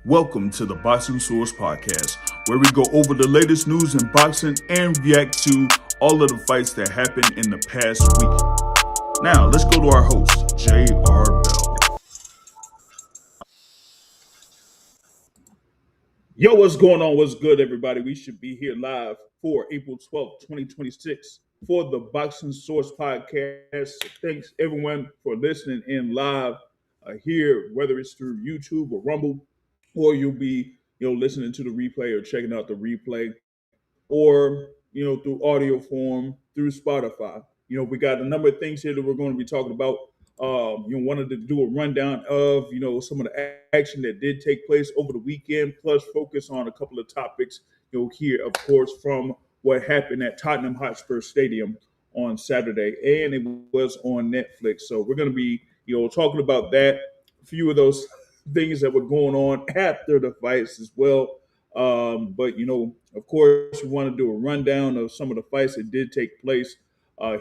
Welcome to the Boxing Source Podcast, where we go over the latest news in boxing and react to all of the fights that happened in the past week. Now, let's go to our host, J.R. Bell. Yo, what's going on? What's good, everybody? We should be here live for April 12th, 2026 for the Boxing Source Podcast. Thanks, everyone, for listening in live here, whether it's through YouTube or Rumble, or you'll be listening to the replay or checking out the replay, or through audio form through Spotify. We got a number of things here that we're going to be talking about. Wanted to do a rundown of some of the action that did take place over the weekend, plus focus on a couple of topics here, of course, from what happened at Tottenham Hotspur Stadium on Saturday, and it was on Netflix. So we're going to be talking about that, a few of those things that were going on after the fights as well. But of course, we want to do a rundown of some of the fights that did take place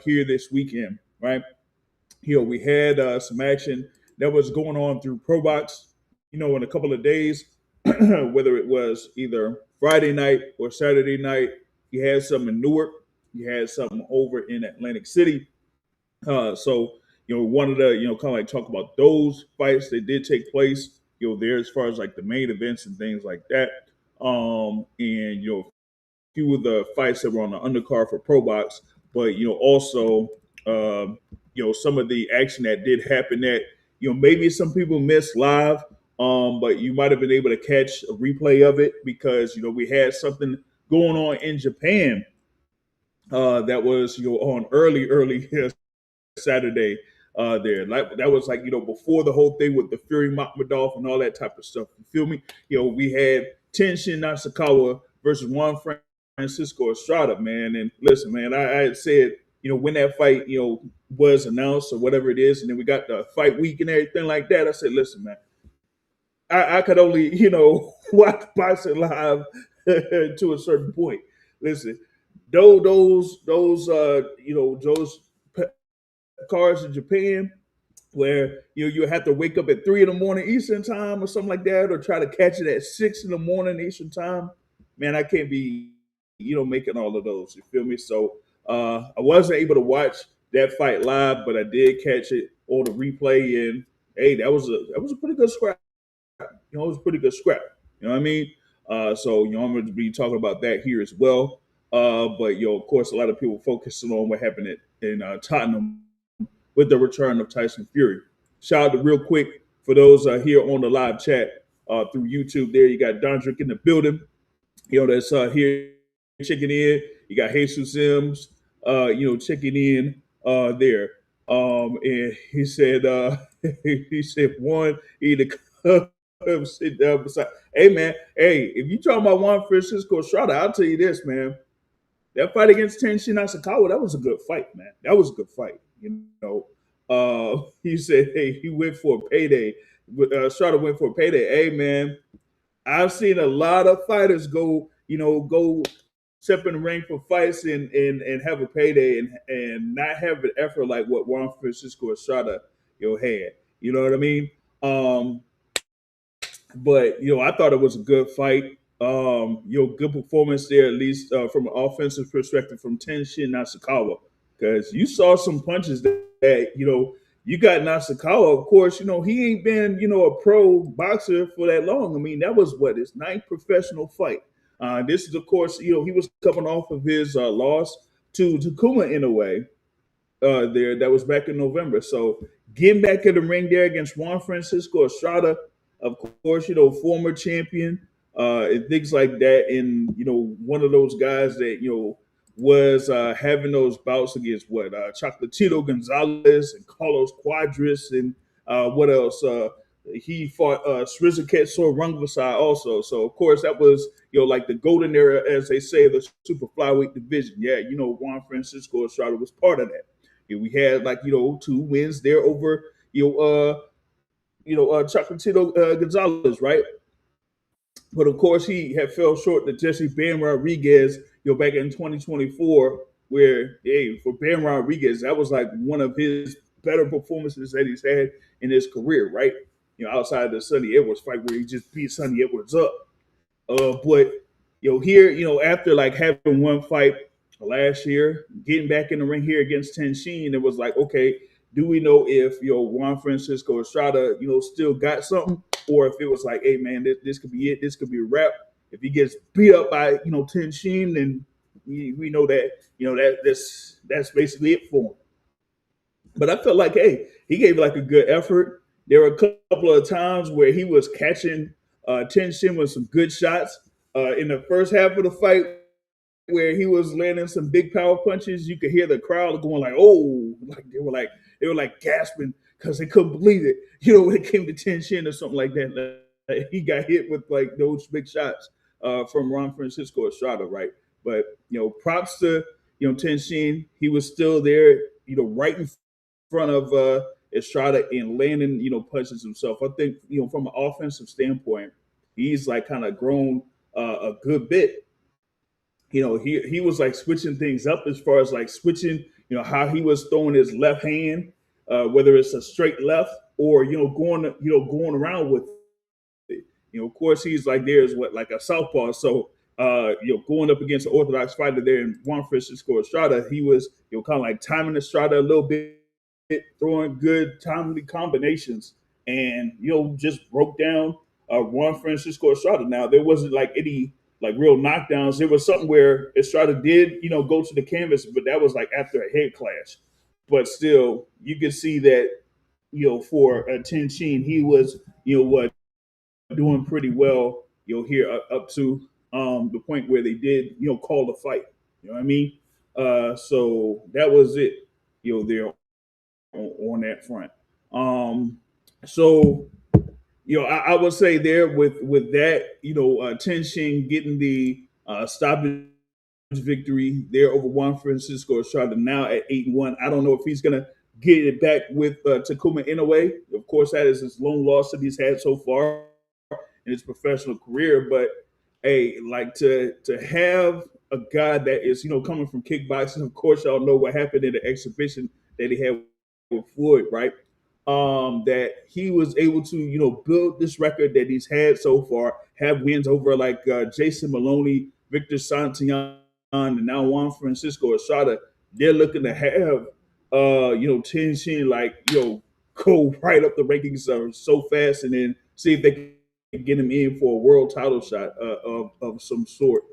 here this weekend, right? We had some action that was going on through ProBox, in a couple of days, whether it was either Friday night or Saturday night. You had some in Newark, you had something over in Atlantic City. So wanted to kind of like talk about those fights that did take place, there as far as like the main events and things like that. And a few of the fights that were on the undercard for ProBox, but also some of the action that did happen that maybe some people missed live, but you might have been able to catch a replay of it because we had something going on in Japan that was on early Saturday there. Like that was like before the whole thing with the Fury-Makhmudov and all that type of stuff. You feel me? We had Tenshin Nasukawa versus Juan Francisco Estrada, man. And listen, man, I had said when that fight was announced or whatever it is, and then we got the fight week and everything like that. I said, listen, man, I could only watch boxing live to a certain point. Listen, those cards in Japan where you have to wake up at 3 a.m. Eastern time or something like that, or try to catch it at 6 a.m. Eastern time. Man, I can't be making all of those. You feel me? So I wasn't able to watch that fight live, but I did catch it on the replay, and hey, that was a pretty good scrap. It was a pretty good scrap. You know what I mean? So I'm going to be talking about that here as well. But of course, a lot of people focusing on what happened in Tottenham with the return of Tyson Fury. Shout out to real quick for those here on the live chat through YouTube. There, you got Dondrick in the building. That's here checking in. You got Jesus Sims, checking in there. And he said, he said, one, he to come sit down beside. Hey, man, hey, if you talking about Juan Francisco Estrada, I'll tell you this, man. That fight against Tenshin Nasukawa, that was a good fight, man. That was a good fight. He said, hey, he went for a payday. Estrada went for a payday. Hey, man, I've seen a lot of fighters go step in the ring for fights and have a payday and not have an effort like what Juan Francisco Estrada had. You know what I mean? But I thought it was a good fight. Good performance there, at least from an offensive perspective from Tenshin Nasukawa, because you saw some punches that you got Nasukawa. Of course, he ain't been a pro boxer for that long. I mean, that was his ninth professional fight. This is, of course, he was coming off of his loss to Takuma in a way. There, that was back in November. So getting back in the ring there against Juan Francisco Estrada, of course, former champion, and things like that, and one of those guys that was having those bouts against Chocolatito Gonzalez and Carlos Cuadras, and what else? He fought Srizaket Rungvisai also. So of course that was like the golden era, as they say, the super flyweight division. Yeah, Juan Francisco Estrada was part of that. We had like 2 wins there over Chocolatito Gonzalez, right? But of course, he had fell short to Jesse Bam Rodriguez, back in 2024, where, hey, for Bam Rodriguez, that was like one of his better performances that he's had in his career, right? outside of the Sonny Edwards fight where he just beat Sonny Edwards up. But here, after like having one fight last year, getting back in the ring here against Ten Sheen, it was like, okay, do we know if Juan Francisco Estrada, still got something, or if it was like, hey man, this could be it, this could be a wrap. If he gets beat up by Ten Sheen, then we know that that's basically it for him. But I felt like, hey, he gave like a good effort. There were a couple of times where he was catching Ten Shin with some good shots. In the first half of the fight, where he was landing some big power punches, you could hear the crowd going like, "Oh!" Like they were like gasping because they couldn't believe it. When it came to Ten Shin or something like that, like, he got hit with like those big shots from Ron Francisco Estrada, right? But props to Ten Shin. He was still there, right in front of Estrada and landing, punches himself. I think, from an offensive standpoint, he's like kind of grown a good bit. He was like switching things up as far as like switching, how he was throwing his left hand, whether it's a straight left or going around with it. Of course, he's like there's what like a southpaw, so going up against an orthodox fighter there in Juan Francisco Estrada, he was kind of like timing Estrada a little bit, throwing good timely combinations, and just broke down Juan Francisco Estrada. Now there wasn't like any like real knockdowns. There was something where Estrada did go to the canvas, but that was like after a head clash. But still, you could see that for Ten Sheen, he was what doing pretty well here up to the point where they did call the fight. You know what I mean? So that was it. There on that front. So I would say there with that, Ten Shing getting the stoppage victory there over Juan Francisco Estrada now at 8-1. I don't know if he's gonna get it back with Takuma Inoue. Of course, that is his lone loss that he's had so far in his professional career. But hey, like to have a guy that is coming from kickboxing. Of course, y'all know what happened in the exhibition that he had with Floyd, right? That he was able to, build this record that he's had so far, have wins over like Jason Maloney, Victor Santillan, and now Juan Francisco Estrada. They're looking to have, Ten Shin like, go right up the rankings so fast, and then see if they can get him in for a world title shot of some sort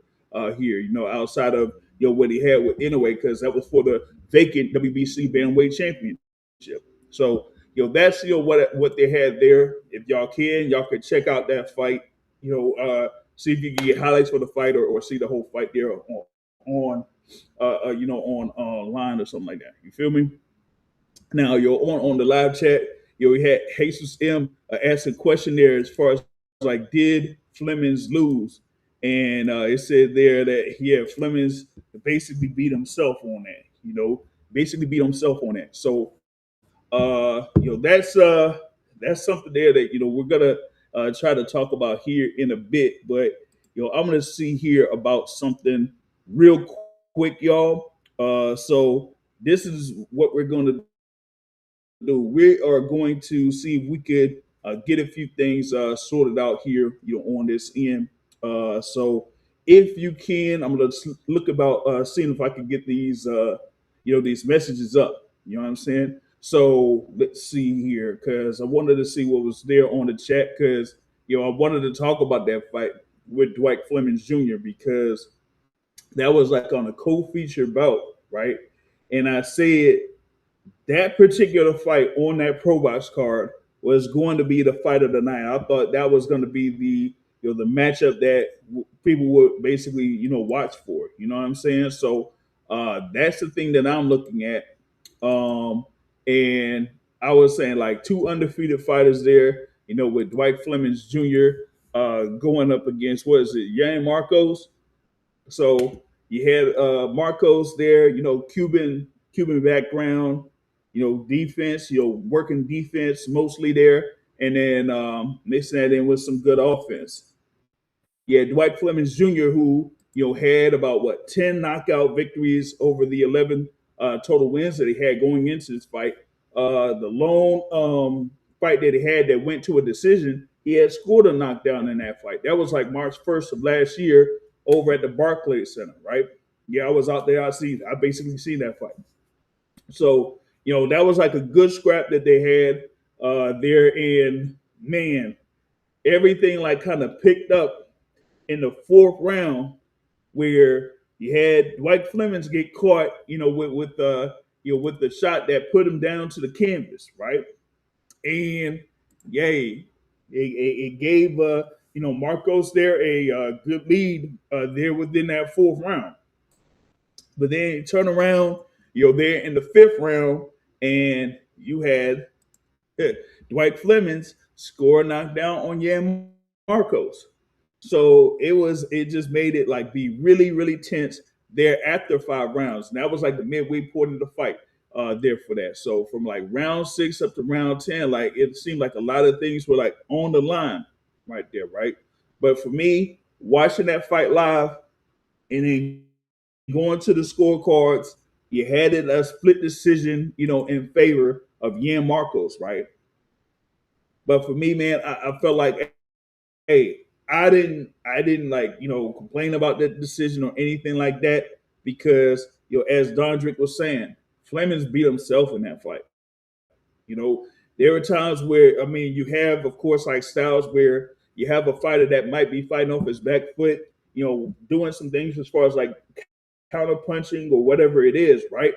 here. Outside of what he had with Inoue, because that was for the vacant WBC bantamweight championship. So that's what they had there. If y'all could check out that fight. See if you can get highlights for the fight or see the whole fight there on on online or something like that. You feel me? Now you're on the live chat. We had Jesus M asked a question there as far as like, did Flemings lose? And it said there that Flemings basically beat himself on that. Basically beat himself on that. So that's something there that we're gonna try to talk about here in a bit. But I'm gonna see here about something real quick, y'all. So this is what we're gonna do. We are going to see if we could get a few things sorted out here, on this end. So if you can, I'm gonna look about seeing if I can get these, these messages up. You know what I'm saying? So let's see here, because I wanted to see what was there on the chat, because I wanted to talk about that fight with Dwight Flemings Jr. because that was like on a co-feature bout, right? And I said that particular fight on that Pro Box card was going to be the fight of the night. I thought that was going to be the the matchup that people would basically watch for. You know what I'm saying? So that's the thing that I'm looking at. And I was saying like two undefeated fighters there. With Dwight Flemings Jr. Going up against what is it, Yan Marcos. So you had Marcos there, Cuban background, defense, working defense mostly there, and then mixing that in with some good offense. Yeah, Dwight Flemings Jr., who had about 10 knockout victories over the 11 total wins that he had going into this fight. The lone fight that he had that went to a decision, he had scored a knockdown in that fight. That was like March 1st of last year over at the Barclays Center, right? Yeah, I was out there. I basically seen that fight. So, that was like a good scrap that they had there. And man, everything like kind of picked up in the fourth round where you had Dwight Flemings get caught, with the shot that put him down to the canvas, right? And yay, it gave Marcos there a good lead there within that fourth round. But then turn around, there in the fifth round, and you had Dwight Flemings score a knockdown on Yan Marcos. So it just made it like be really, really tense there after 5 rounds. And that was like the midway point of the fight there for that. So from like round 6 up to round 10, like it seemed like a lot of things were like on the line right there, right? But for me, watching that fight live and then going to the scorecards, you had it a split decision, in favor of Yan Marcos, right? But for me, man, I felt like, hey, I didn't like, complain about that decision or anything like that because, as Dondrick was saying, Flemings beat himself in that fight. You know, there are times where, I mean, you have, of course, like styles where you have a fighter that might be fighting off his back foot, doing some things as far as like counter punching or whatever it is, right?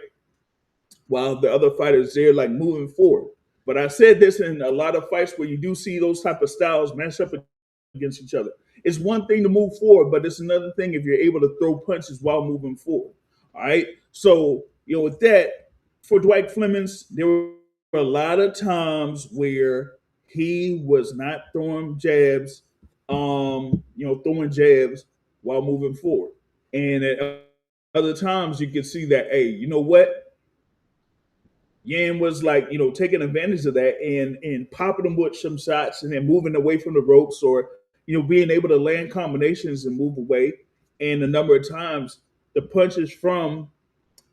While the other fighters there like moving forward. But I said this in a lot of fights where you do see those type of styles match up against each other. It's one thing to move forward, but it's another thing if you're able to throw punches while moving forward. All right. So, with that, for Dwight Flemings, there were a lot of times where he was not throwing jabs, throwing jabs while moving forward. And at other times you can see that, hey, you know what? Yan was like, taking advantage of that and popping them with some shots and then moving away from the ropes or, being able to land combinations and move away. And a number of times the punches from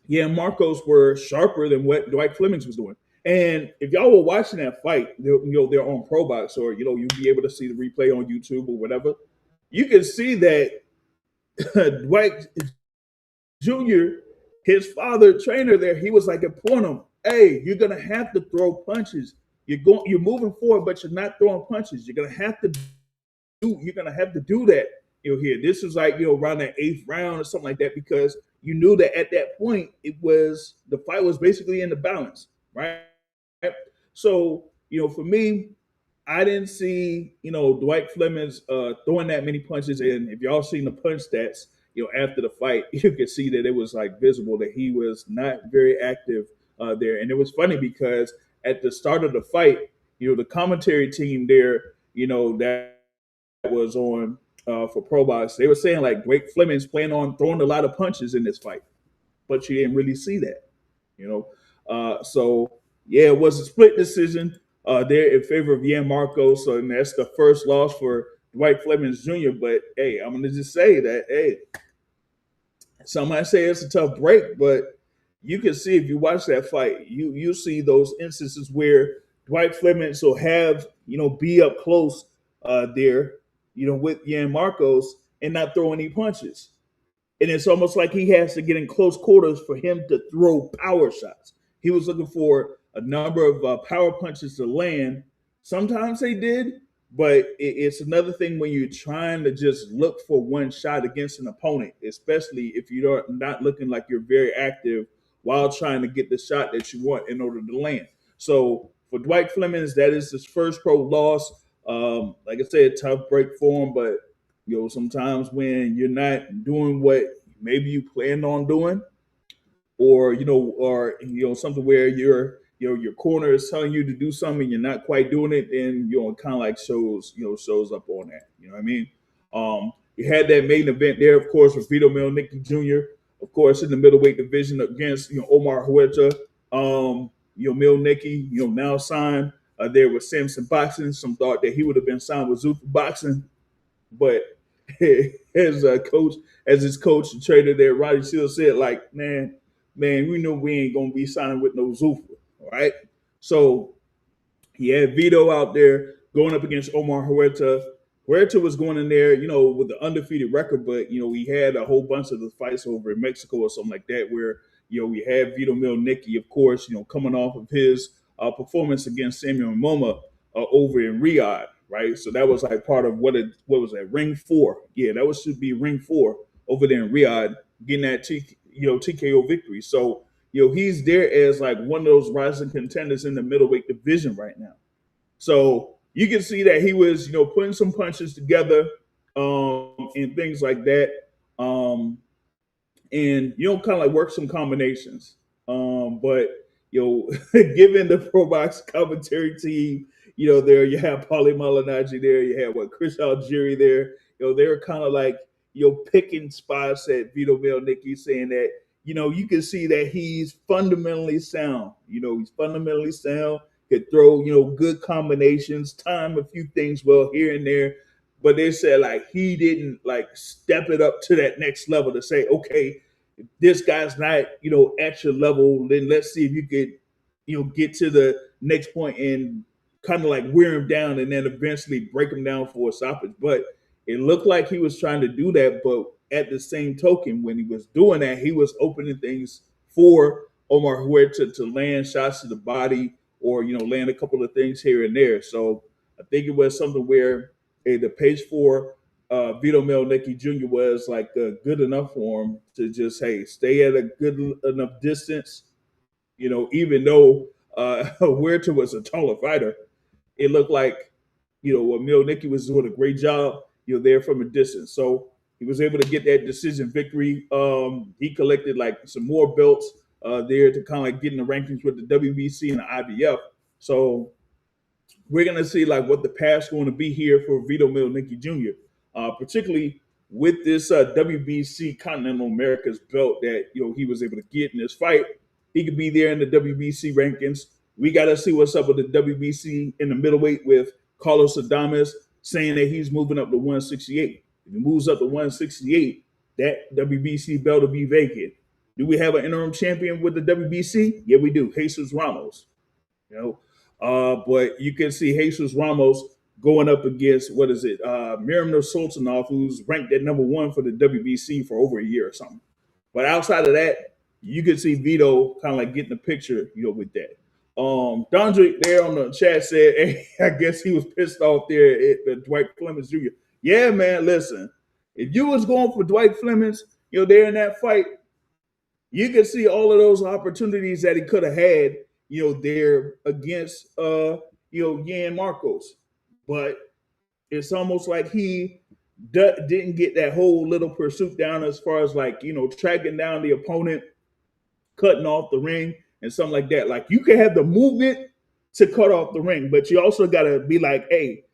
Yan Marcos were sharper than what Dwight Flemings was doing. And if y'all were watching that fight, they're on ProBox or, you'll be able to see the replay on YouTube or whatever. You can see that Dwight Jr., his father trainer there, he was like imploring him, hey, you're gonna have to throw punches. You're moving forward, but you're not throwing punches. You're gonna have to do that. Here. This was like, around that 8th round or something like that, because you knew that at that point the fight was basically in the balance, right? So, for me, I didn't see, Dwight Flemings throwing that many punches. And if y'all seen the punch stats, after the fight, you could see that it was like visible that he was not very active there. And it was funny because at the start of the fight, the commentary team there, that was on for Pro Box, they were saying like Dwight Flemings plan on throwing a lot of punches in this fight, but you didn't really see that, So yeah, it was a split decision there in favor of Yan Marcos. So and that's the first loss for Dwight Flemings Jr. But hey, I'm gonna just say that some might say it's a tough break, but you can see if you watch that fight, you see those instances where Dwight Flemings will have be up close there, with Yan Marcos and not throw any punches. And it's almost like he has to get in close quarters for him to throw power shots. He was looking for a number of power punches to land. Sometimes they did, but it's another thing when you're trying to just look for one shot against an opponent, especially if you're not looking like you're very active while trying to get the shot that you want in order to land. So for Dwight Flemings, that is his first pro loss. Like I said, tough break for him, but sometimes when you're not doing what maybe you planned on doing, or something where your corner is telling you to do something, you're not quite doing it, then kind of like shows up on that. You know what I mean? You had that main event there, of course, with Vito Mielnicki Jr., of course, in the middleweight division against Omar Huerta. Mielnicki, now signed there with Samson Boxing. Some thought that he would have been signed with Zuffa Boxing, but as his coach and trainer there, Roddy Seal said, like, man, we know we ain't gonna be signing with no Zuffa, all right? So He had Vito out there going up against Omar Huerta. Huerta was going in there, with the undefeated record, but we had a whole bunch of the fights over in Mexico or something like that, where we had Vito Milnicki, of course, coming off of his performance against Samuel Moma over in Riyadh, right? So that was like part of what was that, Ring 4? Yeah, that was should be Ring 4 over there in Riyadh, getting that TKO victory. So he's there as like one of those rising contenders in the middleweight division right now. So you can see that he was, putting some punches together, and things like that. Um, and kind of like work some combinations. But given the Pro Box commentary team, there you have Paulie Malignaggi there, you have Chris Algieri there. They're kind of like picking spots at Vito Milnicki, saying that you can see that he's fundamentally sound. He's fundamentally sound. Could throw good combinations, time a few things well here and there. But they said like he didn't like step it up to that next level to say, okay, this guy's not, at your level, then let's see if you could, get to the next point and kind of like wear him down and then eventually break him down for a stoppage. But it looked like he was trying to do that. But at the same token, when he was doing that, he was opening things for Omar Huerta to land shots to the body or, land a couple of things here and there. So I think it was something where the page for Vito Milnicki Jr. was like good enough for him to just stay at a good enough distance. Even though Huerta was a taller fighter, it looked like Milnicki was doing a great job. There from a distance, so he was able to get that decision victory. He collected like some more belts there to kind of like get in the rankings with the WBC and the IBF. So we're going to see like what the path's going to be here for Vito Milnicki Jr., particularly with this WBC Continental America's belt that he was able to get in this fight. He could be there in the WBC rankings. We got to see what's up with the WBC in the middleweight with Carlos Adames saying that he's moving up to 168. If he moves up to 168, that WBC belt will be vacant. Do we have an interim champion with the WBC? Yeah, we do. Jesus Ramos. But you can see Jesus Ramos going up against Miramir Sultanov, who's ranked at number 1 for the WBC for over a year or something. But outside of that, you can see Vito kind of like getting the picture, with that. Dondrick there on the chat said, hey, I guess he was pissed off there at Dwight Flemings Jr. Yeah, man, listen, if you was going for Dwight Flemings, there in that fight, you can see all of those opportunities that he could have had, there against, Yan Marcos. But it's almost like he didn't get that whole little pursuit down as far as like, tracking down the opponent, cutting off the ring and something like that. Like you can have the movement to cut off the ring, but you also got to be like, hey,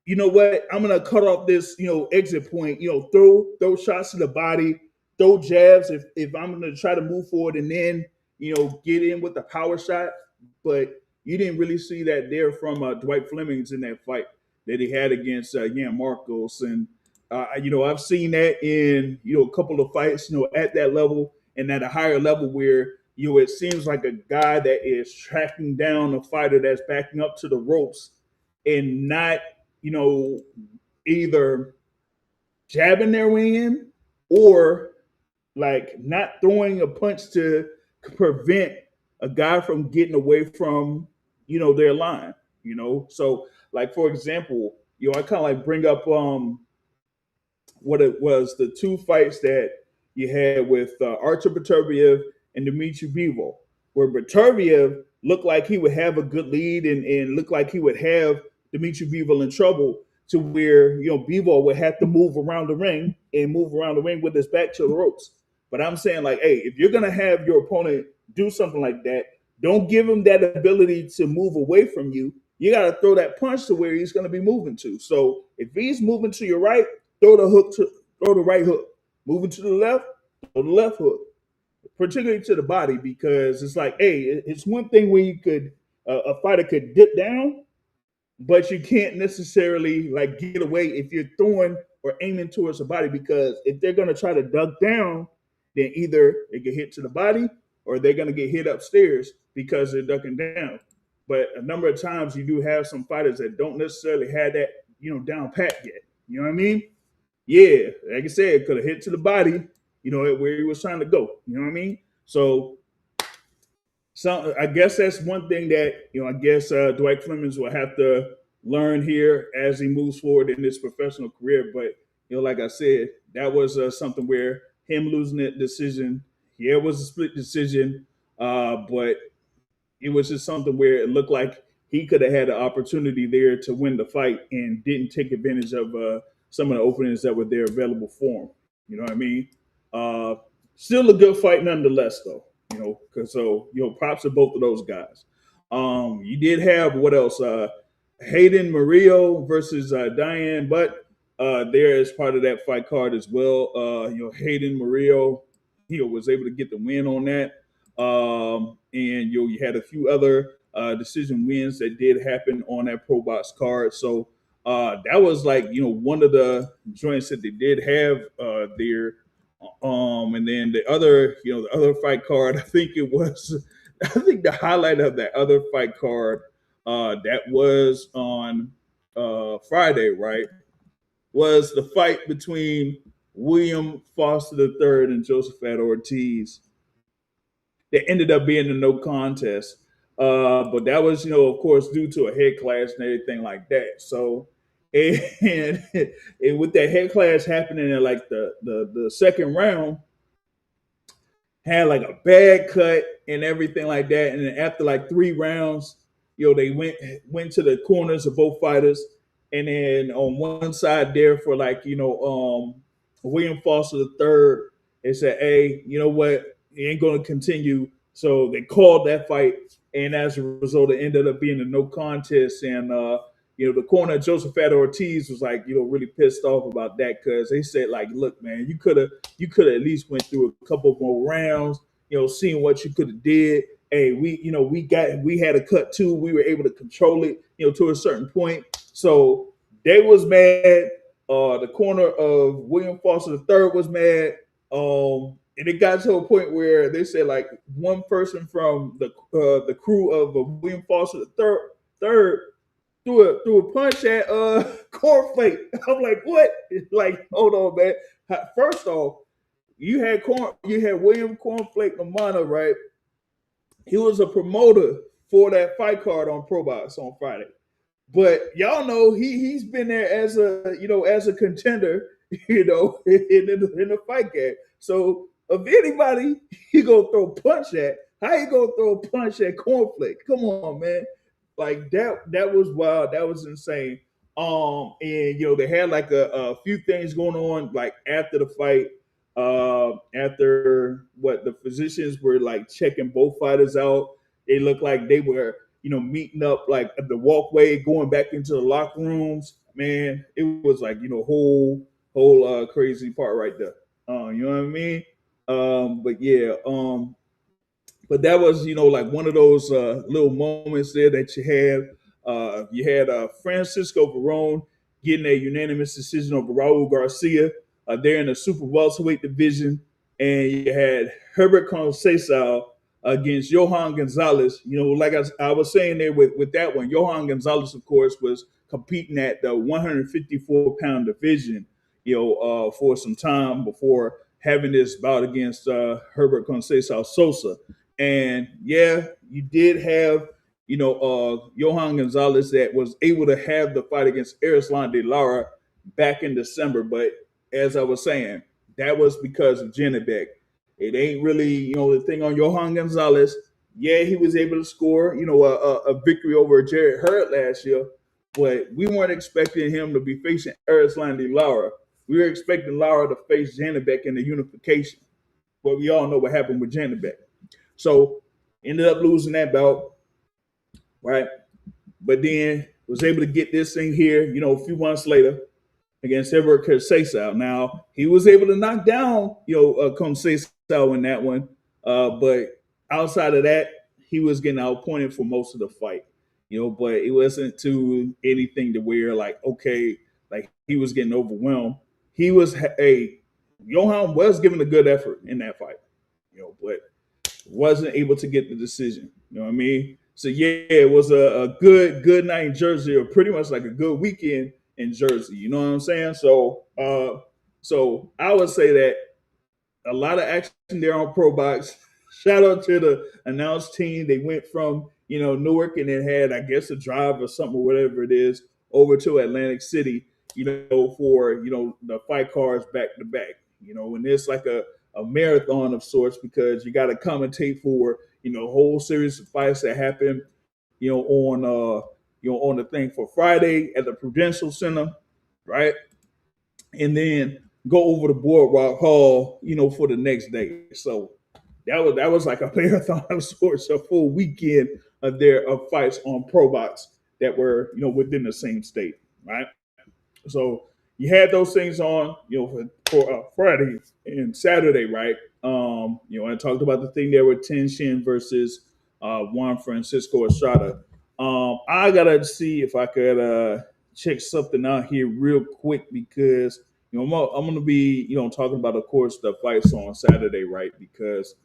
you know what? I'm going to cut off this, exit point, throw shots to the body, throw jabs if I'm going to try to move forward and then, get in with the power shot. But you didn't really see that there from Dwight Flemings in that fight that he had against Yan Marcos. And, I've seen that in, a couple of fights, at that level and at a higher level where, it seems like a guy that is tracking down a fighter that's backing up to the ropes and not, either jabbing their way in or like not throwing a punch to prevent a guy from getting away from, their line, So like, for example, I kind of like bring up what it was, the two fights that you had with Artur Beterbiev and Dmitry Bivol, where Beterbiev looked like he would have a good lead and looked like he would have Dmitry Bivol in trouble to where, Bivol would have to move around the ring with his back to the ropes. But I'm saying like, hey, if you're going to have your opponent do something like that, don't give him that ability to move away from you. You got to throw that punch to where he's going to be moving to. So if he's moving to your right, throw the right hook. Moving to the left, throw the left hook, particularly to the body, because it's like, hey, it's one thing where you could a fighter could dip down, but you can't necessarily like get away if you're throwing or aiming towards the body, because if they're going to try to duck down, then either they get hit to the body or they're going to get hit upstairs because they're ducking down. But a number of times you do have some fighters that don't necessarily have that, down pat yet. You know what I mean? Yeah, like I said, could have hit to the body, where he was trying to go. You know what I mean? So I guess that's one thing that I guess Dwight Clemens will have to learn here as he moves forward in his professional career. But like I said, that was something where him losing that decision, yeah, it was a split decision, but it was just something where it looked like he could have had an opportunity there to win the fight and didn't take advantage of some of the openings that were there available for him. You know what I mean? Uh, Still a good fight nonetheless, though. Because props to both of those guys. You did have what else? Hayden Murillo versus Diane Butt. There as part of that fight card as well. Hayden Murillo, was able to get the win on that. And you had a few other decision wins that did happen on that Pro Box card. So that was like one of the joints that they did have there. And then the other fight card, I think the highlight of that other fight card that was on Friday, right, was the fight between William Foster III and Josephat Ortiz. That ended up being a no contest. But that was, of course, due to a head clash and everything like that. So, and, and with that head clash happening in like the second round, had like a bad cut and everything like that. And then after like 3 rounds, they went to the corners of both fighters. And then on one side there for like, William Foster III, they said, hey, you know what? It ain't going to continue. So they called that fight. And as a result, it ended up being a no contest. And, the corner, Josephat Ortiz, was like, really pissed off about that because they said, like, look, man, you could have at least went through a couple more rounds, seeing what you could have did. Hey, we had a cut too. We were able to control it, to a certain point. So they was mad. The corner of William Foster III was mad. And it got to a point where they said like one person from the crew of William Foster III threw a punch at Cornflake. I'm like, what? Like, hold on, man. First off, you had William Cornflake Makhmudov, right? He was a promoter for that fight card on Pro Box on Friday. But y'all know he's been there as a contender, in the fight game. So if anybody he gonna throw a punch at, how you gonna throw a punch at Cornflake? Come on, man. Like that was wild. That was insane. And they had like a few things going on like after the fight. After what the physicians were like checking both fighters out, it looked like they were meeting up like at the walkway, going back into the locker rooms. Man, it was like whole crazy part right there. You know what I mean? But yeah, but that was like one of those little moments there that you had. You had Francisco Varone getting a unanimous decision over Raul Garcia. They're in the super welterweight division, and you had Herbert Conceição against Johan Gonzalez. Like I was saying there with that one, Johan Gonzalez, of course, was competing at the 154-pound division, for some time before having this bout against Herbert Conceição Sosa. And yeah, you did have, Johan Gonzalez that was able to have the fight against Arslanbek Makhmudov back in December. But as I was saying, that was because of Janibek. It ain't really, the thing on Johan Gonzalez. Yeah, he was able to score, a victory over Jared Hurd last year, but we weren't expecting him to be facing Arslanbek Makhmudov. We were expecting Lara to face Janibek in the unification, but we all know what happened with Janibek. So ended up losing that bout, right? But then was able to get this thing here, a few months later against Herbert Conceição. Now he was able to knock down, Conceição in that one, but outside of that, he was getting outpointed for most of the fight, But it wasn't to anything to where like like he was getting overwhelmed. Johan was giving a good effort in that fight, but wasn't able to get the decision. You know what I mean? So yeah, it was a good night in Jersey, or pretty much like a good weekend in Jersey. You know what I'm saying? So I would say that a lot of action there on Pro Box. Shout out to the announced team. They went from Newark, and then had, I guess, a drive or something, or whatever it is, over to Atlantic City. For the fight cards back to back. And it's like a marathon of sorts, because you got to commentate for a whole series of fights that happen. On the thing for Friday at the Prudential Center, right? And then go over to Boardwalk Hall, for the next day. So that was like a marathon of sorts, a full weekend of fights on Pro Box that were within the same state, right? So you had those things on, for Friday and Saturday, right? I talked about the thing there with Ten Shin versus Juan Francisco Estrada. I gotta see if I could check something out here real quick, because I'm gonna be talking about, of course, the fights on Saturday, right? Because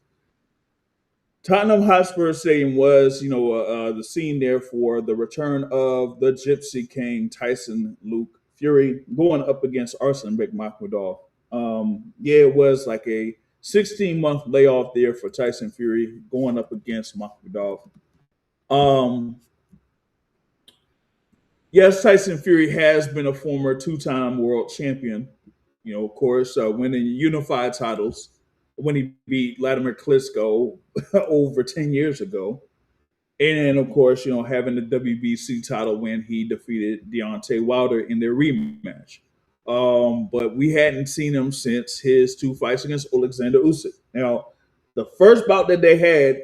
Tottenham Hotspur Stadium was, the scene there for the return of the Gypsy King Tyson Fury going up against Arslanbek Makhmudov. Yeah, it was like a 16-month layoff there for Tyson Fury going up against Makhmudov. Um, yes, Tyson Fury has been a former two-time world champion. Of course, winning unified titles when he beat Vladimir Klitschko over 10 years ago. And then, of course, having the WBC title when he defeated Deontay Wilder in their rematch. But we hadn't seen him since his two fights against Alexander Usyk. Now, the first bout that they had,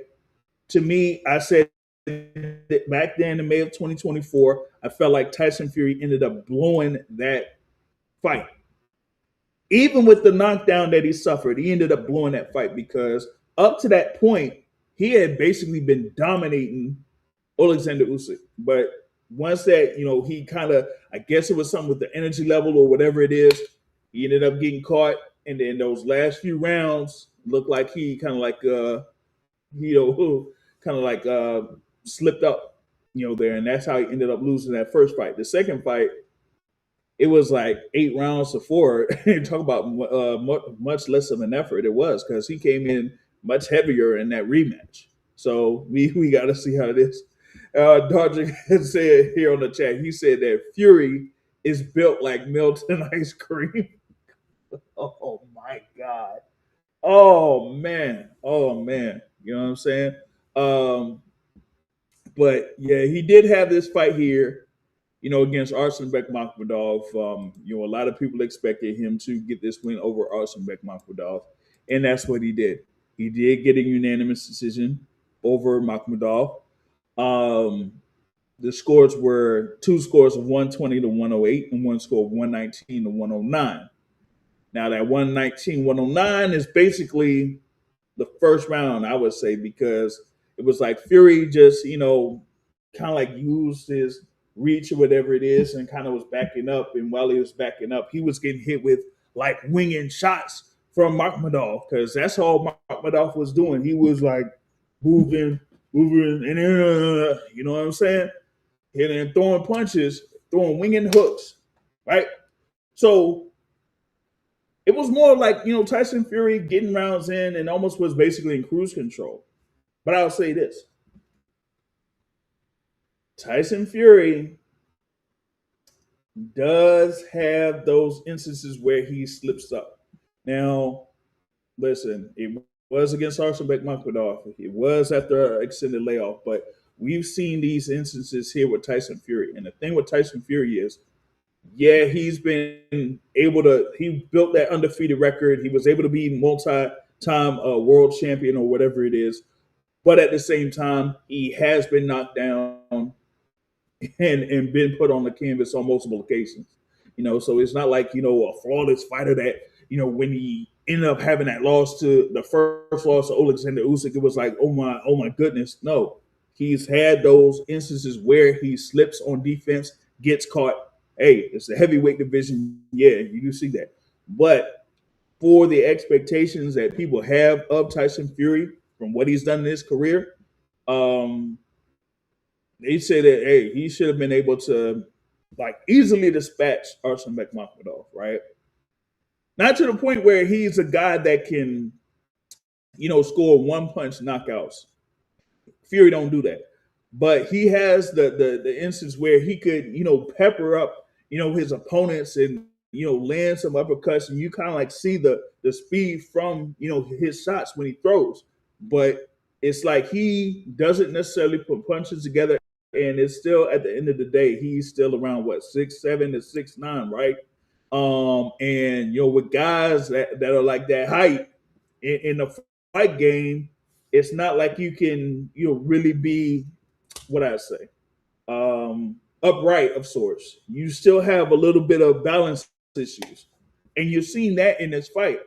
to me, I said that back then in May of 2024, I felt like Tyson Fury ended up blowing that fight. Even with the knockdown that he suffered, he ended up blowing that fight, because up to that point, he had basically been dominating Alexander Usyk. But once that, he kind of, I guess it was something with the energy level or whatever it is, he ended up getting caught. And then those last few rounds looked like he kind of like, kind of like slipped up, there. And that's how he ended up losing that first fight. The second fight, it was like 8 rounds to 4. Talk about much less of an effort it was, because he came in much heavier in that rematch. So we got to see how it is. Dodger said here on the chat, he said that Fury is built like Milton ice cream. Oh my God. Oh man. Oh man. You know what I'm saying? Um, but yeah, he did have this fight here, against Arslanbek Makhmudov. A lot of people expected him to get this win over Arslanbek Makhmudov, and that's what he did. He did get a unanimous decision over Makhmudov. Um, the scores were two scores of 120 to 108 and one score of 119 to 109. Now, that 119, 109 is basically the first round, I would say, because it was like Fury just, kind of like used his reach or whatever it is, and kind of was backing up. And while he was backing up, he was getting hit with like winging shots from Makhmudov, because that's all Makhmudov was doing. He was like moving, and you know what I'm saying? Hitting and throwing punches, throwing winging hooks, right? So it was more like, Tyson Fury getting rounds in and almost was basically in cruise control. But I'll say this: Tyson Fury does have those instances where he slips up. Now, listen, it was against Arslanbek Makhmudov. It was after an extended layoff, but we've seen these instances here with Tyson Fury. And the thing with Tyson Fury is, yeah, he's been able to, he built that undefeated record. He was able to be multi-time world champion or whatever it is. But at the same time, he has been knocked down and been put on the canvas on multiple occasions. So it's not like, a flawless fighter that, when he ended up having that loss to the first loss to Alexander Usyk, it was like, oh my goodness. No, he's had those instances where he slips on defense, gets caught. Hey, it's the heavyweight division. Yeah, you do see that. But for the expectations that people have of Tyson Fury from what he's done in his career, um, They say that hey, he should have been able to like easily dispatch Arslanbek Makhmudov, right? Not to the point where he's a guy that can, score one punch knockouts. Fury don't do that. But he has the instance where he could, pepper up, his opponents and land some uppercuts, and you kind of like see the speed from his shots when he throws. But it's like he doesn't necessarily put punches together, and it's still at the end of the day, he's still around what 6'7" to 6'9", right? And with guys that are like that height in the fight game, it's not like you can really be what I say upright of sorts. You still have a little bit of balance issues, and you're seeing that in this fight.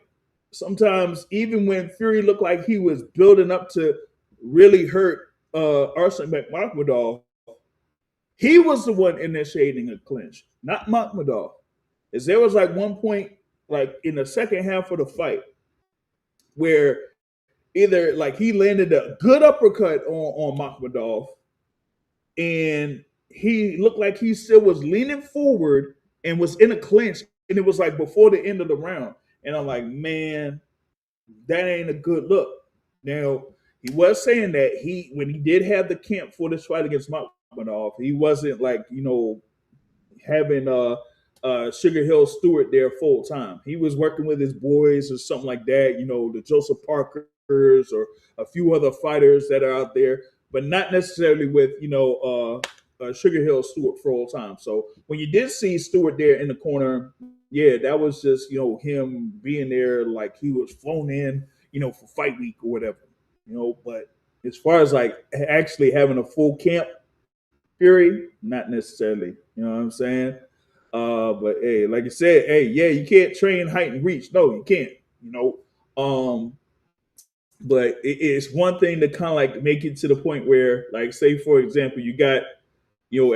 Sometimes, even when Fury looked like he was building up to really hurt Arslanbek Makhmudov, he was the one initiating a clinch, not Makhmudov. Is there was like one point, like in the second half of the fight, where either like he landed a good uppercut on Makhmudov, and he looked like he still was leaning forward and was in a clinch, and it was like before the end of the round. And I'm like, man, that ain't a good look. Now, he was saying that when he did have the camp for this fight against Makhmudov, he wasn't like, having Sugar Hill Stewart there full time. He was working with his boys or something like that, the Joseph Parkers or a few other fighters that are out there, but not necessarily with, Sugar Hill Stewart full time. So when you did see Stewart there in the corner, yeah, that was just, him being there like he was flown in, for fight week or whatever, but as far as like actually having a full camp, Fury, not necessarily. You know what I'm saying? But hey, like I said, hey, yeah, you can't train height and reach. No, you can't. Um, but it's one thing to kind of like make it to the point where, like, say for example, you got,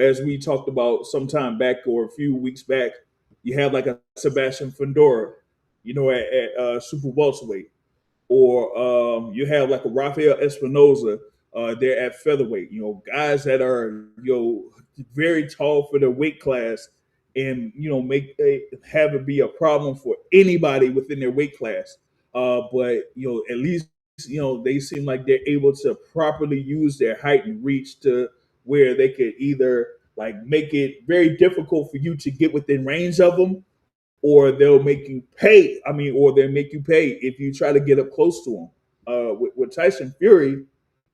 as we talked about some time back or a few weeks back, you have like a Sebastian Fundora, at super welterweight, or you have like a Rafael Espinoza there at featherweight. Guys that are very tall for their weight class, and make have it be a problem for anybody within their weight class. But at least they seem like they're able to properly use their height and reach to where they could either like make it very difficult for you to get within range of them, or they'll make you pay. I mean, or they'll make you pay if you try to get up close to him. With Tyson Fury,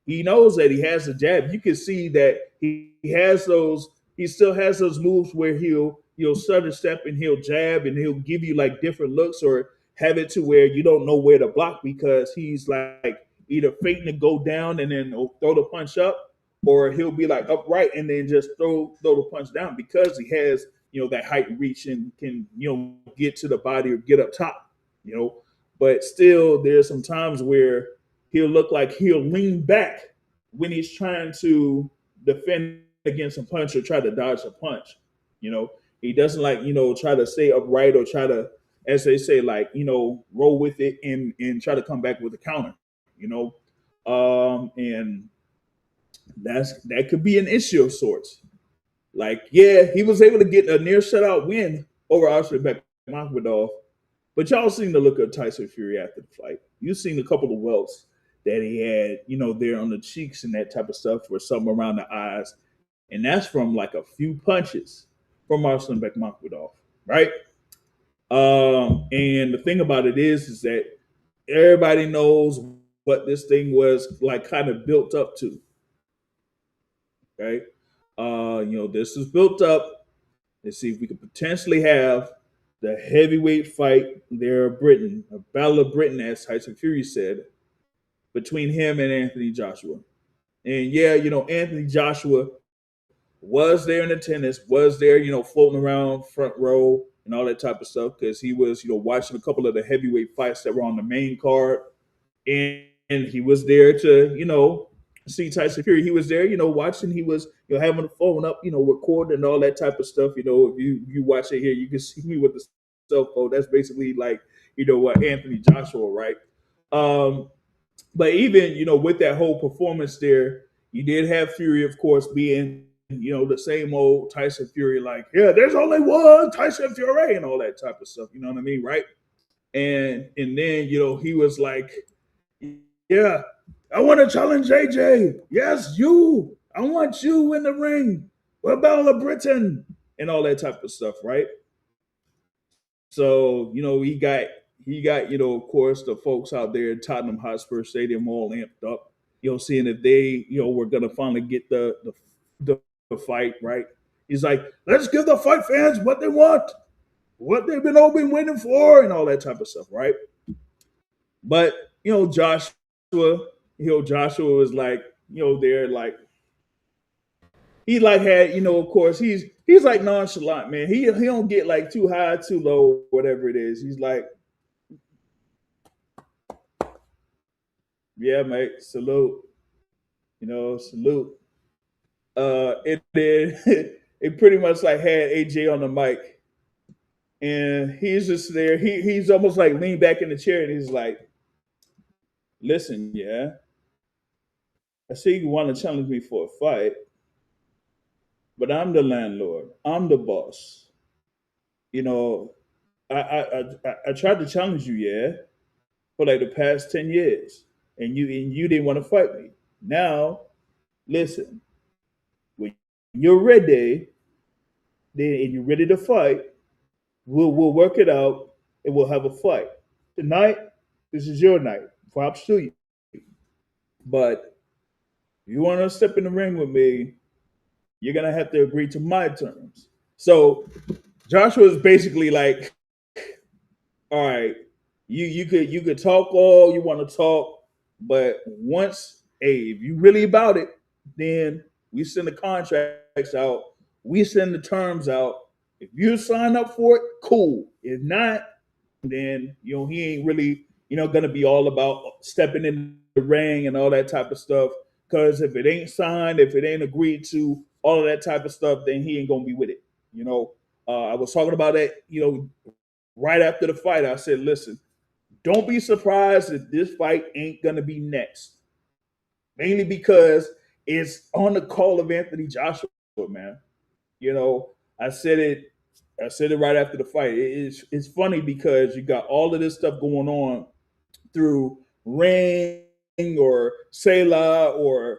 he knows that he has a jab. You can see that he has those. He still has those moves where he'll stutter step and he'll jab and he'll give you like different looks, or have it to where you don't know where to block because he's like either faking to go down and then throw the punch up, or he'll be like upright and then just throw the punch down because he has that height and reach and can get to the body or get up top. But still there's some times where he'll look like he'll lean back when he's trying to defend against a punch or try to dodge a punch. He doesn't like try to stay upright or try to, as they say, like roll with it and try to come back with a counter. you know and that could be an issue of sorts. Like, yeah, he was able to get a near shutout win over Arslanbek Makhmudov, but y'all seen the look of Tyson Fury after the fight. You've seen a couple of welts that he had, there on the cheeks and that type of stuff, or some around the eyes, and that's from like a few punches from Arslanbek Makhmudov, right? And the thing about it is that everybody knows what this thing was like, kind of built up to. Okay, this is built up. Let's see if we could potentially have the heavyweight fight there of Britain, a battle of Britain, as Tyson Fury said, between him and Anthony Joshua. And yeah, Anthony Joshua was there in attendance, was there, floating around front row and all that type of stuff, because he was, watching a couple of the heavyweight fights that were on the main card. And he was there to, see Tyson Fury. He was there, watching. He was, having the phone up, recording and all that type of stuff. If you watch it here, you can see me with the cell phone. That's basically like, what Anthony Joshua, right? But even, with that whole performance there, You did have Fury, of course, being the same old Tyson Fury, like, yeah, there's only one Tyson Fury and all that type of stuff. You know what I mean, right? And then he was like, yeah, I want to challenge JJ. Yes, you. I want you in the ring. What about Britain and all that type of stuff, right? So he got of course the folks out there at Tottenham Hotspur Stadium all amped up, seeing if they were gonna finally get the fight right. He's like, let's give the fight fans what they want, what they've been all been waiting for, and all that type of stuff, right? But Joshua was like, there like he like had, of course he's like nonchalant, man. He don't get like too high, too low, whatever it is. He's like, yeah, mate, salute, salute. It did. It pretty much like had AJ on the mic, and he's just there. He's almost like leaned back in the chair, and he's like, "Listen, yeah, I see you want to challenge me for a fight, but I'm the landlord. I'm the boss. You know, I tried to challenge you, yeah, for like the past 10 years, and you didn't want to fight me. Now, listen, when you're ready, then and you're ready to fight, we'll work it out and we'll have a fight. Tonight, this is your night. Props to you. But if you want to step in the ring with me, you're gonna have to agree to my terms." So Joshua is basically like, all right, you could talk all you want to talk, but once, hey, if you really about it, then we send the contracts out, we send the terms out. If you sign up for it, cool. If not, then he ain't really gonna be all about stepping in the ring and all that type of stuff. Because if it ain't signed, if it ain't agreed to, all of that type of stuff, then he ain't gonna be with it. I was talking about that. Right after the fight, I said, listen, don't be surprised if this fight ain't gonna be next. Mainly because it's on the call of Anthony Joshua, man. You know, I said it. I said it right after the fight. It's funny because you got all of this stuff going on through Ring or Selah or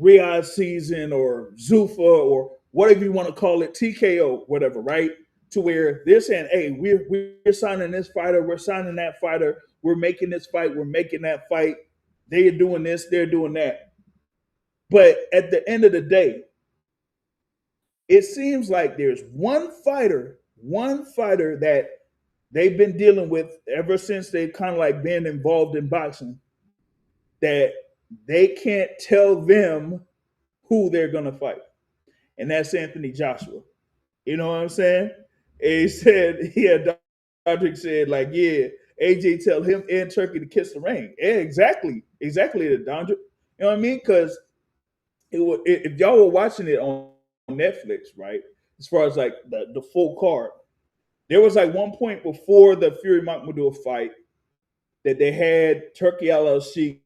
Riyadh season or Zufa or whatever you want to call it, TKO, whatever, right? To where they're saying, hey, we're signing this fighter, we're signing that fighter, we're making this fight, we're making that fight. They're doing this, they're doing that. But at the end of the day, it seems like there's one fighter that they've been dealing with ever since they've kind of like been involved in boxing, that they can't tell them who they're gonna fight, and that's Anthony Joshua. You know what I'm saying? And he said, yeah, Roderick said, like, yeah, AJ tell him and Turkey to kiss the ring. Yeah, exactly, the Dondra. You know what I mean? Because if y'all were watching it on Netflix, right? As far as like the full card, there was like one point before the Fury-Makhmudov fight that they had Turkey LLC,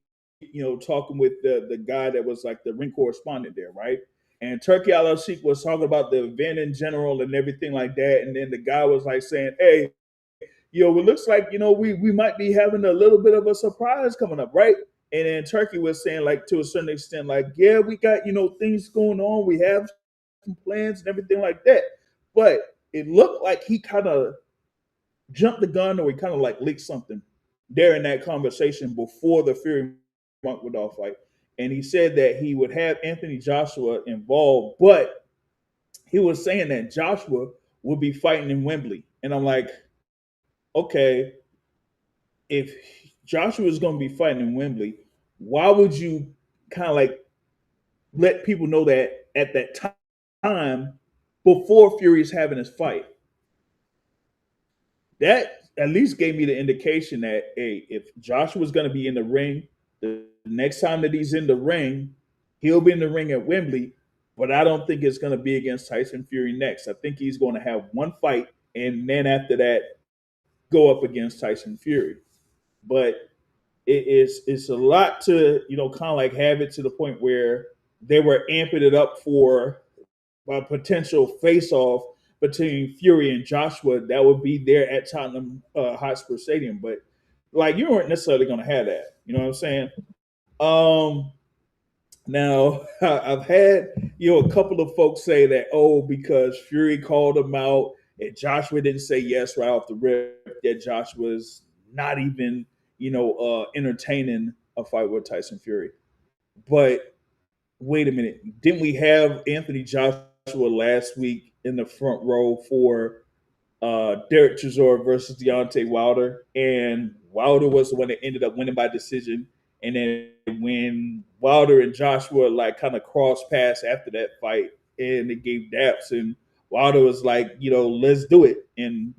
talking with the guy that was like the ring correspondent there, right? And Turkey LLC was talking about the event in general and everything like that. And then the guy was like saying, hey, it looks like, we might be having a little bit of a surprise coming up, right? And then Turkey was saying, like, to a certain extent, like, yeah, we got, things going on. We have some plans and everything like that. But it looked like he kind of jumped the gun, or he kind of like leaked something there in that conversation before the Fury Makhmudov fight. And he said that he would have Anthony Joshua involved, but he was saying that Joshua would be fighting in Wembley. And I'm like, okay, if Joshua is going to be fighting in Wembley, why would you kind of like let people know that at that time before Fury's having his fight? That at least gave me the indication that, hey, if Joshua's going to be in the ring, the next time that he's in the ring, he'll be in the ring at Wembley. But I don't think it's going to be against Tyson Fury next. I think he's going to have one fight, and then after that, go up against Tyson Fury. But it's a lot to kind of like have it to the point where they were amping it up for a potential face-off between Fury and Joshua that would be there at Tottenham Hotspur Stadium. But like you weren't necessarily going to have that. You know what I'm saying? Um, Now I've had a couple of folks say that because Fury called him out and Joshua didn't say yes right off the rip that Joshua's not even entertaining a fight with Tyson Fury. But wait a minute, didn't we have Anthony Joshua last week in the front row for Derek Chisora versus Deontay Wilder, and Wilder was the one that ended up winning by decision. And then when Wilder and Joshua like kind of crossed paths after that fight, and they gave daps, and Wilder was like, let's do it, and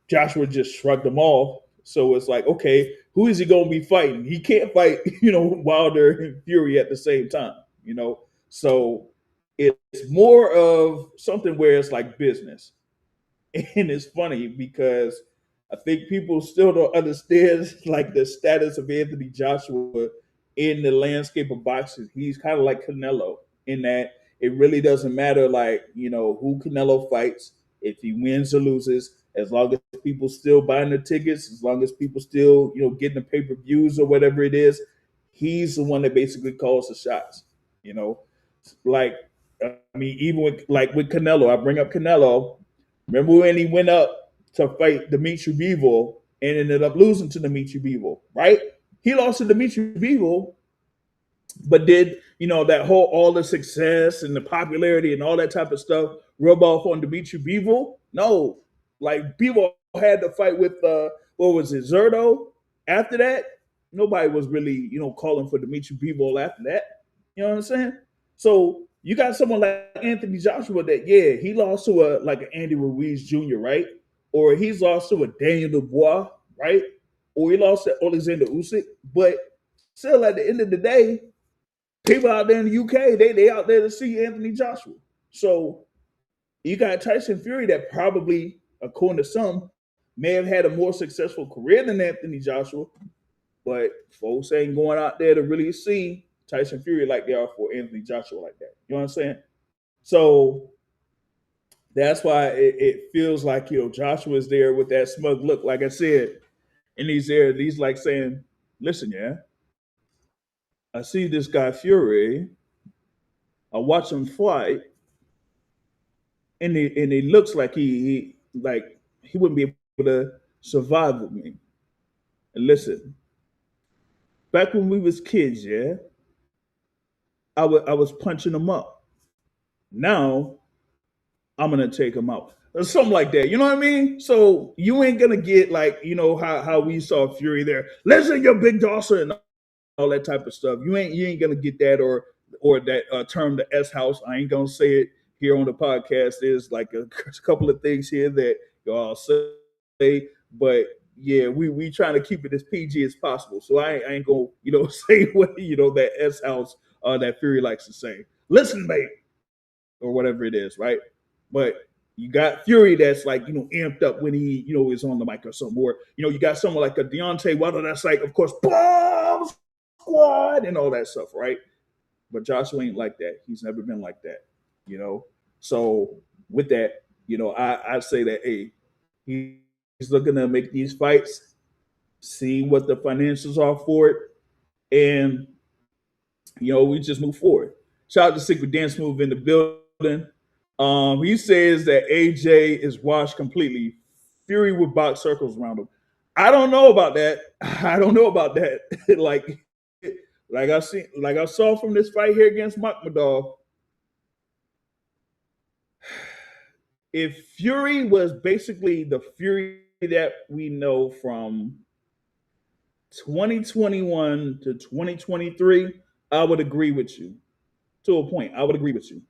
Joshua just shrugged them off. So it's like, okay, who is he going to be fighting? He can't fight, Wilder and Fury at the same time. So it's more of something where it's like business. And it's funny because I think people still don't understand like the status of Anthony Joshua in the landscape of boxing. He's kind of like Canelo in that it really doesn't matter like, who Canelo fights, if he wins or loses, as long as people still buying the tickets, as long as people still, getting the pay-per-views or whatever it is, he's the one that basically calls the shots, you know. Like even with Canelo, I bring up Canelo. Remember when he went up to fight Dimitri Bivol and ended up losing to Dimitri Bivol, right? He lost to Dimitri Bivol, but did that whole all the success and the popularity and all that type of stuff rub off on Dimitri Bivol? No, like Bivol had to fight with what was it, Zerto? After that, nobody was really calling for Dimitri Bivol after that. You know what I'm saying? So you got someone like Anthony Joshua that he lost to an Andy Ruiz Jr., right? Or he's lost to a Daniel Dubois, right? Or he lost to Alexander Usyk, but still at the end of the day, people out there in the UK, they out there to see Anthony Joshua. So you got Tyson Fury that probably, according to some, may have had a more successful career than Anthony Joshua, but folks ain't going out there to really see Tyson Fury like they are for Anthony Joshua like that. You know what I'm saying? So that's why it feels like Joshua is there with that smug look, like I said, and he's like saying, "Listen, I see this guy Fury. I watch him fight, and he looks like he wouldn't be able to survive with me. And listen, back when we was kids, I was punching him up. Now I'm gonna take him out." Or something like that. You know what I mean? So you ain't gonna get like, how we saw Fury there. Listen, your big Dawson and all that type of stuff. You ain't gonna get that or that term, the S house. I ain't gonna say it here on the podcast. There's like a couple of things here that y'all say, but yeah, we trying to keep it as PG as possible. So I ain't gonna say what that S house that Fury likes to say. Listen, mate, or whatever it is, right? But you got Fury that's like amped up when he is on the mic or something. Or you got someone like a Deontay Wilder that's like, of course, bomb squad and all that stuff, right? But Joshua ain't like that. He's never been like that. So with that, I say that he's looking to make these fights, see what the financials are for it, and we just move forward. Shout out to Secret Dance Move in the building. He says that AJ is washed completely. Fury with box circles around him. I don't know about that. I don't know about that. like I saw from this fight here against Makhmudov. If Fury was basically the Fury that we know from 2021 to 2023, I would agree with you. To a point, I would agree with you.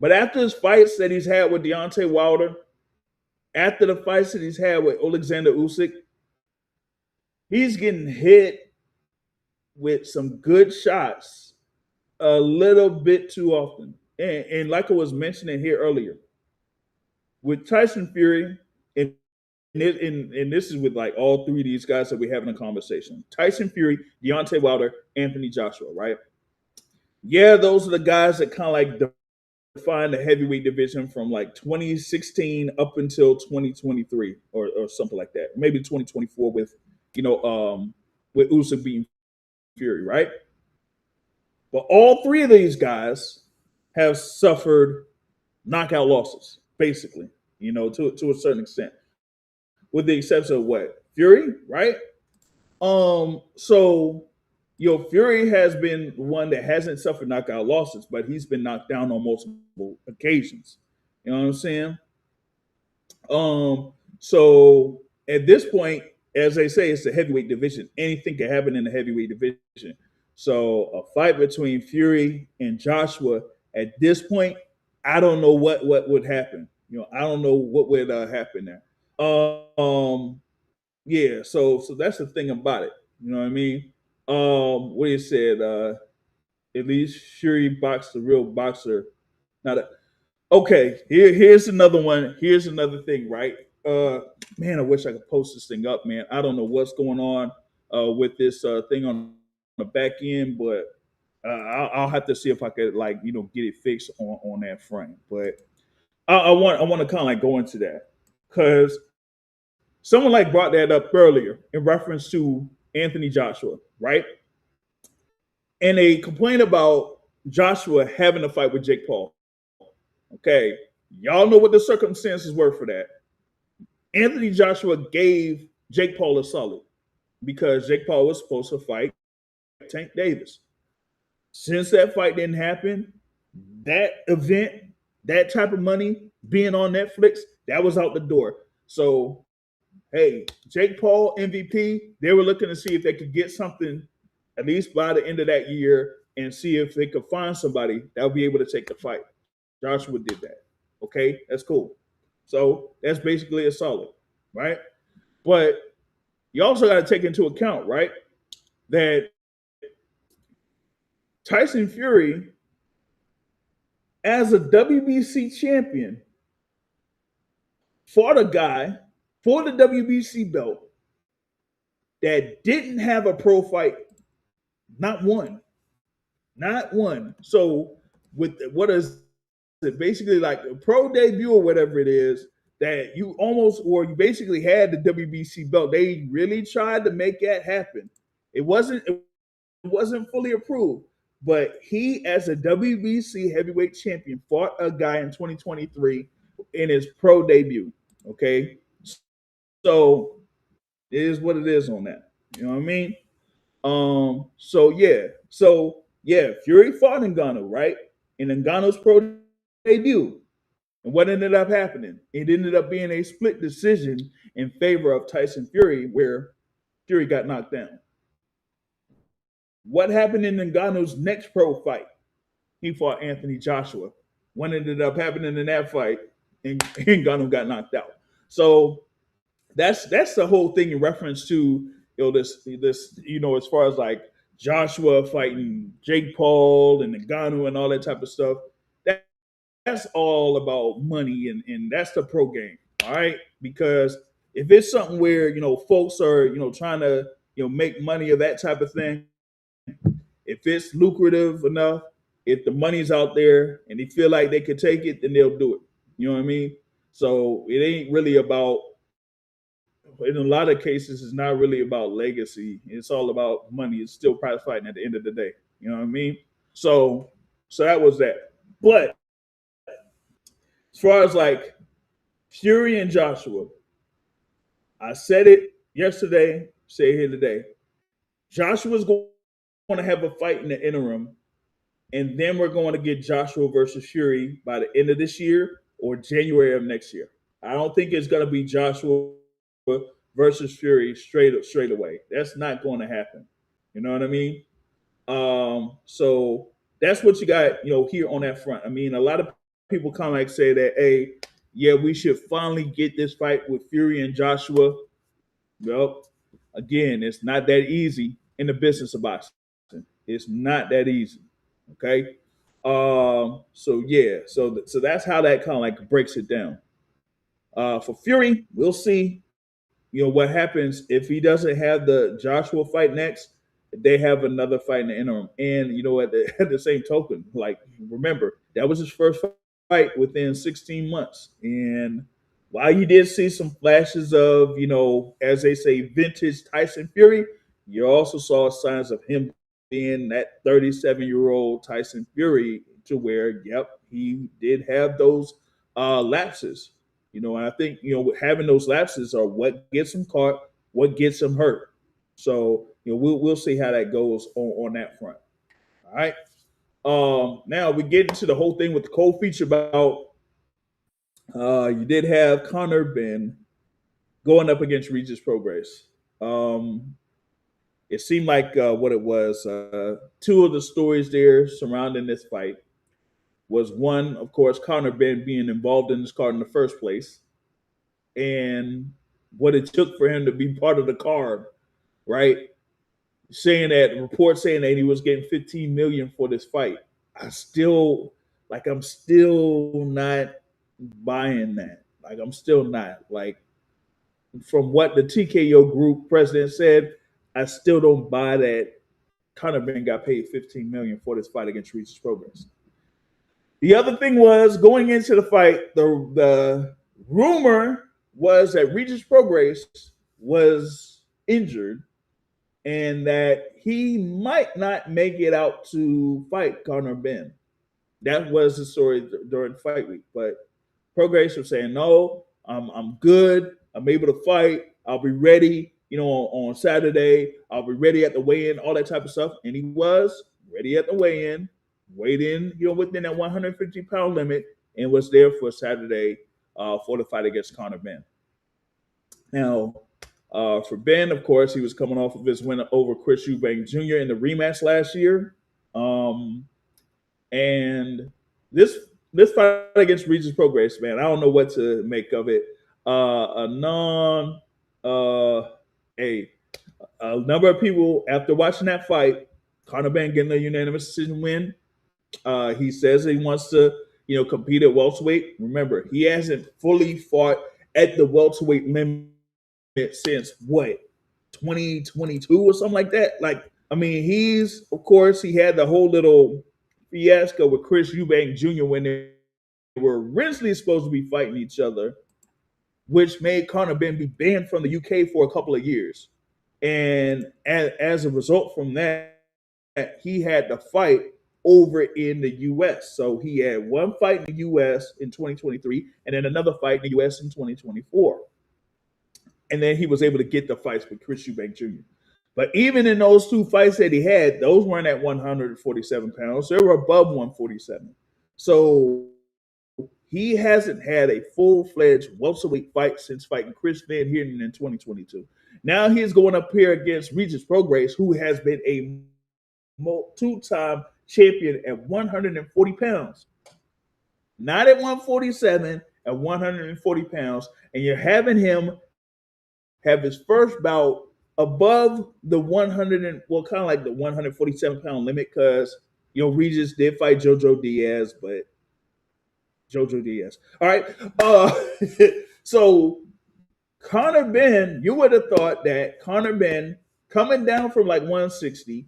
But after his fights that he's had with Deontay Wilder, after the fights that he's had with Alexander Usyk, he's getting hit with some good shots a little bit too often. And like I was mentioning here earlier, with Tyson Fury, and this is with like all three of these guys that we're having a conversation. Tyson Fury, Deontay Wilder, Anthony Joshua, right? Yeah, those are the guys that kind of like define the heavyweight division from like 2016 up until 2023 or something like that. Maybe 2024 with you know with Usyk beating Fury, right? But all three of these guys have suffered knockout losses, basically. To a certain extent, with the exception of what Fury, right? So Fury has been one that hasn't suffered knockout losses, but he's been knocked down on multiple occasions. You know what I'm saying? So at this point, as they say, it's a heavyweight division. Anything can happen in the heavyweight division. So a fight between Fury and Joshua at this point, I don't know what would happen. I don't know what would happen there. Um, yeah, so that's the thing about it. You know what I mean? What you said, at least Fury boxed the real boxer. Not a, okay, here's another one. Here's another thing, right? Man, I wish I could post this thing up, man. I don't know what's going on with this thing on the back end, but I'll have to see if I could like get it fixed on that frame. But I want to kind of like go into that because someone like brought that up earlier in reference to Anthony Joshua, right? And they complained about Joshua having a fight with Jake Paul. Okay, y'all know what the circumstances were for that. Anthony Joshua gave Jake Paul a solid because Jake Paul was supposed to fight Tank Davis. Since that fight didn't happen, that event, that type of money being on Netflix, that was out the door. So, hey, Jake Paul MVP, they were looking to see if they could get something at least by the end of that year and see if they could find somebody that would be able to take the fight. Joshua did that. Okay, that's cool. So that's basically a solid, right? But you also got to take into account, right, that Tyson Fury, as a WBC champion, fought a guy for the WBC belt that didn't have a pro fight, not one, not one. So with what is it basically like a pro debut or whatever it is that you almost or you basically had the WBC belt. They really tried to make that happen. It wasn't fully approved, but he as a WBC heavyweight champion fought a guy in 2023 in his pro debut. Okay, so it is what it is on that. You know what I mean? So yeah, Fury fought Ngannou, right? In Ngannou's pro debut. And what ended up happening? It ended up being a split decision in favor of Tyson Fury, where Fury got knocked down. What happened in Ngannou's next pro fight? He fought Anthony Joshua. What ended up happening in that fight? And Ngannou got knocked out. So that's the whole thing in reference to this as far as like Joshua fighting Jake Paul and Ngannou and all that type of stuff. That's all about money and that's the pro game. All right, because if it's something where folks are trying to make money of that type of thing, if it's lucrative enough, if the money's out there and they feel like they could take it, then they'll do it. You know what I mean? So it ain't really about. In a lot of cases, it's not really about legacy. It's all about money. It's still prize fighting at the end of the day. You know what I mean? So that was that. But as far as like Fury and Joshua, I said it yesterday, say it here today. Joshua's going to have a fight in the interim, and then we're going to get Joshua versus Fury by the end of this year or January of next year. I don't think it's going to be Joshua versus Fury straight away. That's not going to happen. You know what I mean? So that's what you got, here on that front. I mean, a lot of people kind of like say that, hey, yeah, we should finally get this fight with Fury and Joshua. Well, again, it's not that easy in the business of boxing. It's not that easy. Okay. So yeah, so that's how that kind of like breaks it down. For Fury, we'll see. What happens if he doesn't have the Joshua fight next. they have another fight in the interim. And you know, at the same token, like remember that was his first fight within 16 months, and while you did see some flashes of, as they say, vintage Tyson Fury, you also saw signs of him being that 37-year-old Tyson Fury, to where, yep, he did have those lapses. And I think, having those lapses are what gets him caught, what gets him hurt. So, we'll see how that goes on that front. All right. Now we get into the whole thing with the cold feature about you did have Conor Benn going up against Regis Prograis. Um, it seemed like what it was. Two of the stories there surrounding this fight was one, of course, Conor Benn being involved in this card in the first place, and what it took for him to be part of the card, right? Reports saying that he was getting 15 million for this fight. I'm still not buying that. Like, I'm still not. Like, from what the TKO group president said, I still don't buy that Conor Benn got paid 15 million for this fight against Regis Prograis. The other thing was, going into the fight, the rumor was that Regis Prograis was injured and that he might not make it out to fight Conor Benn. That was the story during fight week. But Prograis was saying, no, I'm good. I'm able to fight. I'll be ready, on Saturday. I'll be ready at the weigh-in, all that type of stuff. And he was ready at the weigh-in, weighed in, within that 150-pound limit, and was there for Saturday for the fight against Conor Benn. Now, for Benn, of course, he was coming off of his win over Chris Eubank Jr. in the rematch last year. And this fight against Regis Prograis, man, I don't know what to make of it. A number of people, after watching that fight, Conor Benn getting a unanimous decision win. He says he wants to, compete at welterweight. Remember, he hasn't fully fought at the welterweight limit since what, 2022 or something like that. Like, I mean, he had the whole little fiasco with Chris Eubank Jr. when they were originally supposed to be fighting each other, which made Conor Benn be banned from the UK for a couple of years. And as a result from that, he had to fight over in the US. So he had one fight in the US in 2023 and then another fight in the US in 2024. And then he was able to get the fights with Chris Eubank Jr. But even in those two fights that he had, those weren't at 147 pounds. They were above 147. So he hasn't had a full-fledged welterweight fight since fighting Chris Van Heerden in 2022. Now he's going up here against Regis Prograis, who has been a two-time champion at 140 pounds. Not at 147, at 140 pounds. And you're having him have his first bout above the 100 and, well, kind of like the 147-pound limit, because Regis did fight Jojo Diaz, but Jojo Diaz. All right. So Conor Benn, you would have thought that Conor Benn coming down from like 160,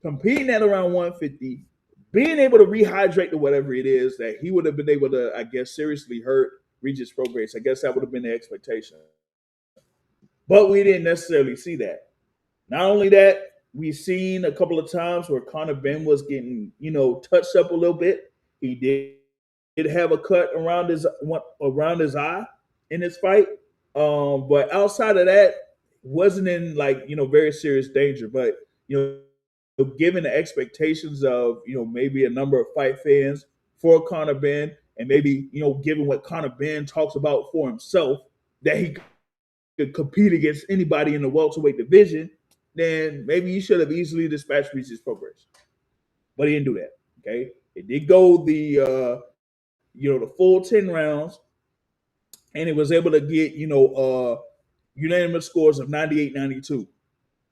competing at around 150, being able to rehydrate to whatever it is, that he would have been able to, I guess, seriously hurt Regis Prograis. I guess that would have been the expectation. But we didn't necessarily see that. Not only that, we've seen a couple of times where Conor Benn was getting, touched up a little bit. He did have a cut around his eye in this fight. But outside of that, wasn't in very serious danger. But given the expectations of maybe a number of fight fans for Conor Benn, and maybe given what Conor Benn talks about for himself, that he could compete against anybody in the welterweight division, then maybe he should have easily dispatched Regis Prograis. But he didn't do that. Okay, it did go the full 10 rounds, and it was able to get unanimous scores of 98-92.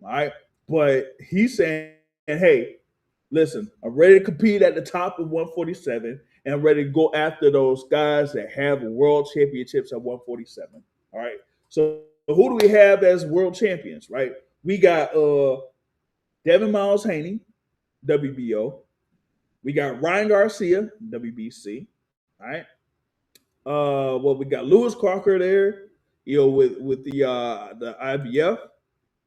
All right, but he's saying, hey, listen, I'm ready to compete at the top of 147, and I'm ready to go after those guys that have world championships at 147. All right, so who do we have as world champions, right? We got Devin Miles Haney, WBO. We got Ryan Garcia, WBC. All right. Well, we got Lewis Crocker there, with the IBF,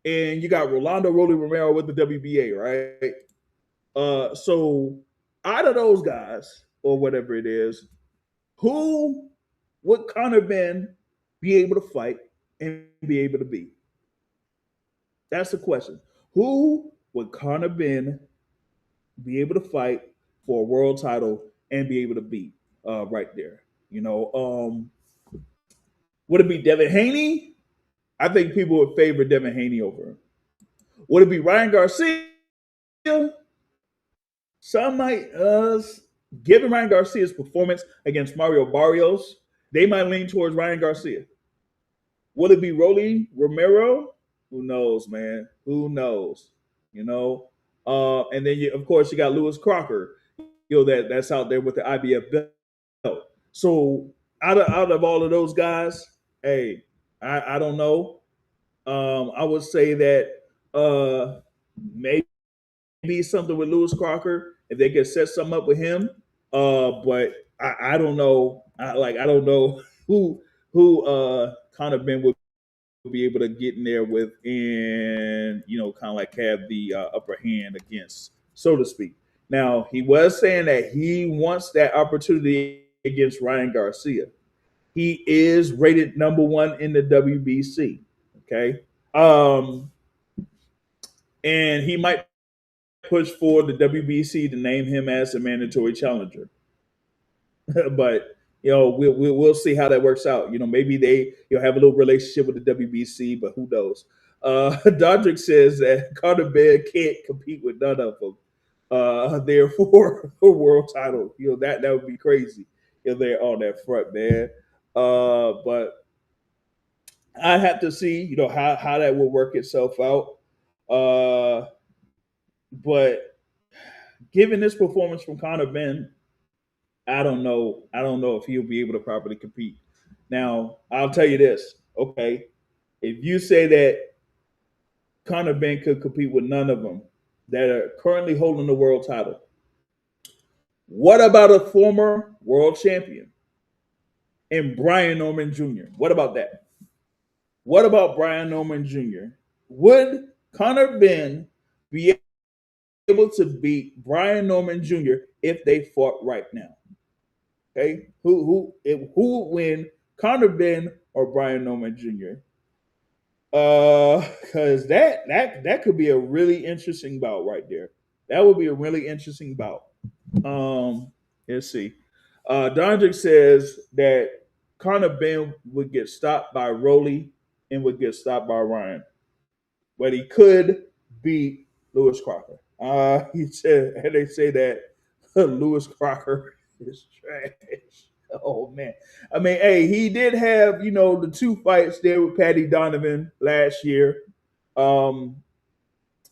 and you got Rolando Rolly Romero with the WBA, right? So out of those guys or whatever it is, who would Conor Benn be able to fight and be able to beat? That's the question. Who would Conor Benn be able to fight for a world title and be able to beat right there? Would it be Devin Haney? I think people would favor Devin Haney over him. Would it be Ryan Garcia? Some might, given Ryan Garcia's performance against Mario Barrios, they might lean towards Ryan Garcia. Would it be Rolly Romero? Who knows, man? Who knows? You know. And then of course you got Lewis Crocker, that's out there with the IBF belt. So out of all of those guys, hey, I don't know. I would say that maybe something with Lewis Crocker if they could set something up with him. But I don't know. I don't know who Conor Benn would be able to get in there with and kind of like have the upper hand against, so to speak. Now he was saying that he wants that opportunity against Ryan Garcia. He is rated number one in the WBC. Okay. And he might push for the WBC to name him as a mandatory challenger. But we'll see how that works out. Maybe they have a little relationship with the WBC, but who knows? Dodrick says that Conor Benn can't compete with none of them. Therefore, a world title. That would be crazy if they're on that front, man. But I have to see, how that will work itself out. But given this performance from Conor Benn, I don't know. I don't know if he'll be able to properly compete. Now, I'll tell you this. Okay, if you say that Conor Benn could compete with none of them that are currently holding the world title, what about a former world champion and Brian Norman Jr.? What about that? What about Brian Norman Jr.? Would Conor Benn be able to beat Brian Norman Jr. if they fought right now? Okay, who would win, Conor Benn or Brian Norman Jr.? Because that could be a really interesting bout right there. That would be a really interesting bout. Let's see. Dondrick says that Conor Benn would get stopped by Rolly and would get stopped by Ryan, but he could beat Lewis Crocker. He said, and they say that Lewis Crocker is trash. Oh man, I mean, hey, he did have the two fights there with Paddy Donovan last year. Um,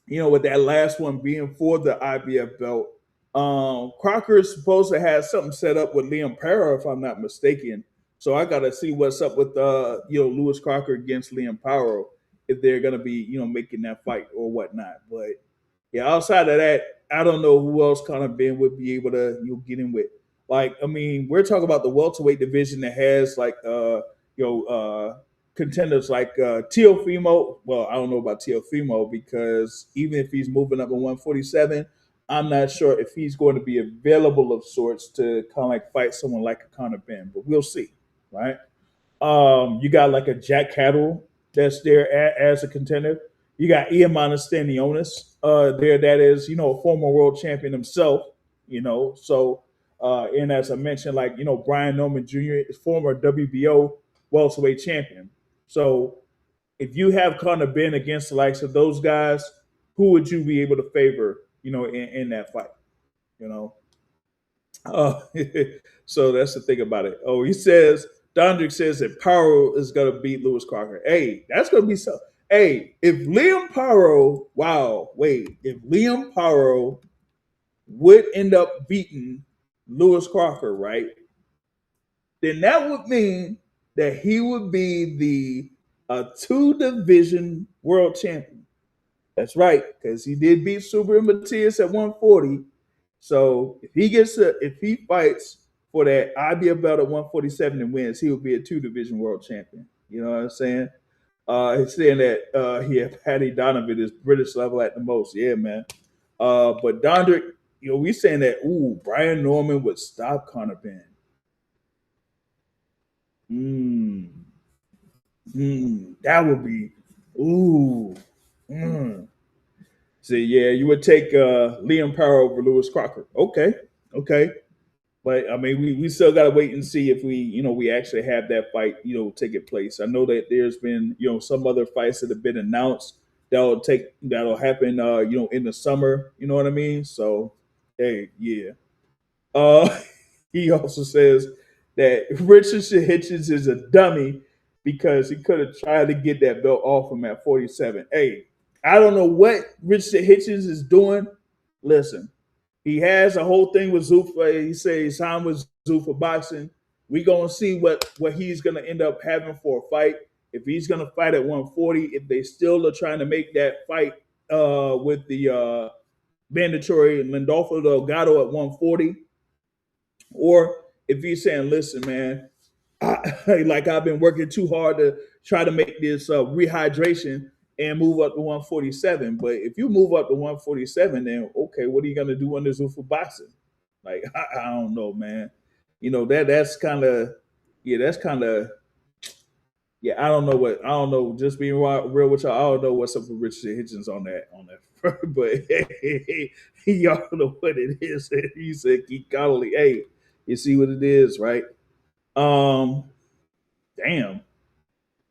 with that last one being for the IBF belt. Crocker is supposed to have something set up with Liam Parra, if I'm not mistaken. So I got to see what's up with Lewis Crocker against Liam Parra if they're gonna be making that fight or whatnot. But yeah, outside of that, I don't know who else Conor Benn would be able to get in with. Like, I mean, we're talking about the welterweight division that has like contenders like Teofimo. Well, I don't know about Teofimo because even if he's moving up to 147, I'm not sure if he's going to be available of sorts to kind of like fight someone like a Conor Benn, but we'll see, right? You got like a Jack Catterall that's there as a contender. You got Iamana Stanionis there that is, a former world champion himself, So, and as I mentioned, like, Brian Norman Jr. is former WBO welterweight champion. So if you have Conor Benn against the likes of those guys, who would you be able to favor, in that fight? You know, uh, so that's the thing about it. Oh, he says Dondrick says that Paro is gonna beat Lewis Crocker. Hey, that's gonna be so. Hey, if Liam Paro, wow, wait, if Liam Paro would end up beating Lewis Crocker, right? Then that would mean that he would be the two division world champion. That's right, because he did beat Super Matias at 140. So if he fights for that IBF belt at 147 and wins, he will be a two division world champion. You know what I'm saying? He's saying that Paddy Donovan is British level at the most. Yeah, man. But Dondrick, we saying that Brian Norman would stop Conor Benn. Mm, that would be ooh. Mm. See, yeah, you would take Liam Power over Lewis Crocker. Okay, okay. But I mean, we still got to wait and see if we actually have that fight, taking place. I know that there's been, some other fights that have been announced that'll happen, in the summer. You know what I mean? So, hey, yeah. Uh, he also says that Richardson Hitchens is a dummy because he could have tried to get that belt off him at 47. Hey, I don't know what Richardson Hitchens is doing. Listen, he has a whole thing with Zuffa. He says he signed with Zuffa Boxing. We gonna see what he's gonna end up having for a fight. If he's gonna fight at 140, if they still are trying to make that fight with the mandatory Lindolfo Delgado at 140, or if he's saying, "Listen, man, like I've been working too hard to try to make this rehydration and move up to 147. But if you move up to 147, then okay, what are you gonna do under Zuffa boxing? Like I don't know, man. That's kind of that's kind of I don't know what I don't know. Just being real with y'all, I don't know what's up with Richard Hitchens on that. But y'all know what it is. He said, "Keep Connolly, hey, you see what it is, right?" Um, damn.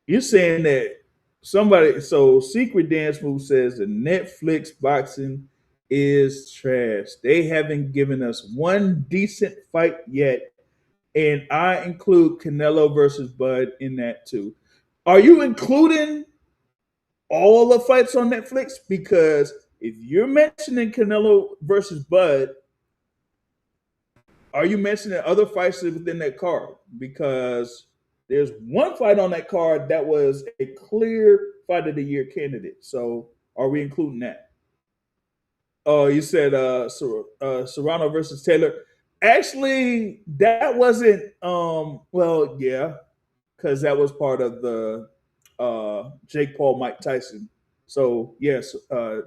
You're saying that Secret Dance Move says the Netflix boxing is trash. They haven't given us one decent fight yet. And I include Canelo versus Bud in that too. Are you including all the fights on Netflix? Because if you're mentioning Canelo versus Bud, are you mentioning other fights within that card? Because there's one fight on that card that was a clear fight of the year candidate. So are we including that? Oh, you said Serrano versus Taylor. Actually, that wasn't. Well, yeah, because that was part of the Jake Paul Mike Tyson. So yes,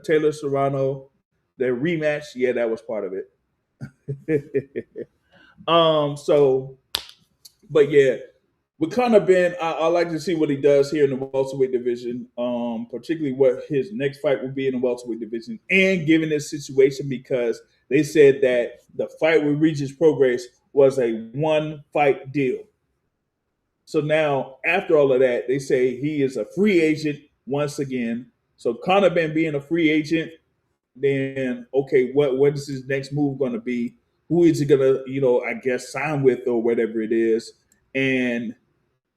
Taylor Serrano, their rematch. Yeah, that was part of it. So, but yeah, with Conor Benn, I like to see what he does here in the welterweight division, particularly what his next fight will be in the welterweight division, and given this situation because they said that the fight with Regis Prograis was a one fight deal. So now, after all of that, they say he is a free agent once again. So Conor Benn being a free agent, then okay, what is his next move going to be? Who is he going to, I guess sign with or whatever it is, and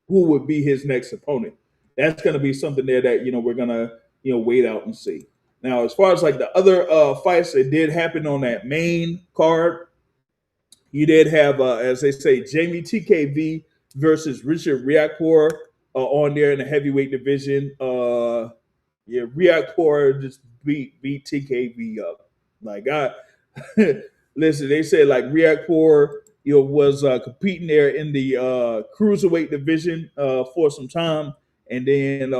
who would be his next opponent? That's going to be something there that we're going to wait out and see. Now, as far as like the other fights that did happen on that main card, you did have, as they say, Jamie TKV versus Richard Riakporhe on there in the heavyweight division. Yeah, Riakporhe just beat TKV up. Like I listen, they said like Riakporhe, was competing there in the cruiserweight division for some time, and then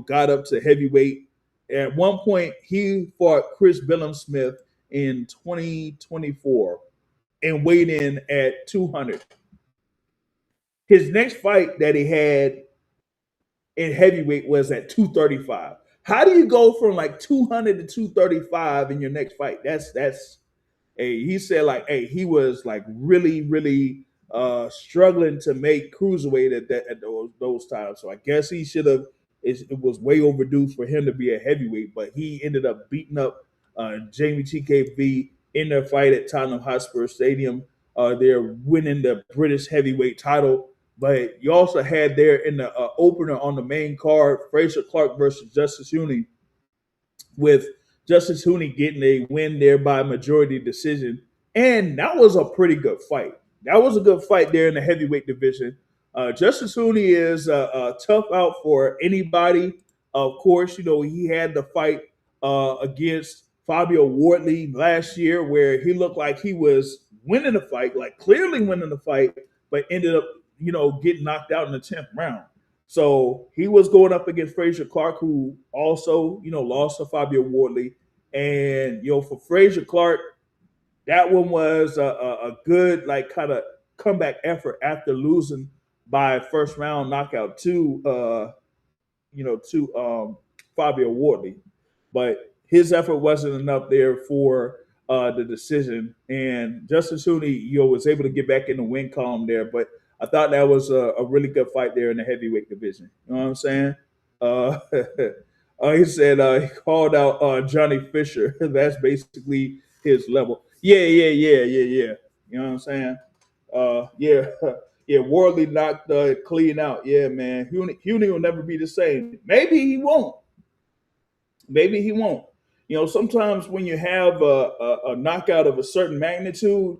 got up to heavyweight. At one point, he fought Chris Billam-Smith in 2024 and weighed in at 200. His next fight that he had in heavyweight was at 235. How do you go from like 200 to 235 in your next fight? That's hey, he said like hey, he was like really really struggling to make cruiserweight at those times. So I guess he should have. It was way overdue for him to be a heavyweight, but he ended up beating up Jamie TKV in their fight at Tottenham Hotspur Stadium. They're winning the British heavyweight title. But you also had there in the opener on the main card, Fraser Clark versus Justice Huni, with Justice Huni getting a win there by majority decision. And that was a pretty good fight. That was a good fight there in the heavyweight division. Justice Huni is a tough out for anybody. Of course, he had the fight against Fabio Wardley last year, where he looked like he was winning the fight, like clearly winning the fight, but ended up, getting knocked out in the 10th round. So he was going up against Frazier Clark, who also, lost to Fabio Wardley. And, for Frazier Clark, that one was a good, like, kind of comeback effort after losing by first round knockout to Fabio Wardley, but his effort wasn't enough there for the decision. And Justin Sunni, was able to get back in the win column there. But I thought that was a really good fight there in the heavyweight division. You know what I'm saying? Uh, he said he called out Johnny Fisher. That's basically his level. Yeah, yeah, yeah, yeah, yeah. You know what I'm saying? Yeah, yeah. Wardley knocked clean out. Yeah, man. Huni will never be the same. Maybe he won't. Maybe he won't. Sometimes when you have a knockout of a certain magnitude,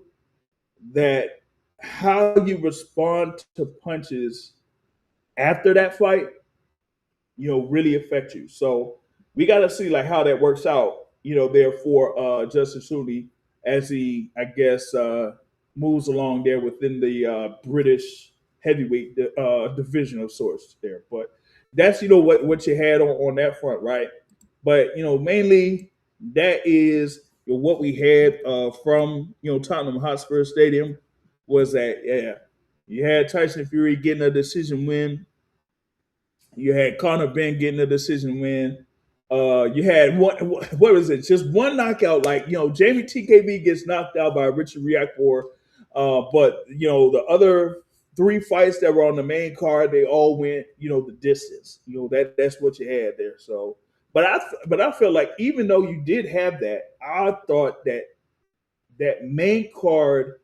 that how you respond to punches after that fight, really affect you. So we got to see like how that works out, there for Justin Shuley as he, I guess, moves along there within the British heavyweight division of sorts there. But that's what you had on that front, right? But mainly that is what we had from Tottenham Hotspur Stadium was that you had Tyson Fury getting a decision win. You had Conor Benn getting a decision win. You had what was it? Just one knockout. Like Jamie TKB gets knocked out by Richard Riakporhe, but the other three fights that were on the main card, they all went the distance. That's what you had there. So, but I feel like even though you did have that, I thought that main card,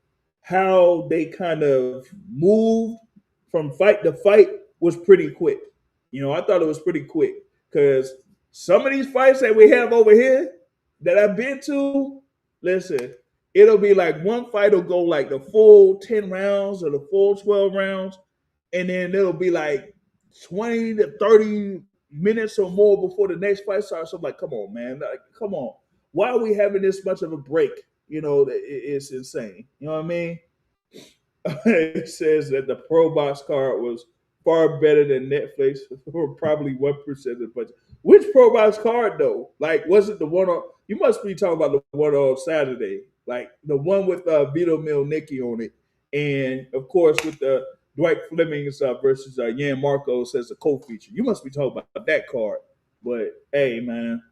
how they kind of moved from fight to fight was pretty quick. I thought it was pretty quick because some of these fights that we have over here that I've been to, listen, it'll be like one fight will go like the full 10 rounds or the full 12 rounds, and then it'll be like 20 to 30 minutes or more before the next fight starts. I'm like, come on, man. Like, come on. Why are we having this much of a break? It's insane. You know what I mean? It says that the Pro Box card was far better than Netflix for probably 1% of the budget. Which Pro Box card though? Like, was it the one on? You must be talking about the one on Saturday, like the one with Vito Milnicki on it, and of course with the Dwight Fleming's versus Yan Marcos as a co-feature. You must be talking about that card. But hey, man.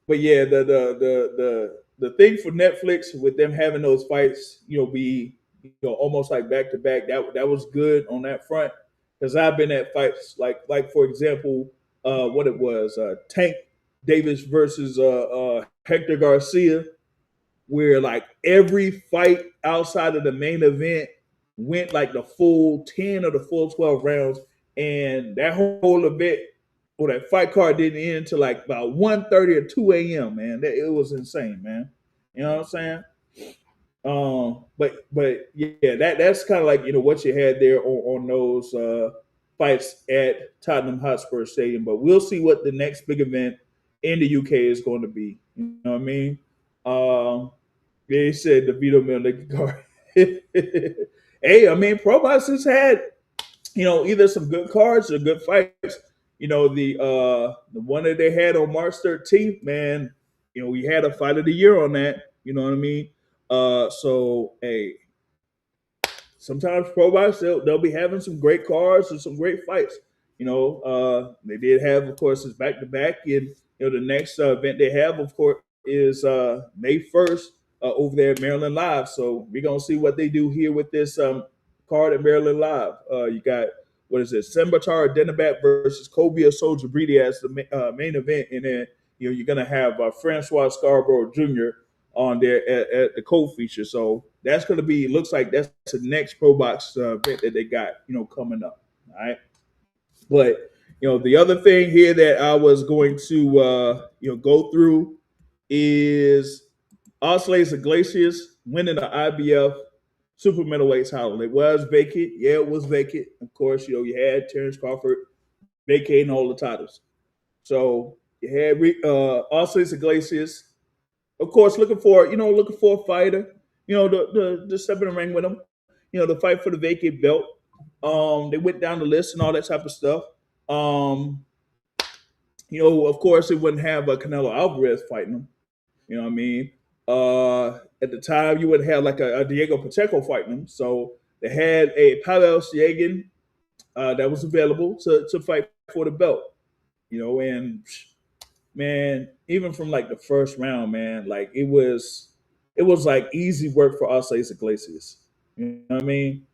But yeah, the thing for Netflix with them having those fights, be almost like back to back. That was good on that front because I've been at fights like for example, what it was Tank Davis versus Hector Garcia, where like every fight outside of the main event went like the full 10 or the full 12 rounds, and that whole event or that fight card didn't end until like about 1:30 or 2 a.m. Man, it was insane, man. You know what I'm saying? But yeah, that's kind of like what you had there on those fights at Tottenham Hotspur Stadium. But we'll see what the next big event in the UK is going to be. You know what I mean? They said the Vito Milnicki card. Hey, I mean, Pro Box has had either some good cards or good fights. The one that they had on March 13th, man. We had a fight of the year on that. You know what I mean? So hey, sometimes Pro Box they'll be having some great cards and some great fights. They did have, of course, it's back to back, and the next event they have, of course, is May 1st over there at Maryland Live. So we're gonna see what they do here with this card at Maryland Live. You got what is it, Sambatar Denabat versus Kobia Soldier Breedy as the main event, and then you're gonna have Francois Scarborough Jr. on there at the co-feature. So that's going to be, looks like that's the next Pro Box event that they got, coming up. All right. But, the other thing here that I was going to, go through is Osleys Iglesias winning the IBF super middleweight title. It was vacant. Yeah, it was vacant. Of course, you had Terrence Crawford vacating all the titles. So You had Osleys Iglesias, of course, looking for a fighter, to step in the ring with him, to fight for the vacant belt. They went down the list and all that type of stuff. Um, of course, it wouldn't have Canelo Alvarez fighting him. You know what I mean? At the time, you would have like a Diego Pacheco fighting him. So they had a Pavel Silyagin that was available to fight for the belt. And man, even from like the first round, man, like it was like easy work for Osleys Iglesias. You know what I mean?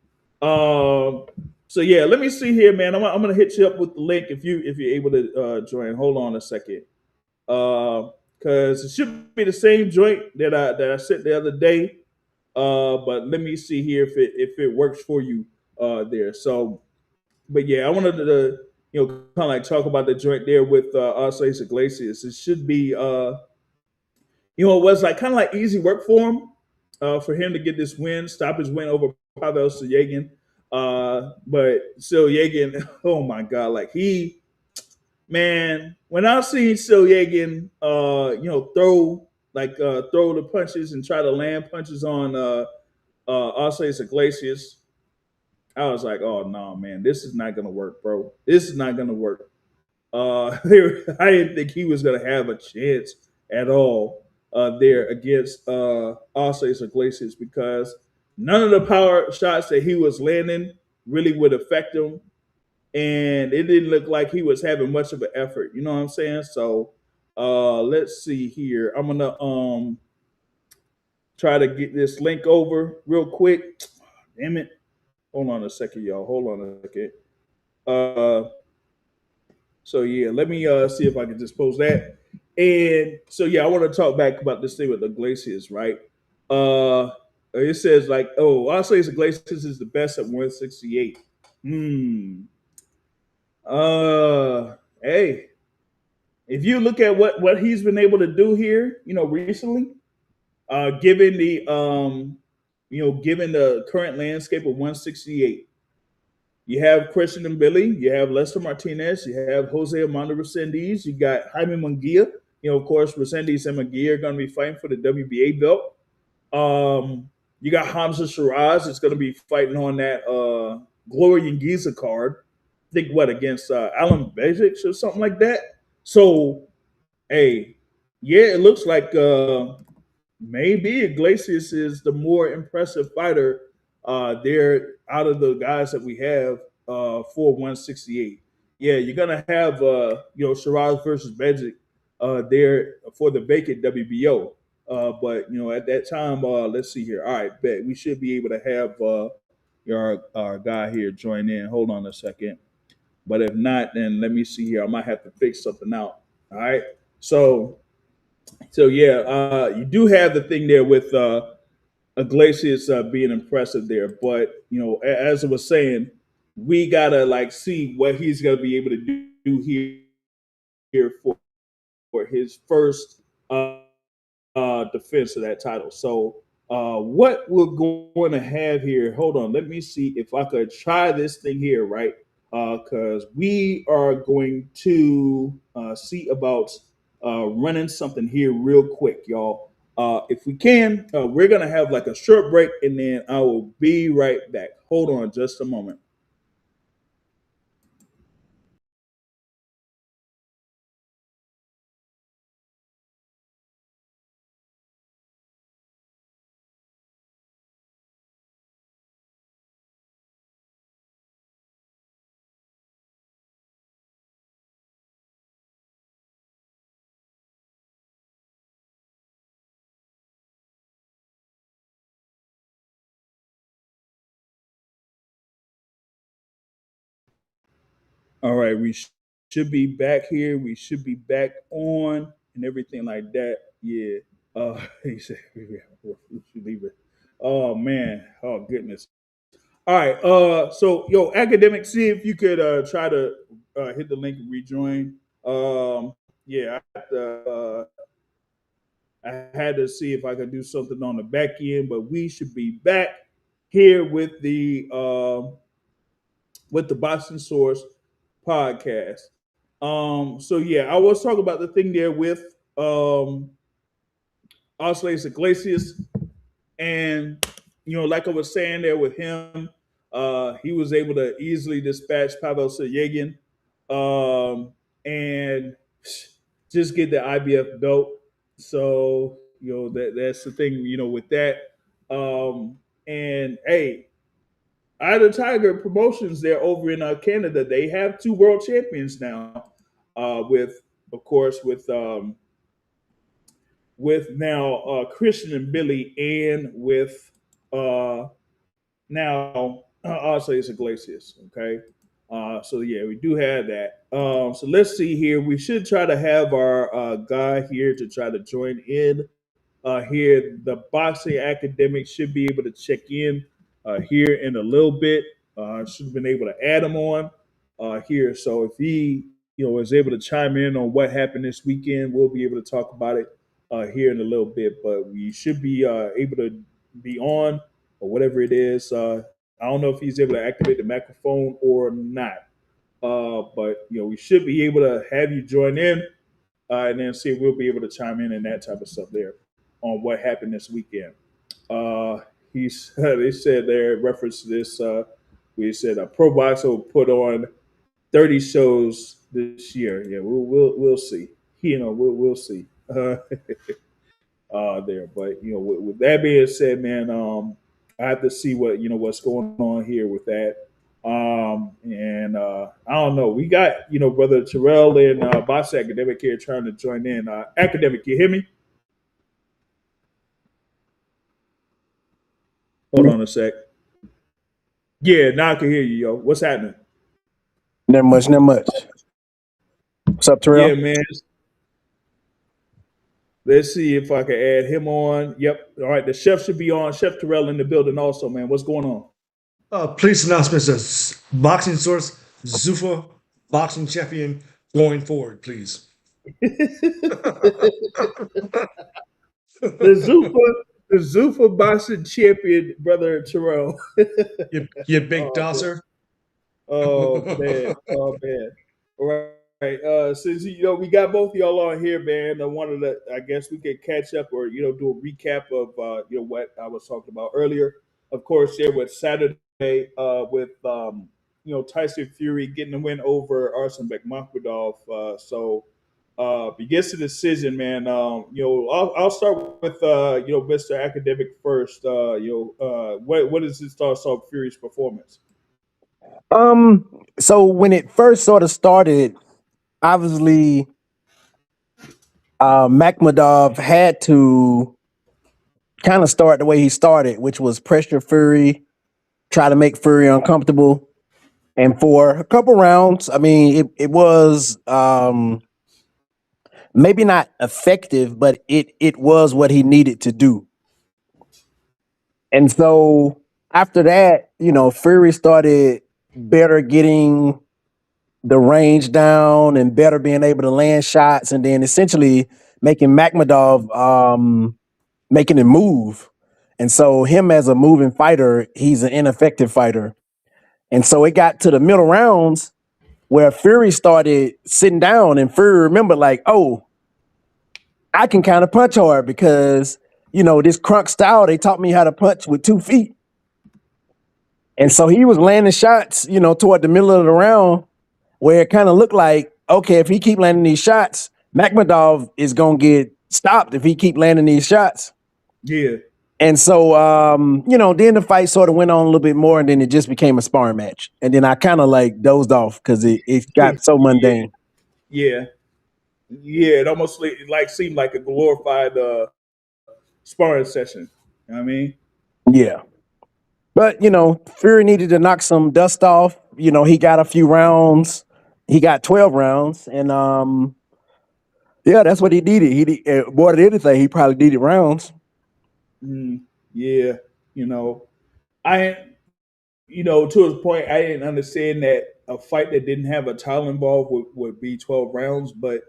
Um, so yeah, let me see here, man. I'm gonna hit you up with the link if you're able to join. Hold on a second, because it should be the same joint that I sent the other day. But let me see here if it works for you there. So, but yeah, I wanted to kind of like talk about the joint there with Osleys Iglesias. It should be it was like kind of like easy work for him to get this win, stop his win over Pavel Silyagin. But Silyagin, oh my god, like man, when I seen Silyagin, throw the punches and try to land punches on Osleys Iglesias, I was like, oh no, man, this is not gonna work, bro. This is not gonna work. I didn't think he was going to have a chance at all there against Osleys Iglesias because none of the power shots that he was landing really would affect him, and it didn't look like he was having much of an effort. You know what I'm saying? So let's see here. I'm gonna try to get this link over real quick. Damn it! Hold on a second, y'all. Hold on a second. Uh, So yeah, let me see if I can just post that. And so yeah, I want to talk back about this thing with Iglesias, right? It says like, oh, I'll say Iglesias is the best at 168. Hmm. Hey, if you look at what he's been able to do here, recently, given the current landscape of 168. You have Christian and Billy. You have Lester Martinez. You have Jose Amanda Resendiz. You got Jaime Munguia. Of course, Resendiz and Munguia are going to be fighting for the WBA belt. You got Hamza Shiraz. It's going to be fighting on that Gloria Giza card. I think what against Alan Bejic or something like that. So, hey, yeah, it looks like maybe Iglesias is the more impressive fighter there out of the guys that we have for 168. Yeah, you're gonna have Shiraz versus Bejic there for the vacant WBO. But at that time, let's see here. All right, bet we should be able to have our guy here join in. Hold on a second. But if not, then let me see here. I might have to fix something out. All right. So yeah, you do have the thing there with Iglesias being impressive there, but as I was saying, we gotta like see what he's gonna be able to do here for his first defense of that title. So what we're going to have here, hold on, let me see if I could try this thing here, right? Because we are going to see about running something here real quick, y'all. If we can, we're going to have like a short break and then I will be right back. Hold on just a moment. All right, should be back here. We should be back on and everything like that. Yeah. He said we should leave it. Oh man. Oh goodness. All right. So yo, academic, see if you could try to hit the link and rejoin. Yeah, I had to see if I could do something on the back end, but we should be back here with the Boxing Source podcast. So yeah, I was talking about the thing there with Osleys Iglesias, and like I was saying there with him, he was able to easily dispatch Pavel Silyagin, and just get the IBF belt. So that's the thing, with that. And hey, Ida Tiger Promotions there over in Canada, they have two world champions now. With of course with now Christian and Billy, and with uh, now Osleys Iglesias. Okay, so yeah, we do have that. So let's see here. We should try to have our guy here to try to join in here. The boxing academic should be able to check in here in a little bit. Should have been able to add him on here. So if he is able to chime in on what happened this weekend, we'll be able to talk about it here in a little bit. But we should be able to be on or whatever it is. I don't know if he's able to activate the microphone or not. But we should be able to have you join in and then see if we'll be able to chime in and that type of stuff there on what happened this weekend. He's they said there reference to this. We said a pro boxer will put on 30 shows this year. Yeah, we'll see. We'll see. There, but with that being said, man, I have to see what's going on here with that. And I don't know. We got brother Terrell and Boss Academic here trying to join in. Academic, you hear me? Hold on a sec. Yeah, now I can hear you, yo. What's happening? Not much, not much. What's up, Yeah, Terrell? man. Let's see if I can add him on. Yep. All right. The chef should be on. Chef Terrell in the building also, man. What's going on? Please announcements as boxing source, Zufa, boxing champion going forward, please. The Zuffa boxing champion, brother Terrell. you big Oh man. dosser. Oh man. Oh man. All right. Since we got both of y'all on here, man. I wanted to, I guess we could catch up or do a recap of what I was talking about earlier. Of course, there with Saturday with Tyson Fury getting the win over Arslanbek Makhmudov. So he gets the decision, man. I'll start with Mr. Academic first. What is his thoughts on Fury's performance? So when it first sort of started, obviously, Makhmudov had to kind of start the way he started, which was pressure Fury, try to make Fury uncomfortable. And for a couple rounds, I mean, it was maybe not effective, but it was what he needed to do. And so after that, Fury started better getting the range down and better being able to land shots, and then essentially making Makhmudov making him move. And so him as a moving fighter, he's an ineffective fighter. And so it got to the middle rounds where Fury started sitting down, and Fury remembered like, oh, I can kind of punch hard because this crunk style, they taught me how to punch with 2 feet. And so he was landing shots, toward the middle of the round where it kind of looked like, okay, if he keep landing these shots, Makhmudov is going to get stopped if he keep landing these shots. Yeah. And so, then the fight sort of went on a little bit more, and then it just became a sparring match. And then I kind of like dozed off because it got so mundane. Yeah. Yeah. It almost seemed like a glorified sparring session. You know what I mean? Yeah. But, Fury needed to knock some dust off. He got a few rounds. He got 12 rounds. And, yeah, that's what he needed. More than anything, he probably needed rounds. Yeah. I, to his point, I didn't understand that a fight that didn't have a title involved would be 12 rounds. But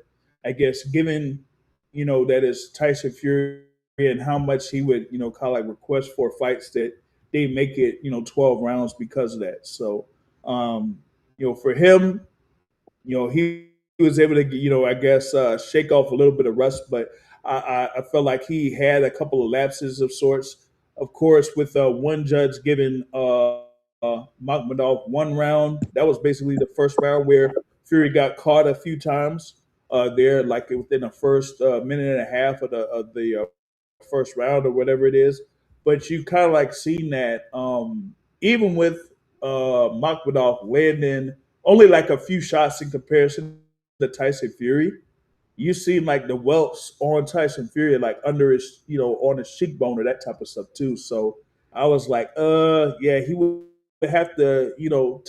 I guess given, that is Tyson Fury and how much he would, kind of like request for fights that they make it, 12 rounds because of that. So, for him, he was able to, I guess, shake off a little bit of rust, but I felt like he had a couple of lapses of sorts. Of course, with one judge giving Makhmudov one round, that was basically the first round where Fury got caught a few times there, like within the first minute and a half of the first round or whatever it is. But you kind of like seen that even with Makhmudov landing only like a few shots in comparison to Tyson Fury, you see like the welts on Tyson Fury, like under his, on his cheekbone or that type of stuff too. So I was like, yeah, he would have to,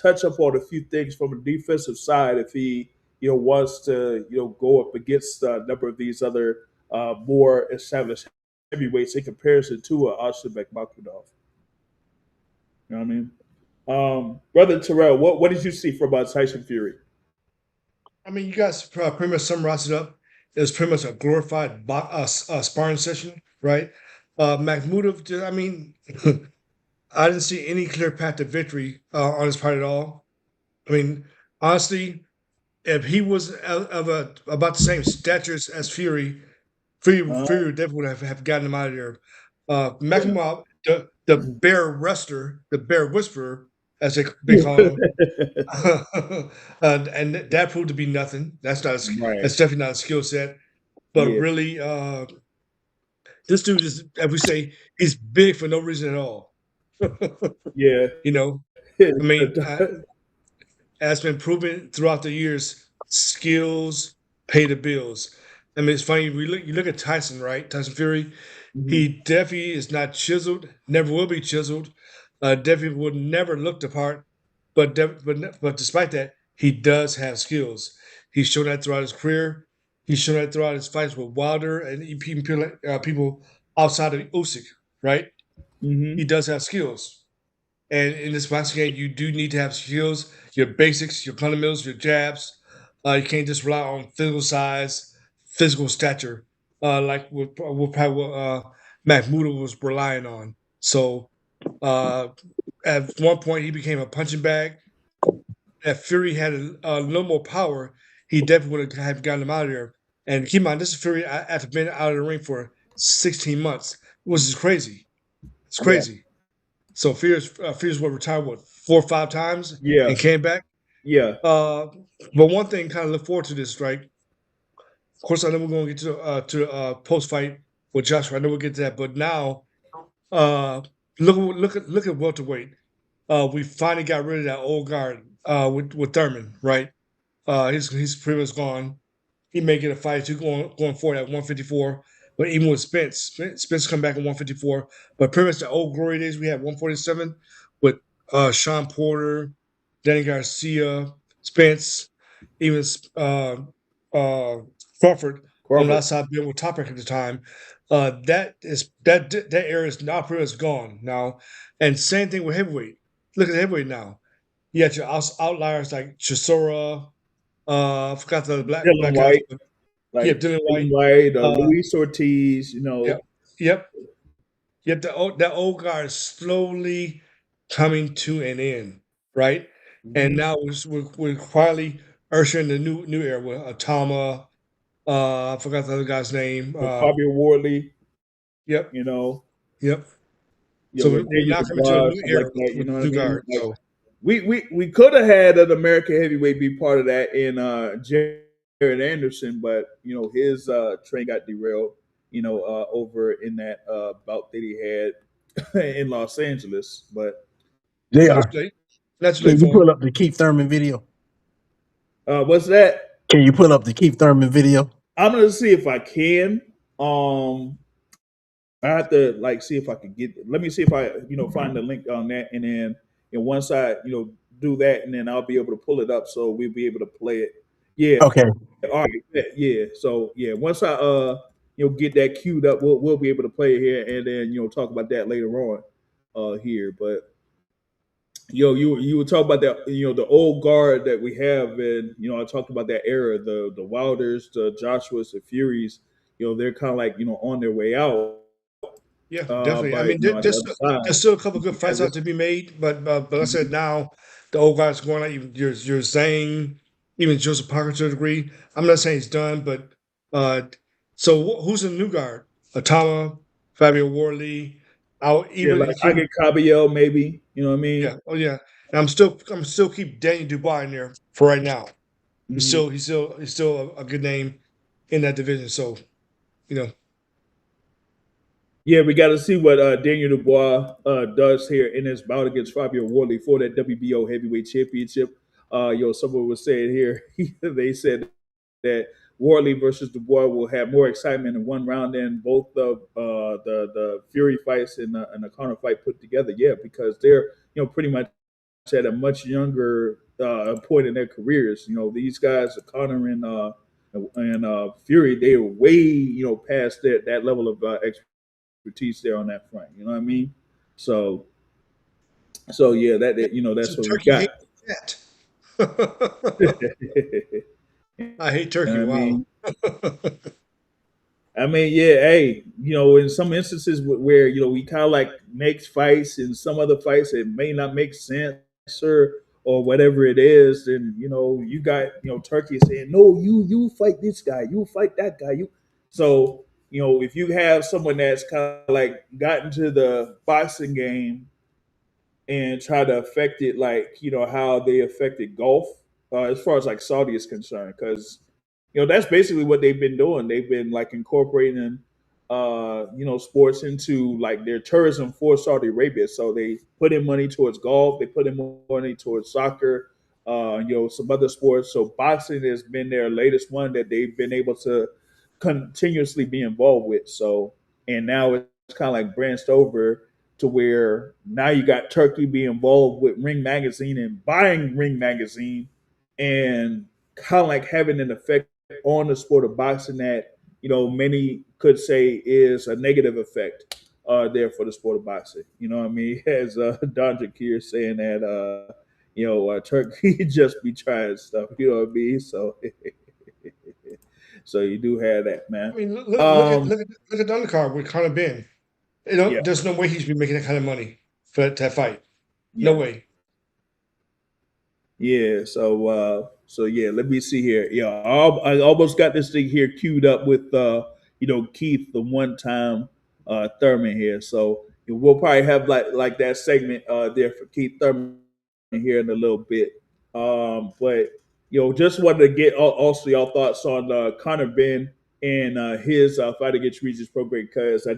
touch up on a few things from a defensive side if he, wants to, go up against a number of these other more established heavyweights in comparison to Arslanbek Makhmudov. You know what I mean? Brother Terrell, what did you see from Tyson Fury? I mean, you guys pretty much summarized it up. It was pretty much a glorified sparring session, right? Makhmudov, I mean, I didn't see any clear path to victory on his part at all. I mean, honestly, if he was about the same stature as Fury, Fury definitely would have gotten him out of there. Yeah. Makhmudov, the bear wrestler, the bear whisperer, as they call him, and that proved to be nothing. Right. That's definitely not a skill set. But Yeah. really, this dude is, as we say, he's big for no reason at all. Yeah. You know, I mean, as been proven throughout the years, skills pay the bills. I mean, it's funny. You look at Tyson, right? Tyson Fury. He Mhm. definitely is not chiseled. Never will be chiseled. Definitely would never look the part. But despite that, he does have skills. He's shown that throughout his career. He's shown that throughout his fights with Wilder and even people outside of Usyk, right? He Mhm. does have skills. And in this boxing game, you do need to have skills, your basics, your fundamentals, your jabs. You can't just rely on physical size, physical stature, like what probably Makhmudov was relying on. So uh, at one point, he became a punching bag. If Fury had a little more power, he definitely would have gotten him out of there. And keep in mind, this is Fury after being out of the ring for 16 months, which is crazy. It's Yeah. crazy. So Fears what retired what 4 or 5 times Yeah. and came back. Yeah. Uh, but one thing kind of look forward to this, right? Of course, I know we're going to get to post fight with Joshua. I know we'll get to that, but now uh, look at welterweight. We finally got rid of that old guard with Thurman, right? He's pretty much gone. He may get a fight too going forward at 154. But even with Spence come back at 154. But pretty much the old glory days we had 147 with Sean Porter, Danny Garcia, Spence, even uh, Crawford on the Crawford. outside being with Topic at the time. That era is now pretty much gone now. And same thing with heavyweight. Look at heavyweight now. You got your outliers like Chisora. I forgot the Dylan black guys. White, Yeah, like Dylan Dylan White. White, Uh, Luis Ortiz. yep, yep, yep. That old guard is slowly coming to an end, right? And Mhm. now we're quietly ushering the new era with Atama. I forgot the other guy's name. Bobby Wardley. Yep, You know, yep. So with we're Daniel now coming to a Dubois, new stuff era like that. You with know what I new mean? guard. Like So we could have had an American heavyweight be part of that in Jared Anderson, but his train got derailed. Over in that bout that he had in Los Angeles. But that's JR, late. That's late can you for him. pull up the Keith Thurman video? what's that? Can you pull up the Keith Thurman video? I'm gonna see if I can. Um, I have to like see if I can get. Let me see if I find the link on that, and then once I do that, and then I'll be able to pull it up, so we'll be able to play it. Yeah. Okay. All right. Yeah. So yeah, once I get that queued up, we'll be able to play it here, and then talk about that later on here. But you were talking about that the old guard that we have, and I talked about that era, the Wilders, the Joshuas, the Furies. They're kind of like on their way out. Yeah, definitely. I But mean, on the other there's side, still a couple good you fights have out it. to be made, but I said Mhm. now the old guys going like your Zhang. even Joseph Parker to a degree. I'm not saying he's done, but so who's the new guard? Atama, Fabio Warley. I'll Yeah, even like if I you get Cabello maybe. You know what I mean? yeah, oh yeah. And I'm still keep Daniel Dubois in there for right now. Hmm. He's still a good name in that division. So, you know, Yeah, we got to see what Daniel Dubois does here in his bout against Fabio Warley for that WBO heavyweight championship. Someone was saying here, they said that Warley versus Dubois will have more excitement in one round than both the Fury fights and the Conor fight put together. Yeah, because they're pretty much at a much younger point in their careers. These guys, Conor and Fury, they were way past that level of expertise there on that front. You know what I mean? So yeah, so that's what we Turkey got. hates that. You I hate know Turkey. what I Wow. mean? I mean, yeah, hey, in some instances where we kind of like makes fights, and some other fights it may not make sense or whatever it is, then you got Turkey saying no, you fight this guy, you fight that guy, you. So if you have someone that's kind of like got into the boxing game and try to affect it like how they affected golf, as far as like Saudi is concerned, because that's basically what they've been doing. They've been like incorporating sports into like their tourism for Saudi Arabia. So they put in money towards golf, they put in money towards soccer, some other sports. So boxing has been their latest one that they've been able to continuously be involved with. So and now it's kind of like branched over to where now you got Turkey being involved with Ring Magazine and buying Ring Magazine and kind of like having an effect on the sport of boxing that many could say is a negative effect there for the sport of boxing. You know what I mean? As Don Jakir saying that Turkey just be trying stuff. You know what I mean? So so you do have that, I man. mean, Um, look at the undercard with Conor Benn. yeah, There's no way he's been making that kind of money for that fight. No yeah. way. Yeah, so yeah, let me see here. Yeah, I almost got this thing here queued up with Keith, the one time Thurman here. So we'll probably have like that segment there for Keith Thurman here in a little bit. But just wanted to get also y'all thoughts on Conor Benn and his fight against Regis Prograis, because I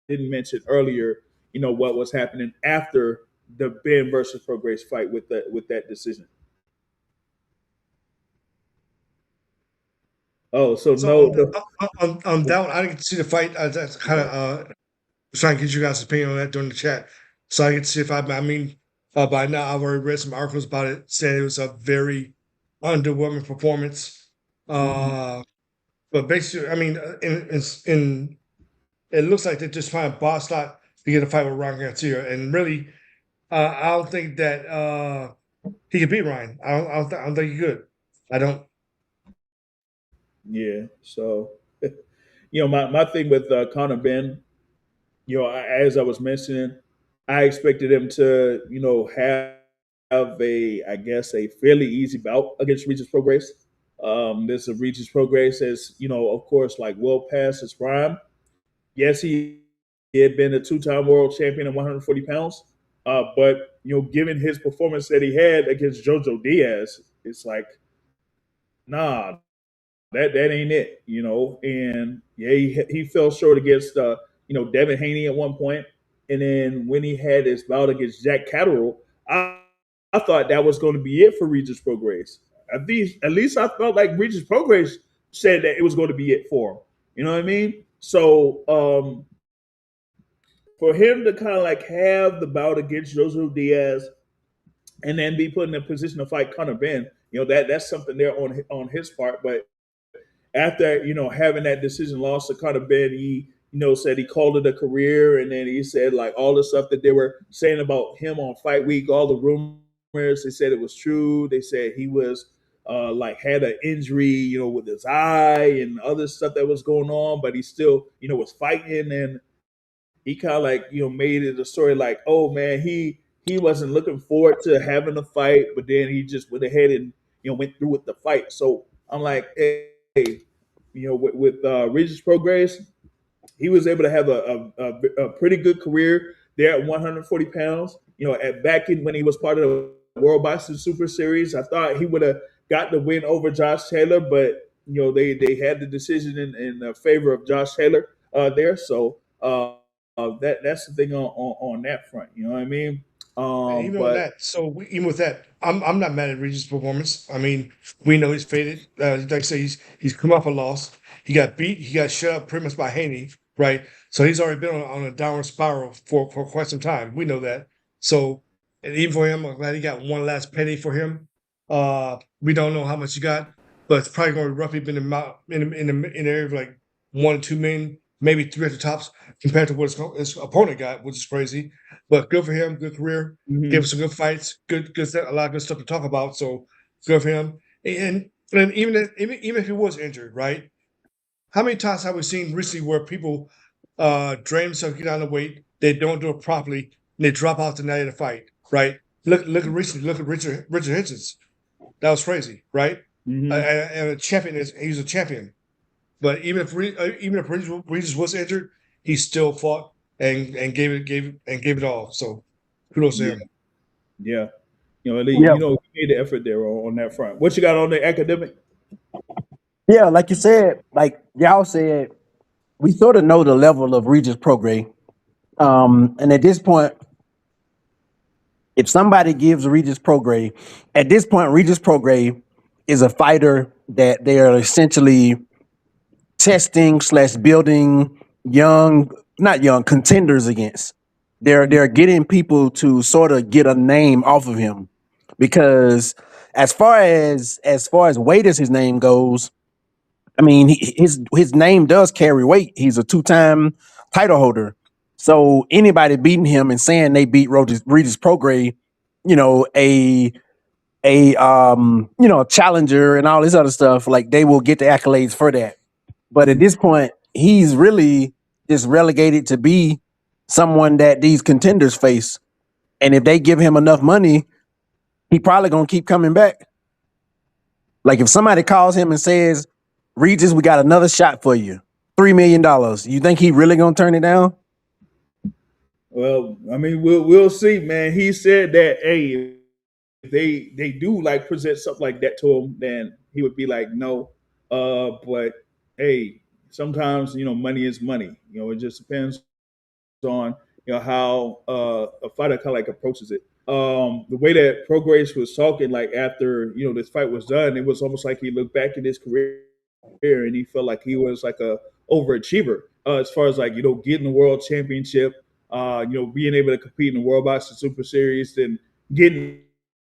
didn't mention earlier, what was happening after the Ben versus Prograis fight with that decision. Oh, so So no, no. on that one, I didn't get to see the fight. I just kind of Okay. trying to get you guys' opinion on that during the chat. So I get to see if I mean, by now I've already read some articles about it saying it was a very underwhelming performance. Hmm. Uh, but basically, I mean, in it looks like they're just trying to boss out to get a fight with Ryan Garcia, and really, I don't think that he can beat Ryan. I don't think he could. I don't. Yeah. So, my thing with Conor Benn, as I was mentioning, I expected him to, have I guess, a fairly easy bout against Regis Prograis. This Regis Prograis is, of course, like well past his prime. Yes, he had been a two-time world champion at 140 pounds. But given his performance that he had against Jojo Diaz, it's like, nah, that ain't it. And yeah, he fell short against Devin Haney at one point, and then when he had his bout against Jack Catterall, I thought that was going to be it for Regis Prograis. At least I felt like Regis Prograis said that it was going to be it for him. You know what I mean? So for him to kind of like have the bout against Jojo Diaz and then be put in a position to fight Conor Benn, that's something there on his part. But after having that decision loss to Conor Benn, he said he called it a career, and then he said like all the stuff that they were saying about him on Fight Week, all the rumors. They said it was true. They said he was like had an injury, with his eye and other stuff that was going on, but he still was fighting, and he kind of like made it a story like, oh man, he wasn't looking forward to having a fight, but then he just went ahead and went through with the fight. So I'm like, hey, with Regis Prograis, he was able to have a pretty good career there at 140 pounds. At back in when he was part of the World Boxing Super Series, I thought he would have got the win over Josh Taylor, but they had the decision in favor of Josh Taylor there. So that's the thing on that front. You know what I mean? Even on But that, even with that, I'm not mad at Regis' performance. I mean, we know he's faded. Like I say, he's come off a loss. He got beat. He got shut up pretty much by Haney, right? So he's already been on a downward spiral for quite some time. We know that. So, and even for him, I'm glad he got one last penny for him. We don't know how much he got, but it's probably going to roughly been in the area of like 1 to 2 million, maybe three at the tops, compared to what his opponent got, which is crazy. But good for him, good career. Gave us some good fights, good, a lot of good stuff to talk about. So good for him. And even if he was injured, right? How many times have we seen recently where people drain themselves, get down the weight, they don't do it properly, and they drop out the night of the fight, right? Look at recently, look at Richard Hitchens. That was crazy, right? And a champion he's a champion. But even if Regis was injured, he still fought and gave it all. So kudos to yeah, him. yeah. He Yeah, made the effort there on that front. What you got on the academic? yeah, like you said, like y'all said, we sort of know the level of Regis Prograis. And at this point, if somebody gives Regis Prograis, at this point, Regis Prograis is a fighter that they are essentially testing slash building not young contenders against. They're getting people to sort of get a name off of him because as far as weight as his name goes, I mean his name does carry weight. He's a 2-time title holder. So anybody beating him and saying they beat Regis Prograis, you know, a challenger and all this other stuff, like they will get the accolades for that. But at this point, he's really just relegated to be someone that these contenders face. And if they give him enough money, he probably gonna keep coming back. Like if somebody calls him and says, Regis, we got another shot for you. $3 million. You think he really gonna turn it down? Well, I mean, we'll see, man. He said that, hey, if they do like present something like that to him, then he would be like, no. But hey, sometimes money is money. It just depends on how a fighter kind of like approaches it. The way that Prograis was talking, like after this fight was done, it was almost like he looked back in his career and he felt like he was like a overachiever as far as like getting the world championship, being able to compete in the World Boxing Super Series, and getting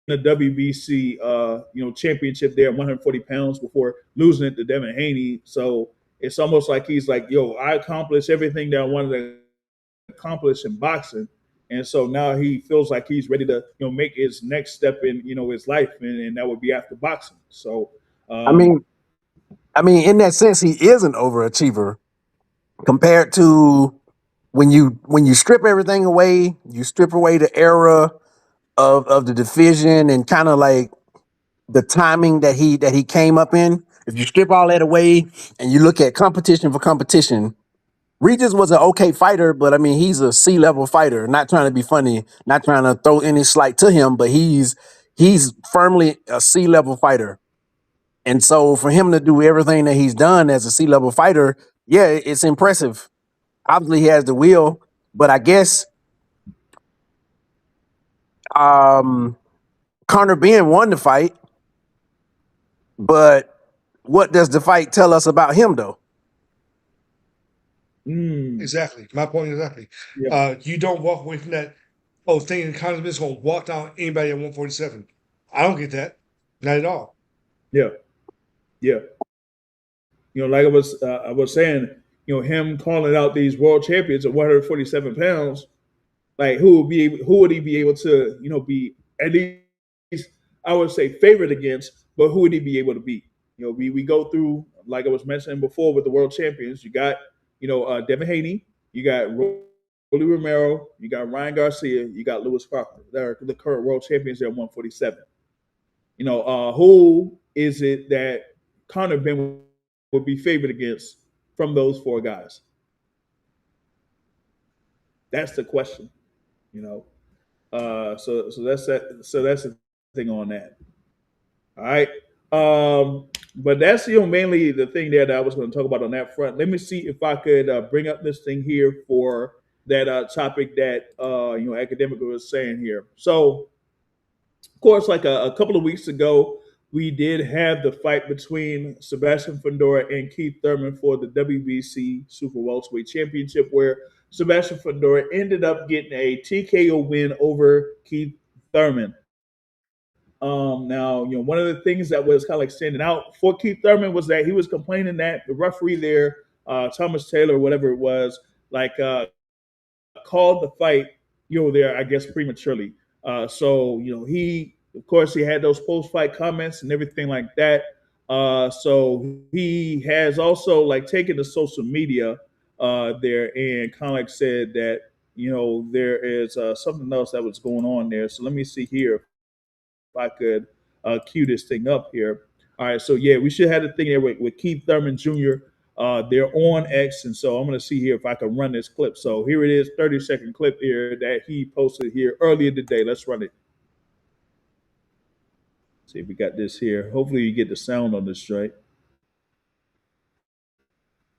the WBC championship there at 140 pounds before losing it to Devin Haney. So it's almost like he's like, yo, I accomplished everything that I wanted to accomplish in boxing. And so now he feels like he's ready to, make his next step in, his life, and that would be after boxing. So, I um, mean, in that sense, he is an overachiever compared to when you strip everything away, you strip away the era of the division and kind of like the timing that he came up in. If you strip all that away and you look at competition for competition, Regis was an okay fighter, but I mean he's a C-level fighter. Not trying to be funny, not trying to throw any slight to him, but he's firmly a C-level fighter. And so for him to do everything that he's done as a C-level fighter, yeah, it's impressive. Obviously he has the will, but I guess um Conor Benn won the fight, but what does the fight tell us about him though? mm, Exactly. My point exactly. yeah, You don't walk away from that. Oh, thinking Conor Benn's going to walk down anybody at 147. I don't get that. Not at all. yeah, yeah. Like I was saying, him calling out these world champions at 147 pounds, like who would he be able to, be at least I would say favored against, but who would he be able to beat? We go through, like I was mentioning before with the world champions. You got, Devin Haney, you got Rolly Romero, you got Ryan Garcia, you got Lewis Crawford. They're the current world champions at 147. Who is it that Conor Benn would be favored against from those four guys? That's the question. You know, so that's that. So that's the thing on that. All right. But that's mainly the thing there that I was going to talk about on that front. Let me see if I could bring up this thing here for that topic that academic was saying here. So, of course, like a couple of weeks ago, we did have the fight between Sebastian Fundora and Keith Thurman for the WBC Super Welterweight Championship, where Sebastian Fundora ended up getting a TKO win over Keith Thurman. Now, one of the things that was kind of like standing out for Keith Thurman was that he was complaining that the referee there, Thomas Taylor, whatever it was, like called the fight, there, I guess, prematurely. So, he, of course, he had those post-fight comments and everything like that. So he has also like taken to social media there and kind of like said that, there is something else that was going on there. So let me see here if I could cue this thing up here. All right, so yeah, we should have the thing there with Keith Thurman Jr. They're on X, and so I'm going to see here if I can run this clip. So here it is, 30-second clip here that he posted here earlier today. Let's run it. See if we got this here. Hopefully you get the sound on this, right?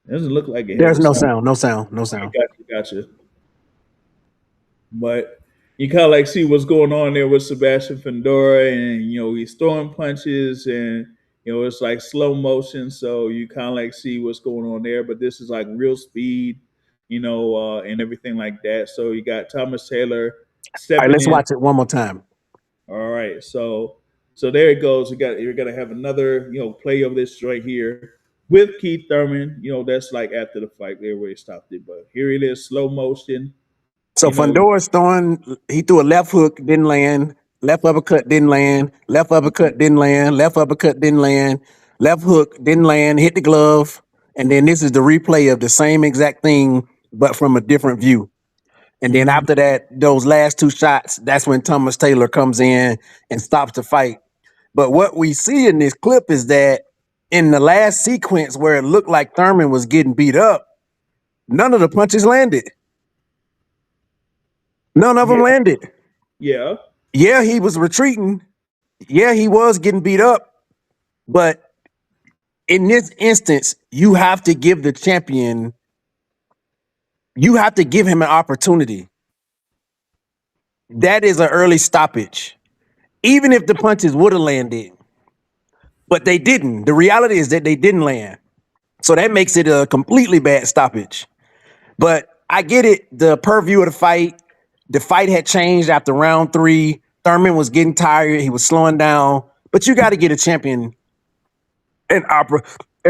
It doesn't look like it. There's no sound. Gotcha. But you kind of like see what's going on there with Sebastian Fundora, and he's throwing punches, and it's like slow motion, so you kind of like see what's going on there. But this is like real speed, and everything like that. So you got Thomas Taylor stepping All right, let's in. watch it one more time. All right, so there it goes. You're gonna have another play of this right here with Keith Thurman. That's like after the fight, they already stopped it, but here it is, slow motion. So Fundora's he threw a left hook, didn't land, left uppercut, didn't land, left uppercut, didn't land, left uppercut, didn't land, left hook, didn't land, hit the glove. And then this is the replay of the same exact thing, but from a different view. And then after that, those last two shots, that's when Thomas Taylor comes in and stops the fight. But what we see in this clip is that in the last sequence where it looked like Thurman was getting beat up, none of the punches landed. None of them landed. Yeah. Yeah, he was retreating. Yeah, he was getting beat up. But in this instance, you have to give the champion, you have to give him an opportunity. That is an early stoppage. Even if the punches would have landed, but they didn't. The reality is that they didn't land. So that makes it a completely bad stoppage. But I get it. The purview of the fight had changed after round 3. Thurman was getting tired. He was slowing down. But you got to get a champion an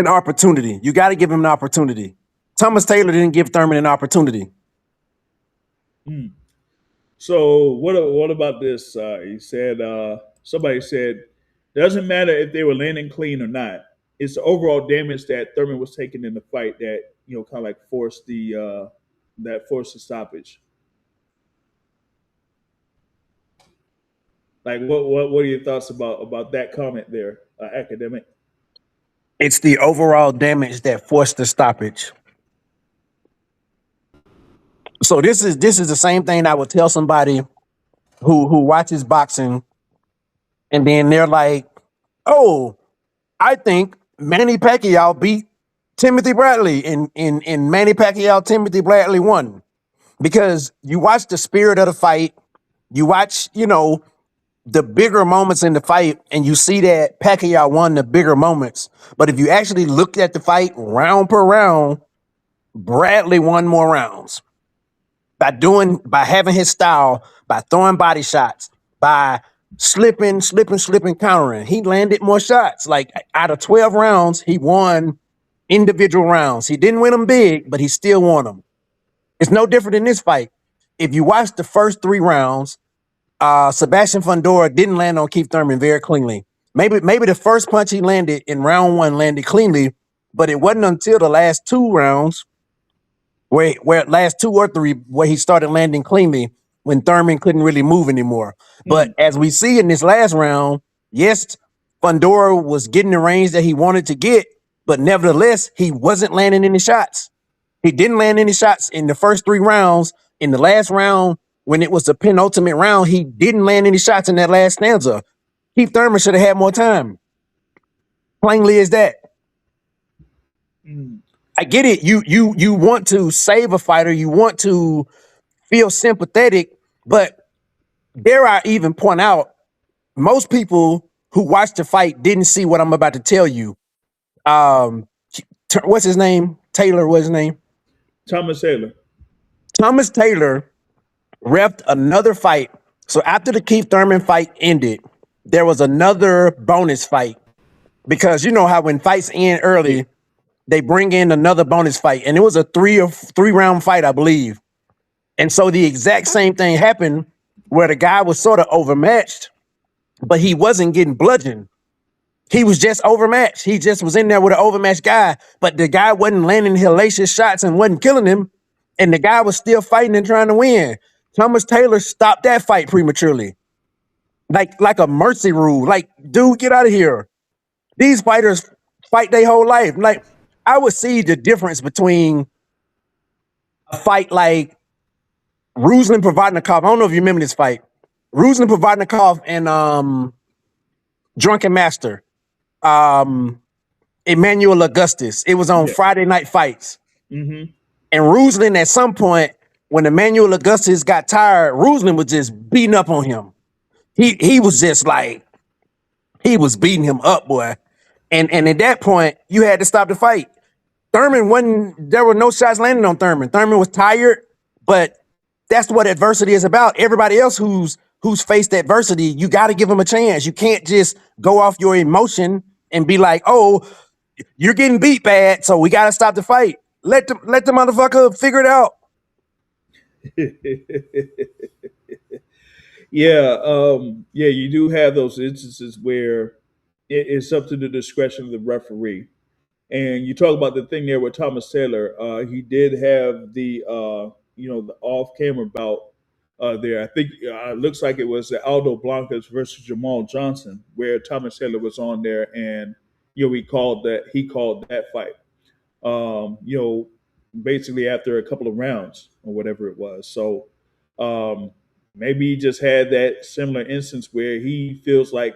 opportunity. You got to give him an opportunity. Thomas Taylor didn't give Thurman an opportunity. So what about this? He said somebody said doesn't matter if they were landing clean or not. It's the overall damage that Thurman was taking in the fight that kind of like forced the stoppage. Like what are your thoughts about that comment there, academic? It's the overall damage that forced the stoppage. So this is the same thing I would tell somebody who watches boxing, and then they're like, "Oh, I think Manny Pacquiao beat Timothy Bradley, and Manny Pacquiao Timothy Bradley won," because you watch the spirit of the fight, you watch the bigger moments in the fight, and you see that Pacquiao won the bigger moments. But if you actually look at the fight round per round, Bradley won more rounds by having his style, by throwing body shots, by slipping, countering. He landed more shots. Like out of 12 rounds, he won individual rounds. He didn't win them big, but he still won them. It's no different in this fight. If you watch the first 3 rounds, Sebastian Fundora didn't land on Keith Thurman very cleanly. Maybe the first punch he landed in round 1 landed cleanly, but it wasn't until the last 2 rounds where last 2 or 3 where he started landing cleanly when Thurman couldn't really move anymore. But as we see in this last round, Yes, Fundora was getting the range that he wanted to get, but nevertheless, he wasn't landing any shots. He didn't land any shots in the first 3 rounds. In the last round, when it was the penultimate round, he didn't land any shots in that last stanza. Keith Thurman should have had more time. Plainly as that. I get it. You want to save a fighter. You want to feel sympathetic, but dare I even point out, most people who watched the fight didn't see what I'm about to tell you. What's his name? Taylor. What's his name? Thomas Taylor. Thomas Taylor reffed another fight. So after the Keith Thurman fight ended, there was another bonus fight because you know how when fights end early, they bring in another bonus fight, and it was a 3-round fight, I believe. And so the exact same thing happened where the guy was sort of overmatched, but he wasn't getting bludgeoned. He was just overmatched. He just was in there with an overmatched guy, but the guy wasn't landing hellacious shots and wasn't killing him. And the guy was still fighting and trying to win. Thomas Taylor stopped that fight prematurely. Like a mercy rule. Like, dude, get out of here. These fighters fight their whole life. Like, I would see the difference between a fight like Ruslan Provodnikov. I don't know if you remember this fight. Ruslan Provodnikov and Drunken Master. Emmanuel Augustus. It was on Friday Night Fights. Mm-hmm. And Ruslan, at some point, when Emmanuel Augustus got tired, Ruslan was just beating up on him. He was just like, he was beating him up, boy. And at that point, you had to stop the fight. There were no shots landing on Thurman. Thurman was tired, but that's what adversity is about. Everybody else who's faced adversity, you got to give them a chance. You can't just go off your emotion and be like, oh, you're getting beat bad, so we got to stop the fight. Let the motherfucker figure it out. Yeah, you do have those instances where it's up to the discretion of the referee. And you talk about the thing there with Thomas Taylor. He did have the the off-camera bout there. I think it looks like it was the Aldo Blancas versus Jamal Johnson, where Thomas Taylor was on there, and he called that fight. Basically after a couple of rounds or whatever it was. So maybe he just had that similar instance where he feels like,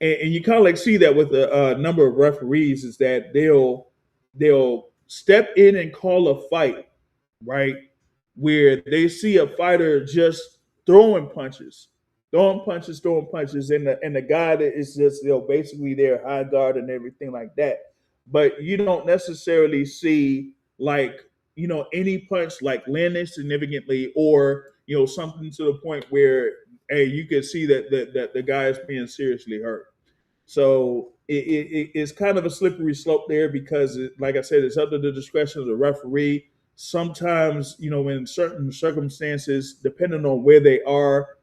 and you kind of like see that with a number of referees, is that they'll step in and call a fight, right, where they see a fighter just throwing punches, and the guy that is just basically their high guard and everything like that. But you don't necessarily see like any punch like landing significantly, or something to the point where hey, you can see that the guy is being seriously hurt. So it's kind of a slippery slope there because, like I said, it's up to the discretion of the referee. Sometimes, in certain circumstances, depending on where they are,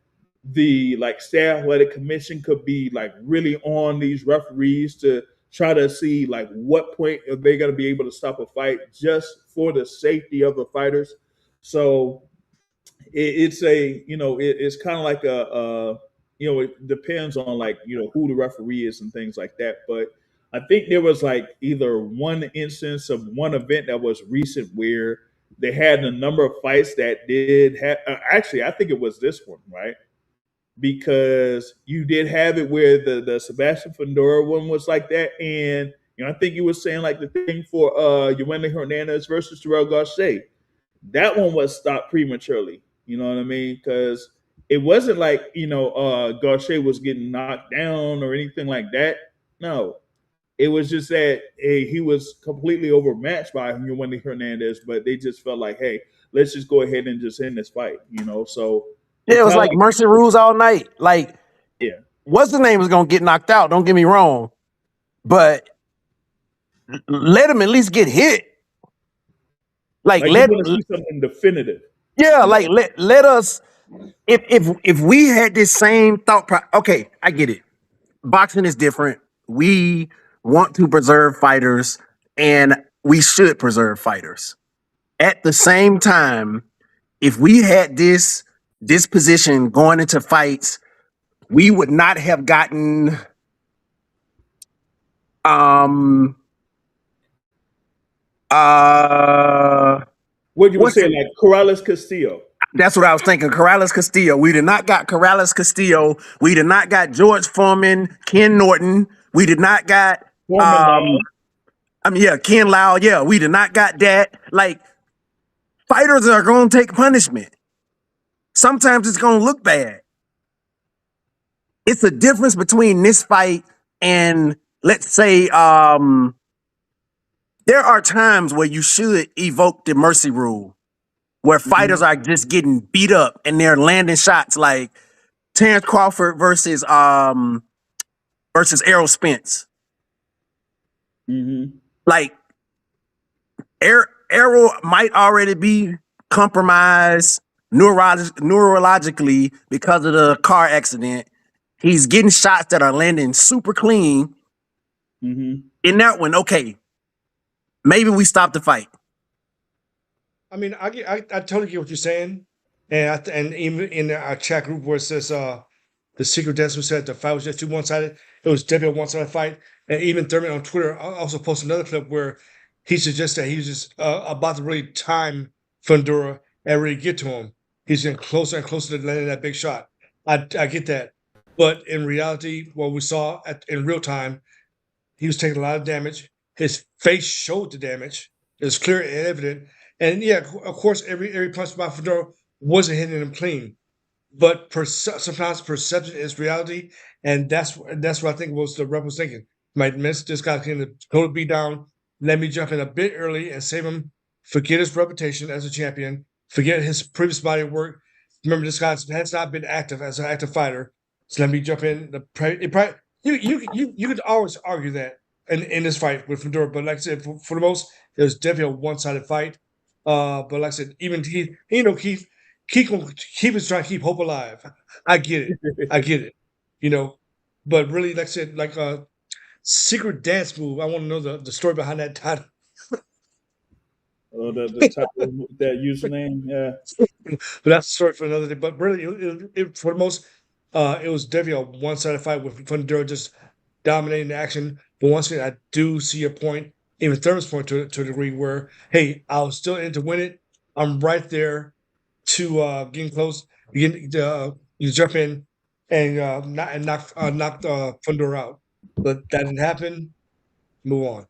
the like state athletic commission could be like really on these referees to try to see like what point are they going to be able to stop a fight just for the safety of the fighters. So it's kind of like it depends on like who the referee is and things like that. But I think there was like either one instance of one event that was recent where they had a number of fights that did have. Actually, I think it was this one, right? Because you did have it where the Sebastian Fundora one was like that, and I think you were saying like the thing for Yuenli Hernandez versus Terrell Garcia. That one was stopped prematurely. You know what I mean? Because it wasn't like Garcia was getting knocked down or anything like that. No, it was just that he was completely overmatched by Yuenli Hernandez, but they just felt like, hey, let's just go ahead and just end this fight. So. Yeah, it was like mercy rules all night. Like, yeah, what's the name was gonna get knocked out? Don't get me wrong, but let him at least get hit. Like let you want to see something definitive. Yeah, like let us. If we had this same thought, okay, I get it. Boxing is different. We want to preserve fighters, and we should preserve fighters. At the same time, if we had this position going into fights, we would not have gotten What you would say, like Corrales Castillo? That's what I was thinking. Corrales Castillo. We did not got Corrales Castillo. We did not got George Foreman, Ken Norton. We did not got Ken Lau. Yeah, we did not got that. Like, fighters are gonna take punishment. Sometimes it's gonna look bad. It's a difference between this fight and, let's say, there are times where you should evoke the mercy rule, where fighters are just getting beat up and they're landing shots, like Terrence Crawford versus Errol Spence. Like, Errol might already be compromised neurologically because of the car accident. He's getting shots that are landing super clean. In that one, okay, maybe we stop the fight. I mean, I totally get what you're saying, and even in our chat group where it says the secret dancer said the fight was just too one-sided. It was definitely a one-sided fight, and even Thurman on Twitter also posted another clip where he suggested that he was just about to really time Fundora and really get to him. He's getting closer and closer to landing that big shot. I get that, but in reality, what we saw in real time, he was taking a lot of damage. His face showed the damage. It was clear and evident. And yeah, of course, every punch by Fedor wasn't hitting him clean, but sometimes perception is reality, and that's what I think was the rep was thinking. Might miss this guy can totally beat down. Let me jump in a bit early and save him. Forget his reputation as a champion. Forget his previous body of work. Remember, this guy has not been active as an active fighter. So let me jump in. You could always argue that in this fight with Fedor, but like I said, for the most, it was definitely a one-sided fight. But like I said, even Keith is trying to keep hope alive. I get it. But really, like I said, like a secret dance move. I want to know the story behind that title. The type of that username, yeah. But that's a story for another day. But really, for the most, it was definitely a one-sided fight with Fundora just dominating the action. But once again, I do see your point, even Thurman's point to a degree where, hey, I was still in to win it. I'm right there to getting close. You jump in and knock Fundora out. But that didn't happen. Move on.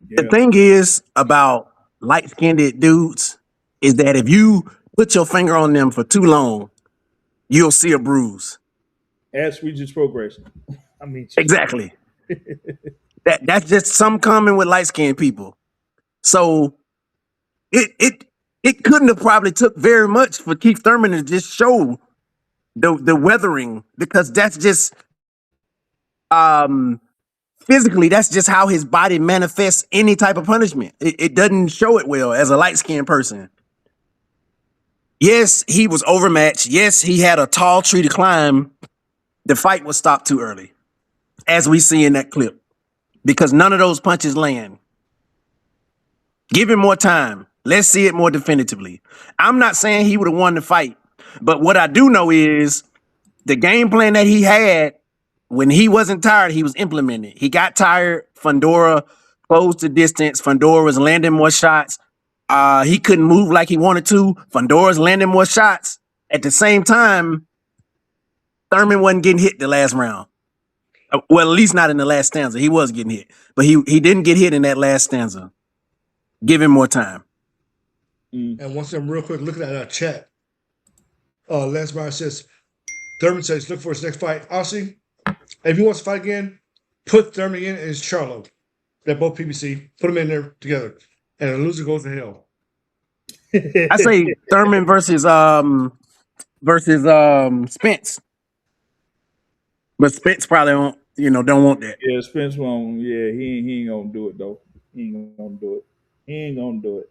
The thing is about light-skinned dudes is that if you put your finger on them for too long, you'll see a bruise. Ask Regis Prograis. I mean, exactly. That's just some common with light-skinned people. So it couldn't have probably took very much for Keith Thurman to just show the weathering, because that's just physically, that's just how his body manifests any type of punishment. It doesn't show it well as a light-skinned person. Yes, he was overmatched. Yes, he had a tall tree to climb. The fight was stopped too early, as we see in that clip, because none of those punches land. Give him more time. Let's see it more definitively. I'm not saying he would have won the fight, but what I do know is the game plan that he had, when he wasn't tired, he was implementing. He got tired. Fundora closed the distance. Fundora was landing more shots. He couldn't move like he wanted to. Fundora's landing more shots. At the same time, Thurman wasn't getting hit the last round. Well, at least not in the last stanza. He was getting hit, but he didn't get hit in that last stanza. Give him more time. And once again, real quick, looking at our chat, Lance Meyer says, Thurman says, look for his next fight. Honestly, if he wants to fight again, put Thurman in and his Charlo. They're both PBC. Put them in there together. And the loser goes to hell. I say Thurman versus Spence. But Spence probably don't want that. Yeah, Spence won't. Yeah, he ain't gonna do it though. He ain't gonna do it.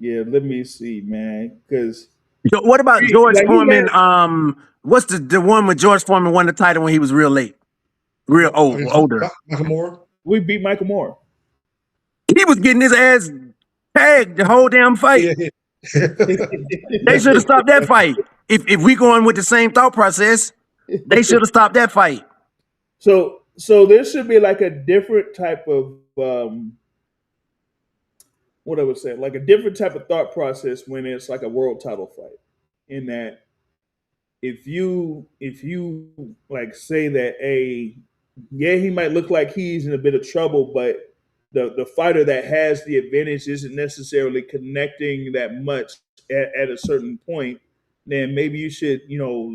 Yeah, let me see, man. Because what about George Foreman? What's the one with George Foreman won the title when he was real late, older? Michael Moore. We beat Michael Moore. He was getting his ass tagged the whole damn fight. Yeah. They should have stopped that fight. If we going with the same thought process, they should have stopped that fight. So So there should be like a different type of what I would say, like a different type of thought process when it's like a world title fight. In that, if you like say that a yeah, he might look like he's in a bit of trouble, but the fighter that has the advantage isn't necessarily connecting that much at a certain point, then maybe you should,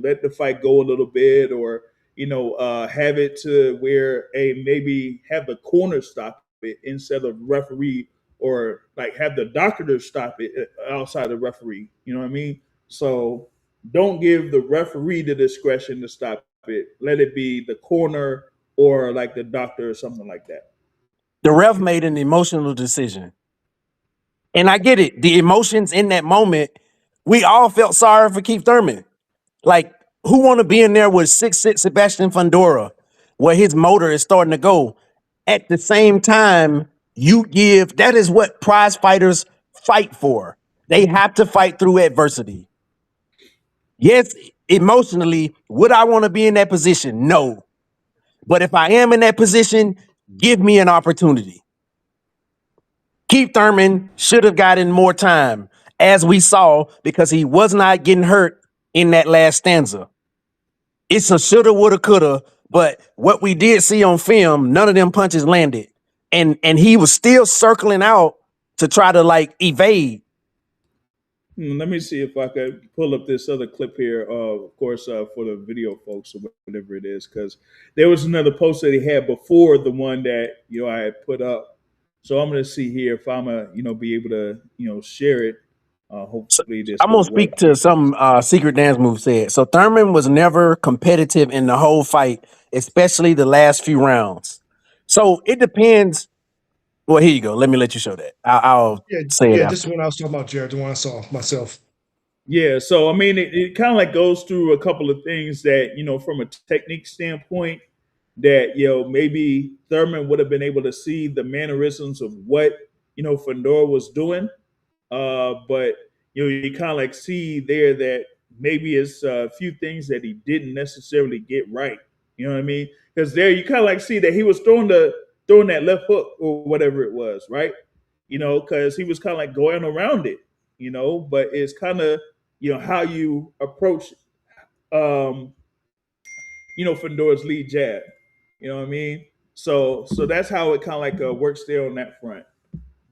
let the fight go a little bit, or have it to where a maybe have the corner stop it instead of referee, or like have the doctor stop it outside the referee. You know what I mean? So don't give the referee the discretion to stop it. Let it be the corner or like the doctor or something like that. The ref made an emotional decision. And I get it. The emotions in that moment, we all felt sorry for Keith Thurman. Like, who want to be in there with 6'6" Sebastian Fundora, where his motor is starting to go? At the same time, that is what prize fighters fight for. They have to fight through adversity. Yes, emotionally, would I want to be in that position? No. But if I am in that position, give me an opportunity. Keith Thurman should have gotten more time, as we saw, because he was not getting hurt in that last stanza. It's a shoulda, woulda, coulda, but what we did see on film, none of them punches landed. And he was still circling out to try to like evade. Let me see if I could pull up this other clip here, of course, for the video folks or whatever it is, because there was another post that he had before the one that I had put up. So I'm going to see here if I'm gonna be able to share it. So Hopefully this I'm gonna will work. speak to some secret dance move said. So Thurman was never competitive in the whole fight, especially the last few rounds. So it depends. Well, here you go. Let me let you show that. I'll Yeah, say it yeah. This after. is what I was talking about, Jared. The one I saw myself. Yeah, so I mean, it kind of like goes through a couple of things that from a technique standpoint, that maybe Thurman would have been able to see the mannerisms of what Fedor was doing, but you kind of like see there that maybe it's a few things that he didn't necessarily get right. You know what I mean? Because there you kind of like see that he was throwing that left hook or whatever it was, right? Because he was kind of like going around it, but it's kind of how you approach um Fedora's lead jab. You know what I mean? So that's how it kind of like works there on that front.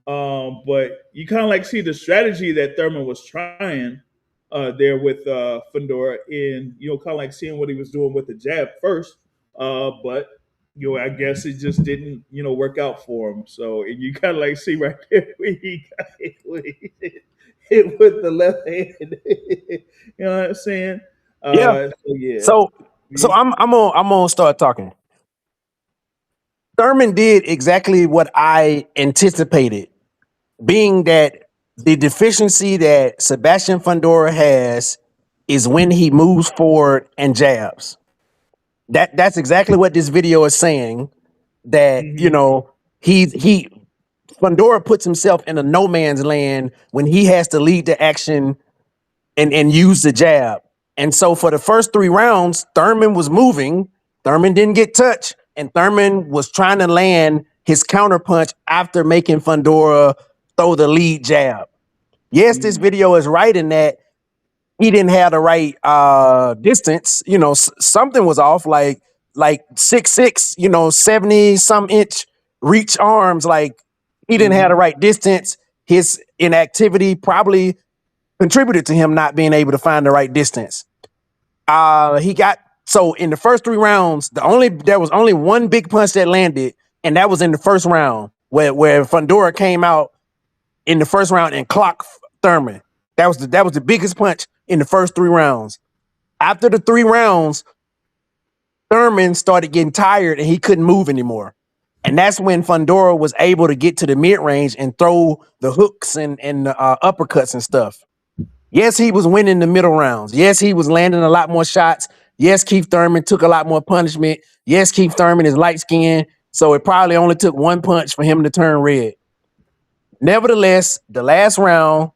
But you kind of like see the strategy that Thurman was trying there with Fedor in kind of like seeing what he was doing with the jab first. But I guess it just didn't work out for him. So and you kind of like see right there when he got hit with the left hand. You know what I'm saying? Yeah. So yeah. So I'm gonna start talking. Thurman did exactly what I anticipated, being that the deficiency that Sebastian Fundora has is when he moves forward and jabs. That's exactly what this video is saying. That Mhm. he Fundora puts himself in a no man's land when he has to lead the action and use the jab. And so for the first 3 rounds, Thurman was moving. Thurman didn't get touched, and Thurman was trying to land his counterpunch after making Fundora throw the lead jab. Yes, this Mhm. video is right in that he didn't have the right distance. Something was off, like 6'6", 70 some inch reach arms. Like he didn't have the Mhm. right distance. His inactivity probably contributed to him not being able to find the right distance. He got so in the first 3 rounds, there was only one big punch that landed, and that was in the first round where Fundora came out in the first round and clocked Thurman. That was the biggest punch in the first 3 rounds. After the 3 rounds, Thurman started getting tired and he couldn't move anymore. And that's when Fundora was able to get to the mid range and throw the hooks and the uppercuts and stuff. Yes, he was winning the middle rounds. Yes, he was landing a lot more shots. Yes, Keith Thurman took a lot more punishment. Yes, Keith Thurman is light skinned, so it probably only took one punch for him to turn red. Nevertheless, the last round,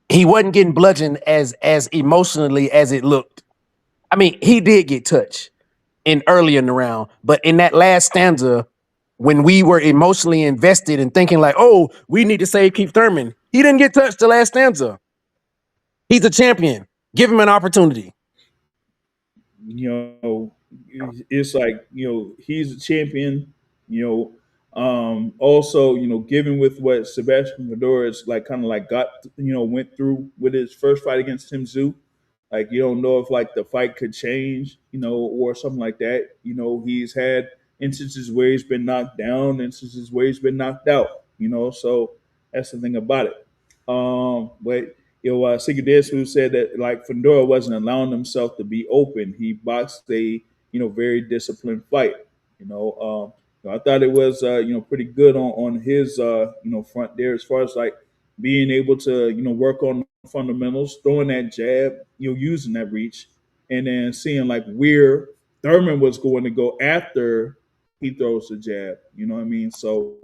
he wasn't getting bludgeoned as emotionally as it looked. I mean, he did get touched in early in the round. But in that last stanza, when we were emotionally invested and thinking like, oh, we need to save Keith Thurman, he didn't get touched the last stanza. He's a champion. Give him an opportunity. You know, it's like, he's a champion. Also, given with what Sebastian Fedor's like kind of like got, went through with his first fight against Tim Tszyu. Like, you don't know if like the fight could change, or something like that. He's had instances where he's been knocked down, instances where he's been knocked out. So that's the thing about it. But Sigadesu said that like Fedor wasn't allowing himself to be open. He boxed a very disciplined fight. I thought it was pretty good on his front there as far as like being able to work on fundamentals, throwing that jab, using that reach, and then seeing like where Thurman was going to go after he throws the jab. You know what I mean? So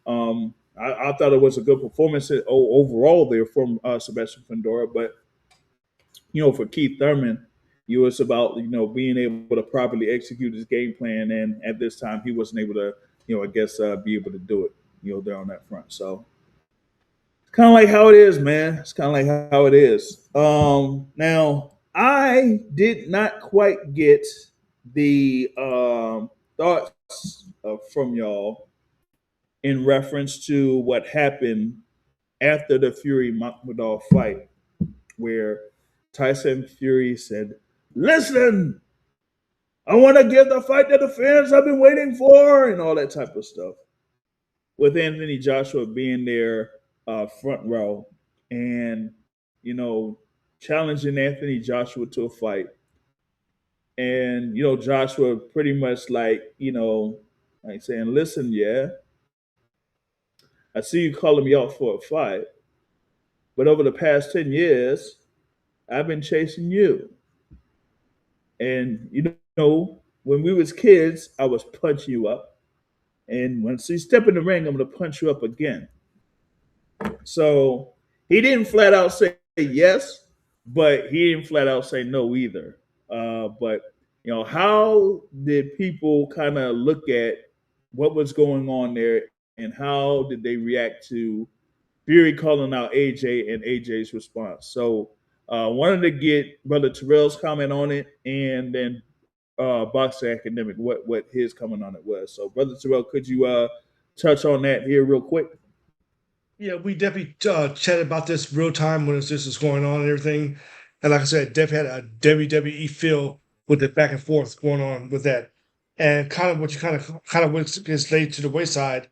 I thought it was a good performance overall there from Sebastian Fedor. But for Keith Thurman, it's about being able to properly execute his game plan, and at this time he wasn't able to I guess be able to do it there on that front. So it's kind of like how it is, man. It's kind of like how it is. Now I did not quite get the thoughts from y'all in reference to what happened after the Fury-Makhmudov fight, where Tyson Fury said, "Listen, I want to give the fight that the fans have been waiting for," and all that type of stuff. With Anthony Joshua being there front row and, challenging Anthony Joshua to a fight. And, Joshua pretty much like saying, "Listen, yeah, I see you calling me out for a fight, but over the past 10 years, I've been chasing you. And, when we was kids, I was punching you up. And once you step in the ring, I'm going to punch you up again." So he didn't flat out say yes, but he didn't flat out say no either. But, how did people kind of look at what was going on there, and how did they react to Fury calling out AJ and AJ's response? So wanted to get Brother Terrell's comment on it, and then Boxer Academic, what his comment on it was. So Brother Terrell, could you touch on that here real quick? Yeah, we definitely chatted about this real time when this is going on and everything. And like I said, definitely had a WWE feel with the back and forth going on with that. And kind of what you kind of gets laid to the wayside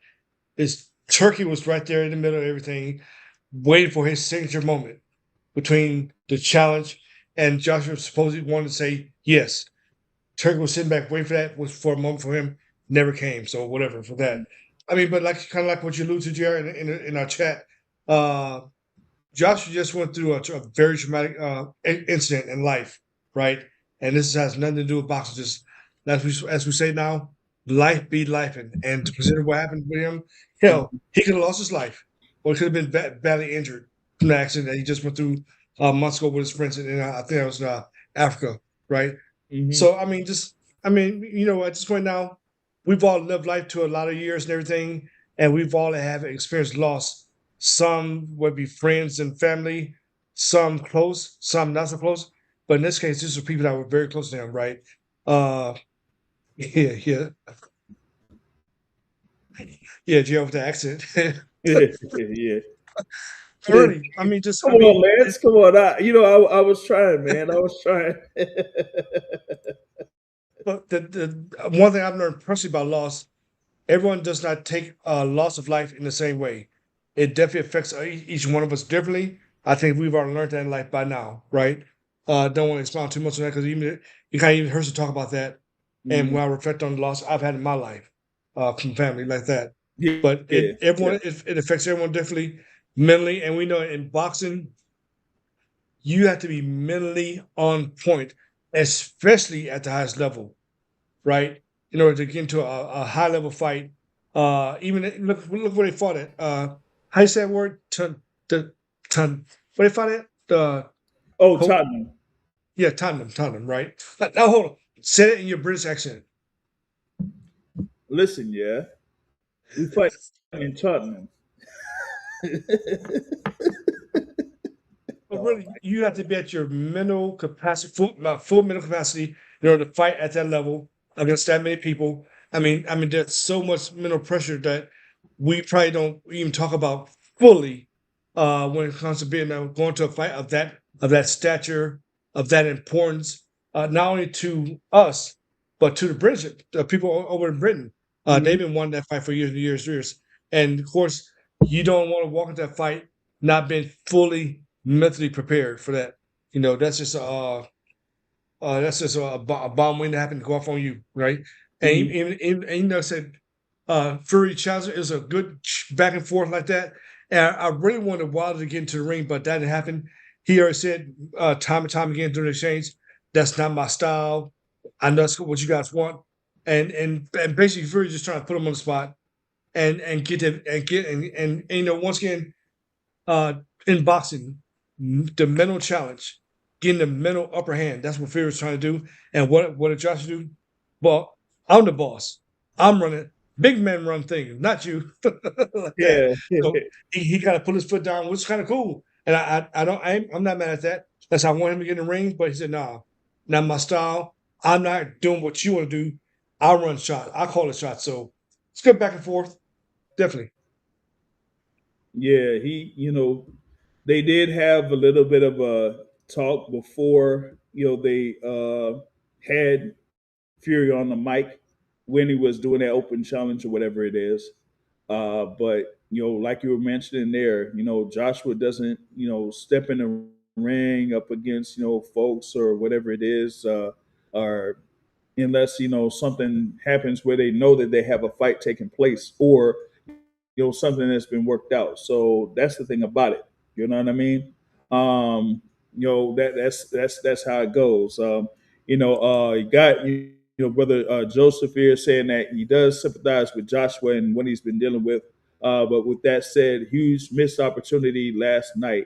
is Turkey was right there in the middle of everything, waiting for his signature moment between the challenge and Joshua supposedly wanted to say yes. Turkey was sitting back waiting for that, was for a moment for him, never came. So whatever for that. I mean, but like kind of like what you alluded to, Jared, in our chat, uh, Joshua just went through a very traumatic incident in life, right? And this has nothing to do with boxing. Just as we say now, life be life, and to consider what happened with him, hell, he could have lost his life, or he could have been badly injured from the accident that he just went through months ago with his friends in I think it was Africa, right? Mm-hmm. So I mean, at this point now, we've all lived life to a lot of years and everything, and we've all have experienced loss. Some would be friends and family, some close, some not so close. But in this case, these are people that were very close to him, right? Uh, yeah. Yeah, Joe with the accent. Yeah. Really, I mean, Come on, Lance. Come on. I was trying, man. I was trying. But the one thing I've learned personally about loss, everyone does not take a loss of life in the same way. It definitely affects each one of us differently. I think we've already learned that in life by now, right? Don't want to expound too much on that because even it kind of even hurts to talk about that. And when I reflect on the loss I've had in my life from family like that, but it affects everyone differently mentally. And we know in boxing, you have to be mentally on point, especially at the highest level, right? In order to get into a high level fight. Even look where they fought at. How you say that word? Where they fought at? Tottenham. Yeah, Tottenham, right? Now hold on. Say it in your British accent. Listen, yeah, we fight in Tottenham. But really, you have to be at your mental capacity, full mental capacity, in order to fight at that level against that many people. I mean, there's so much mental pressure that we probably don't even talk about fully when it comes to being going to a fight of that stature, of that importance, not only to us but to the British, people over in Britain. They've been wanting that fight for years and years and years. And of course, you don't want to walk into that fight not being fully mentally prepared for that. That's just a bomb waiting to happen to go off on you, right? And even said Fury Challenger is a good back and forth like that. And I really wanted Wilder to get into the ring, but that didn't happen. He already said time and time again during the exchange, that's not my style. I know that's what you guys want. And basically Fury just trying to put him on the spot and get him and once again in boxing, the mental challenge, getting the mental upper hand. That's what Fury was trying to do. And what did Josh do? Well, I'm the boss. I'm running. Big men run things, not you. Like Yeah. that. So he kind of put his foot down, which is kind of cool. And I'm not mad at that. That's how I want him to get in the ring. But he said, nah, not my style. I'm not doing what you want to do. I'll run shots. I'll call the shots. So it's good back and forth. Definitely. Yeah, they did have a little bit of a talk before, they had Fury on the mic when he was doing that open challenge or whatever it is. But like you were mentioning there, Joshua doesn't, step in the ring up against, folks or whatever it is, or unless something happens where they know that they have a fight taking place, or something that's been worked out. So that's the thing about it. You know what I mean? That's how it goes. You got brother Joseph here saying that he does sympathize with Joshua and what he's been dealing with. But with that said, huge missed opportunity last night.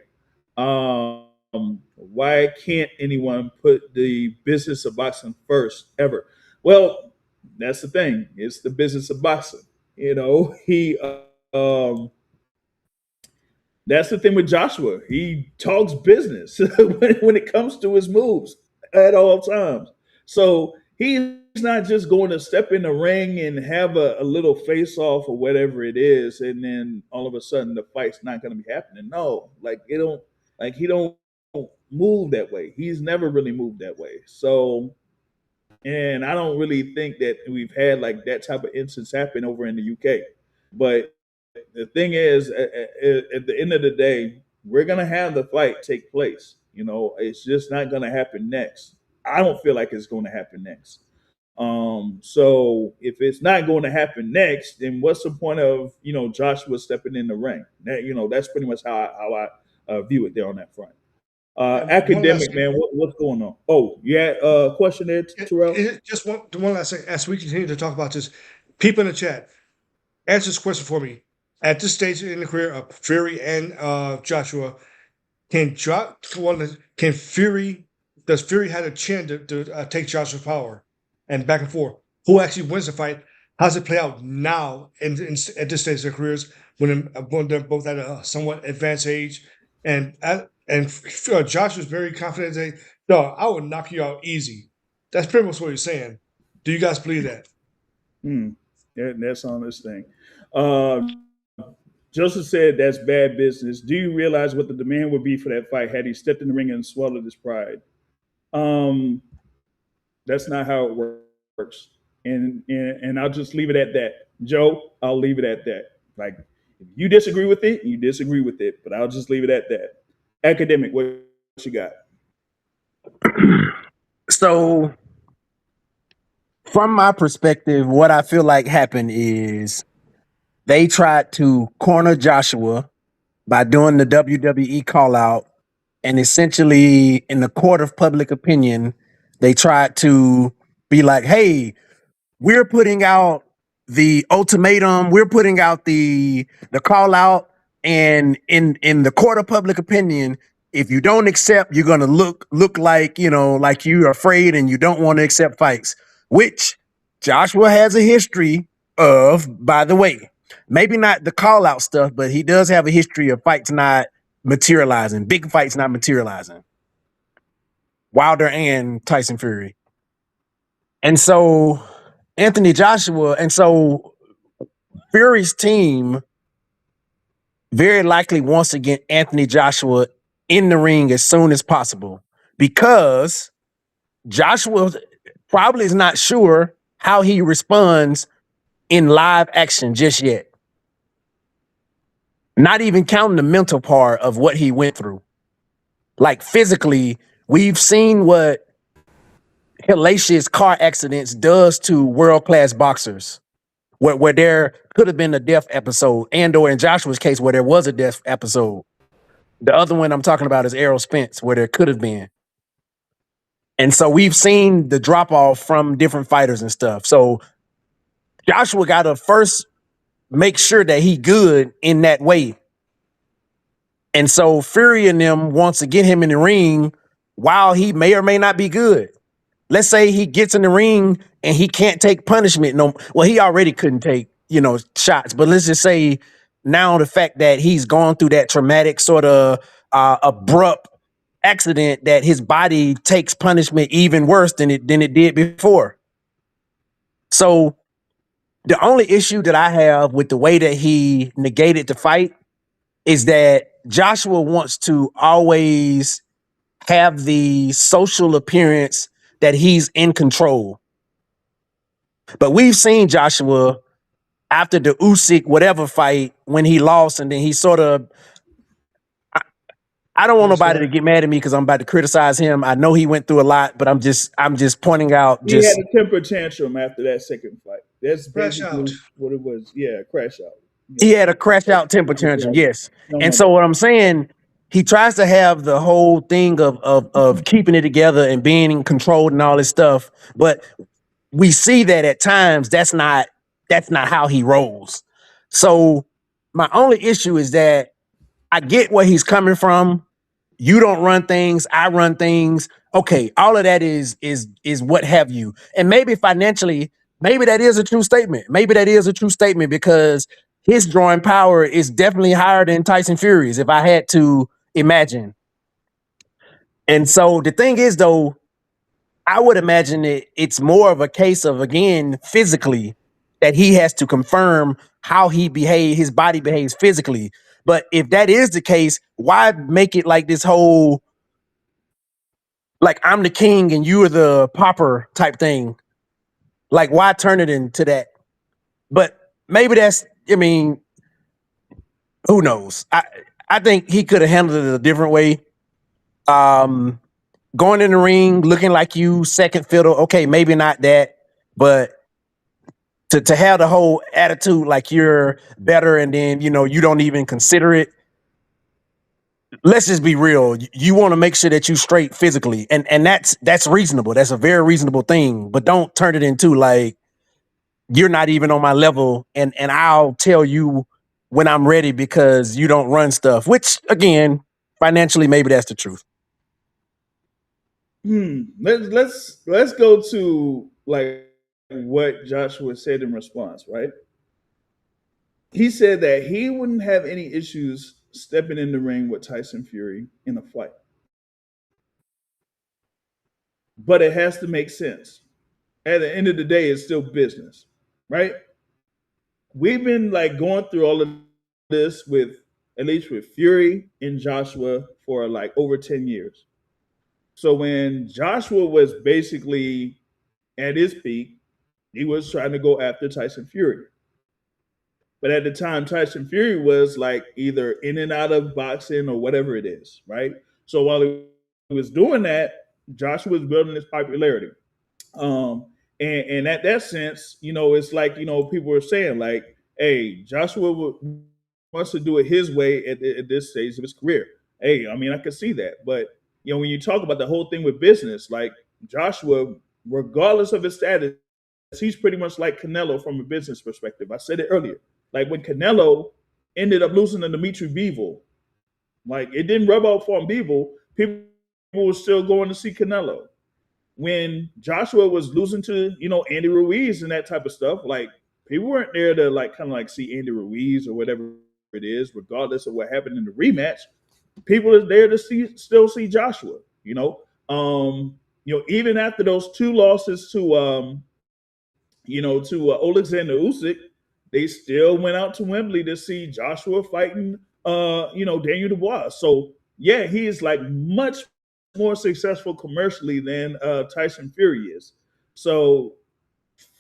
Why can't anyone put the business of boxing first ever? Well, that's the thing. It's the business of boxing. He that's the thing with Joshua. He talks business when it comes to his moves at all times. So he's not just going to step in the ring and have a little face off or whatever it is, and then all of a sudden the fight's not going to be happening. No, he don't move that way. He's never really moved that way. So, and I don't really think that we've had like that type of instance happen over in the UK. But the thing is, at the end of the day, we're gonna have the fight take place. It's just not gonna happen next. I don't feel like it's going to happen next. So if it's not going to happen next, then what's the point of Joshua stepping in the ring? That's pretty much how I view it there on that front. Academic man, what's going on? Oh, yeah. Question there, Terrell. Just one last thing. As we continue to talk about this, people in the chat, answer this question for me. At this stage in the career of Fury and Joshua, can Fury? Does Fury have a chance to take Joshua's power and back and forth? Who actually wins the fight? How does it play out now at this stage of their careers when they're both at a somewhat advanced age? And Josh was very confident that, no, I would knock you out easy. That's pretty much what he's saying. Do you guys believe that? That's on this thing. Joseph said that's bad business. Do you realize what the demand would be for that fight had he stepped in the ring and swallowed his pride? That's not how it works. And I'll just leave it at that. Joe, I'll leave it at that. Like, if you disagree with it, you disagree with it, but I'll just leave it at that. Academic, what you got? So, from my perspective, what I feel like happened is they tried to corner Joshua by doing the WWE call out. And essentially, in the court of public opinion, they tried to be like, hey, we're putting out the ultimatum, we're putting out the call out, and in the court of public opinion, If you don't accept, you're gonna look like, like you're afraid and you don't want to accept fights, which Joshua has a history of, by the way. Maybe not the call out stuff, but he does have a history of fights not materializing, big fights not materializing. Wilder and Tyson Fury. And so Fury's team very likely wants to get Anthony Joshua in the ring as soon as possible, because Joshua probably is not sure how he responds in live action just yet. Not even counting the mental part of what he went through. Like physically, we've seen what hellacious car accidents does to world-class boxers. Where there could have been a death episode, or in Joshua's case, where there was a death episode. The other one I'm talking about is Errol Spence, where there could have been. And so we've seen the drop off from different fighters and stuff. So Joshua got to first make sure that he good in that way. And so Fury and them wants to get him in the ring while he may or may not be good. Let's say he gets in the ring and he can't take punishment. Well, he already couldn't take, shots. But let's just say now the fact that he's gone through that traumatic sort of abrupt accident, that his body takes punishment even worse than it did before. So the only issue that I have with the way that he negated the fight is that Joshua wants to always have the social appearance that he's in control. But we've seen Joshua after the Usyk whatever fight, when he lost, and then he sort of, I don't want nobody to get mad at me because I'm about to criticize him. I know he went through a lot, but I'm just pointing out. He had a temper tantrum after that second fight. That's basically what it was. Yeah, crash out. Yeah. He had a crash out temper tantrum, yes. And so what I'm saying, he tries to have the whole thing of keeping it together and being controlled and all this stuff, but we see that at times that's not how he rolls. So my only issue is that I get where he's coming from. You don't run things, I run things. Okay, all of that is what have you. And maybe financially, maybe that is a true statement. Maybe that is a true statement, because his drawing power is definitely higher than Tyson Fury's, if I had to imagine. And so the thing is, though, I would imagine it's more of a case of, again, physically, that he has to confirm how his body behaves physically. But if that is the case, why make it like this whole, like I'm the king and you are the pauper type thing? Like, why turn it into that? But maybe who knows? I think he could have handled it a different way. Going in the ring, looking like you second fiddle. Okay, maybe not that, but to have the whole attitude like you're better, and then, you don't even consider it. Let's just be real. You want to make sure that you straight physically, and that's reasonable. That's a very reasonable thing, but don't turn it into like you're not even on my level, and I'll tell you when I'm ready because you don't run stuff, which again, financially, maybe that's the truth. Let's go to like what Joshua said in response, right? He said that he wouldn't have any issues stepping in the ring with Tyson Fury in a fight, but it has to make sense. At the end of the day, it's still business, right? We've been like going through all of this with, at least with Fury and Joshua, for like over 10 years. So when Joshua was basically at his peak, he was trying to go after Tyson Fury. But at the time, Tyson Fury was like either in and out of boxing or whatever it is, right? So while he was doing that, Joshua was building his popularity. And at that sense, it's like, people were saying like, hey, Joshua wants to do it his way at this stage of his career. Hey, I mean, I could see that. But, when you talk about the whole thing with business, like Joshua, regardless of his status, he's pretty much like Canelo from a business perspective. I said it earlier. Like when Canelo ended up losing to Dimitri Bivol, Like it didn't rub off on people. People were still going to see Canelo. When Joshua was losing to, Andy Ruiz and that type of stuff, like people weren't there to like kind of like see Andy Ruiz or whatever it is, regardless of what happened in the rematch. People are there to still see Joshua. Even after those two losses to Alexander Usyk, they still went out to Wembley to see Joshua fighting Daniel Dubois. So yeah, he is like much more successful commercially than Tyson Fury is. So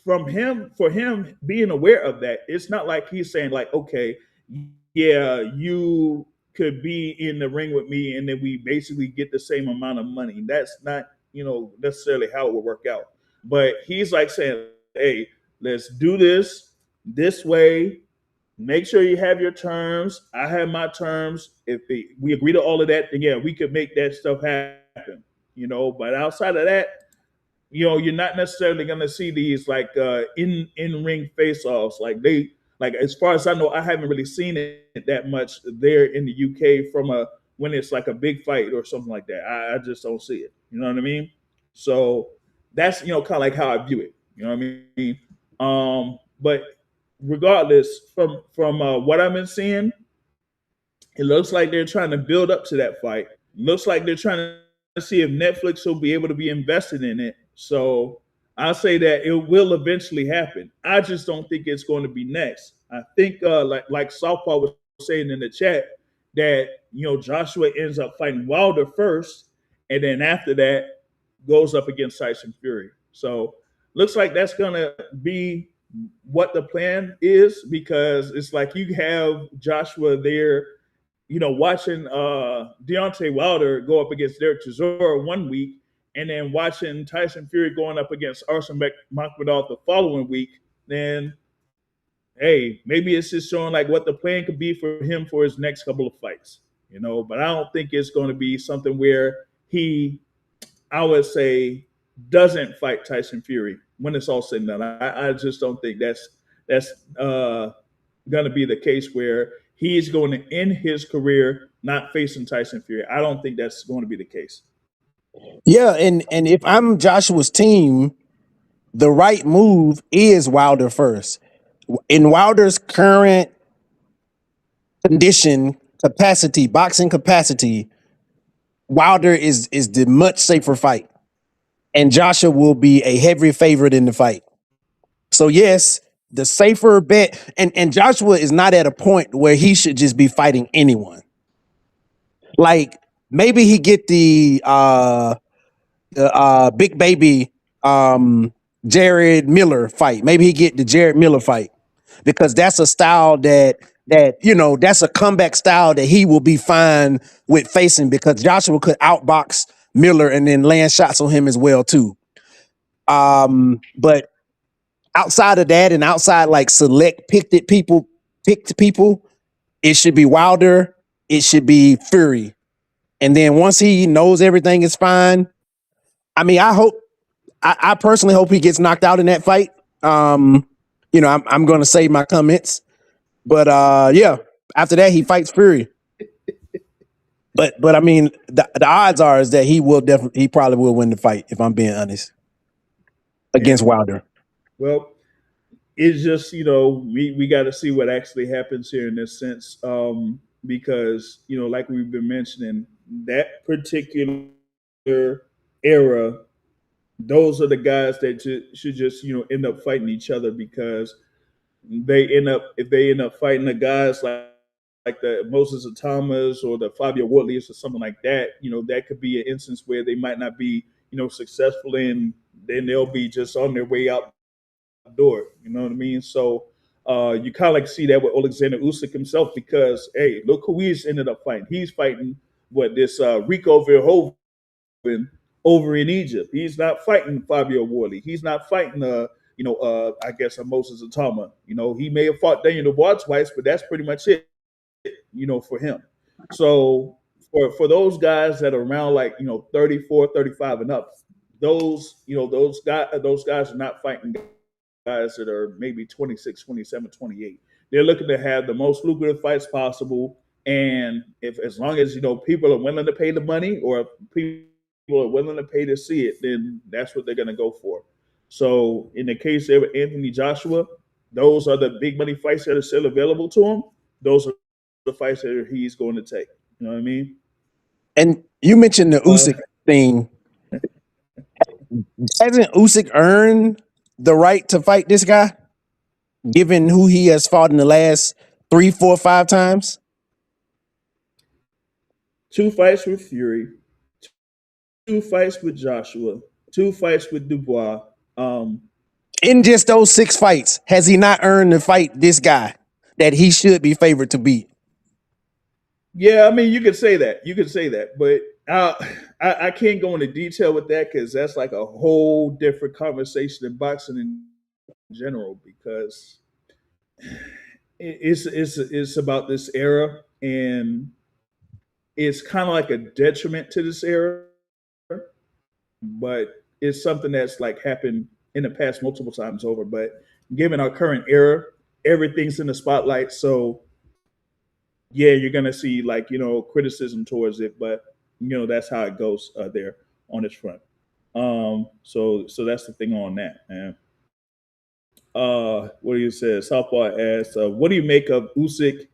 for him being aware of that, it's not like he's saying like, okay, yeah, you could be in the ring with me and then we basically get the same amount of money. That's not, necessarily how it would work out. But he's like saying, hey, let's do this way. Make sure you have your terms. I have my terms. If we agree to all of that, then yeah, we could make that stuff happen. But outside of that, you're not necessarily going to see these like in ring face offs. Like as far as I know, I haven't really seen it that much there in the UK from a when it's like a big fight or something like that. I just don't see it. You know what I mean? So that's kind of like how I view it. You know what I mean? But regardless, from what I've been seeing, it looks like they're trying to build up to that fight. Looks like they're trying to see if Netflix will be able to be invested in it. So I'll say that it will eventually happen. I just don't think it's going to be next. I think like Southpaw was saying in the chat that Joshua ends up fighting Wilder first, and then after that goes up against Tyson Fury. So looks like that's gonna be what the plan is because it's like you have Joshua there watching Deontay Wilder go up against Derek Chisora one week, and then watching Tyson Fury going up against Arslanbek Makhmudov the following week, then hey, maybe it's just showing like what the plan could be for him for his next couple of fights, But I don't think it's going to be something where he, I would say, doesn't fight Tyson Fury when it's all said and done. I just don't think that's going to be the case where he's going to end his career not facing Tyson Fury. I don't think that's going to be the case. Yeah, and if I'm Joshua's team, the right move is Wilder first. In Wilder's current condition, capacity, boxing capacity, Wilder is the much safer fight. And Joshua will be a heavy favorite in the fight. So yes, the safer bet, and Joshua is not at a point where he should just be fighting anyone. Like maybe he get the big baby Jared Miller fight. Maybe he get the Jared Miller fight because that's a style that that's a comeback style that he will be fine with facing because Joshua could outbox Miller and then land shots on him as well too. But outside of that and outside like select picked people, it should be Wilder, it should be Fury. And then once he knows everything is fine, I mean, I personally hope he gets knocked out in that fight. I'm going to save my comments, but yeah, after that he fights Fury. But I mean, the odds are is that he probably will win the fight if I'm being honest against Wilder. Well, it's just we got to see what actually happens here in this sense because like we've been mentioning that particular era, those are the guys that should just end up fighting each other because if they end up fighting the guys like the Moses Atamas or the Fabio Woodleys or something like that, that could be an instance where they might not be successful in, then they'll be just on their way out the door. You know what I mean? So you kind of like see that with Alexander Usyk himself because hey, look who he's ended up fighting. He's fighting this Rico Verhoeven over in Egypt. He's not fighting Fabio Wardley. He's not fighting I guess a Moses Atama. He may have fought Daniel Dubois twice, but that's pretty much it, for him. So for those guys that are around like 34, 35 and up, those guys are not fighting guys that are maybe 26, 27, 28. They're looking to have the most lucrative fights possible. And if as long as people are willing to pay the money, or if people are willing to pay to see it, then that's what they're going to go for. So in the case of Anthony Joshua, those are the big money fights that are still available to him. Those are the fights that he's going to take. You know what I mean? And you mentioned the Uh, Usyk thing. Hasn't Usyk earned the right to fight this guy, given who he has fought in the last 3, 4, 5 times? 2 fights with Fury, 2 fights with Joshua, 2 fights with Dubois. Um, In just those 6 fights, has he not earned to fight this guy that he should be favored to beat? Yeah, I mean, you could say that. You could say that, but I can't go into detail with that because that's like a whole different conversation in boxing in general. Because it's about this era, and it's kind of like a detriment to this era, but it's something that's like happened in the past multiple times over. But given our current era, everything's in the spotlight, so yeah, you're gonna see like criticism towards it, but that's how it goes there on this front. So that's the thing on that, man. What do you say? Southpaw asks, what do you make of Usyk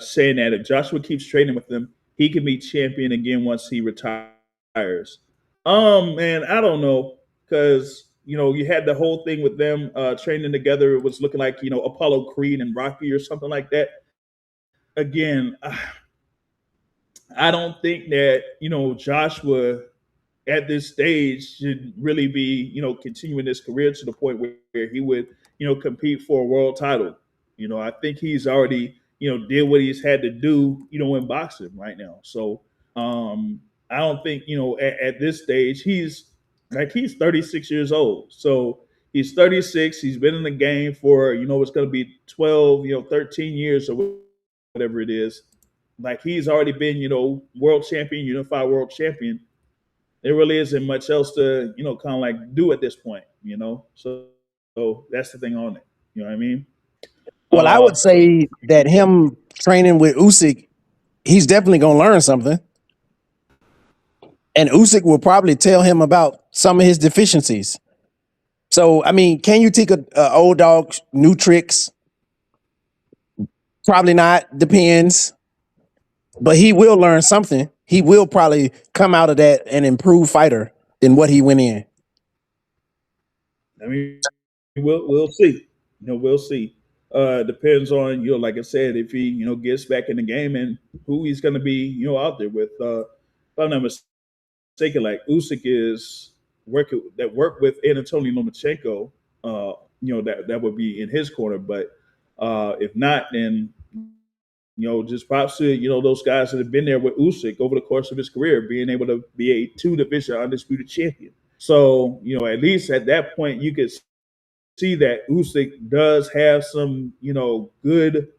saying that if Joshua keeps training with him, he can be champion again once he retires? Man, I don't know, because you had the whole thing with them training together. It was looking like Apollo Creed and Rocky or something like that. Again, I don't think that Joshua at this stage should really be continuing his career to the point where he would compete for a world title. I think he's already did what he's had to do in boxing right now. So I don't think at this stage he's 36 years old. So he's 36. He's been in the game for it's going to be 12 13 years or whatever it is. Like he's already been world champion, unified world champion. There really isn't much else to kind of like do at this point. So that's the thing on it. You know what I mean? Well, I would So say that him training with Usyk, he's definitely going to learn something. And Usyk will probably tell him about some of his deficiencies. So, I mean, can you take a old dog new tricks? Probably not. Depends. But he will learn something. He will probably come out of that an improved fighter than what he went in. I mean, we'll see. We'll see. Depends on like I said, if he gets back in the game and who he's going to be out there with. If I'm not mistaken, like Usyk is work with Anatoly Lomachenko. That would be in his corner. But if not, then just props to those guys that have been there with Usyk over the course of his career, being able to be a 2 division undisputed champion. So at least at that point, you could see that Usyk does have some good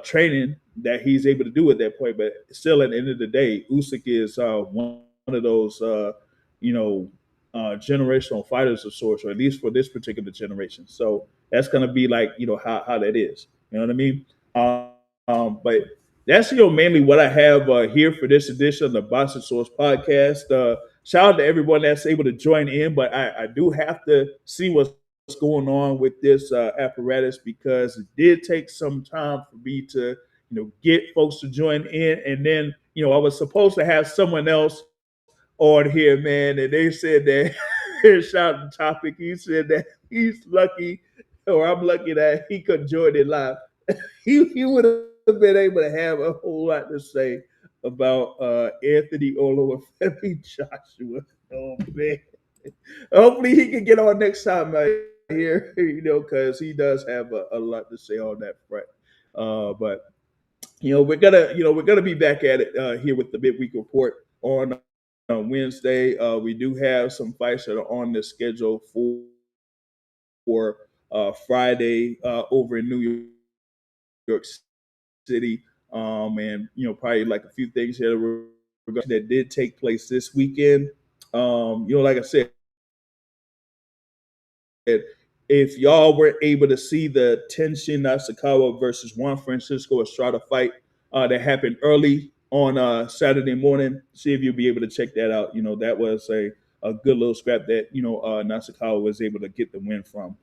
training that he's able to do at that point. But still, at the end of the day, Usyk is one of those generational fighters of sorts, or at least for this particular generation. So that's going to be like how that is. You know what I mean? But that's mainly what I have here for this edition of the Boxing Source podcast. Shout out to everyone that's able to join in, but I do have to see what's going on with this apparatus, because it did take some time for me to get folks to join in, and then I was supposed to have someone else on here, man, and they said that shout out the topic. He said that he's lucky, or I'm lucky that he could join it live. He would have been able to have a whole lot to say about Anthony Oluwafemi Joshua. Oh man. Hopefully he can get on next time here, because he does have a lot to say on that front. But we're gonna be back at it here with the midweek report on Wednesday. We do have some fights that are on the schedule for Friday over in New York City, and probably like a few things here that did take place this weekend. Like I said, if y'all were able to see the Tenshin Nasukawa versus Juan Francisco Estrada fight that happened early on Saturday morning, see if you'll be able to check that out. That was a good little scrap that Nasukawa was able to get the win from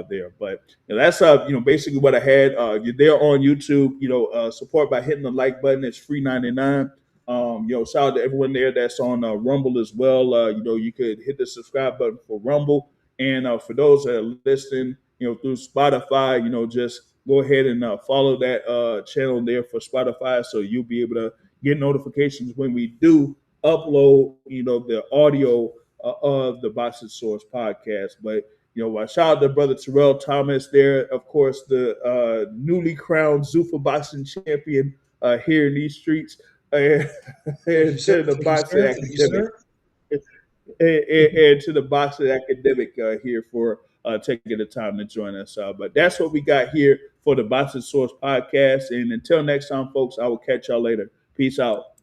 there. But that's basically what I had. You're there on YouTube. Support by hitting the like button. It's free 99. Shout out to everyone there that's on Rumble as well. You could hit the subscribe button for Rumble. And for those that are listening, through Spotify, just go ahead and follow that channel there for Spotify, so you'll be able to get notifications when we do upload, the audio of the Boxing Source podcast. But shout out to brother Terrell Thomas there, of course, the newly crowned Zuffa boxing champion here in these streets, and to the boxing academic. And to the boxing academic here for taking the time to join us. But that's what we got here for the Boxing Source podcast. And until next time, folks, I will catch y'all later. Peace out.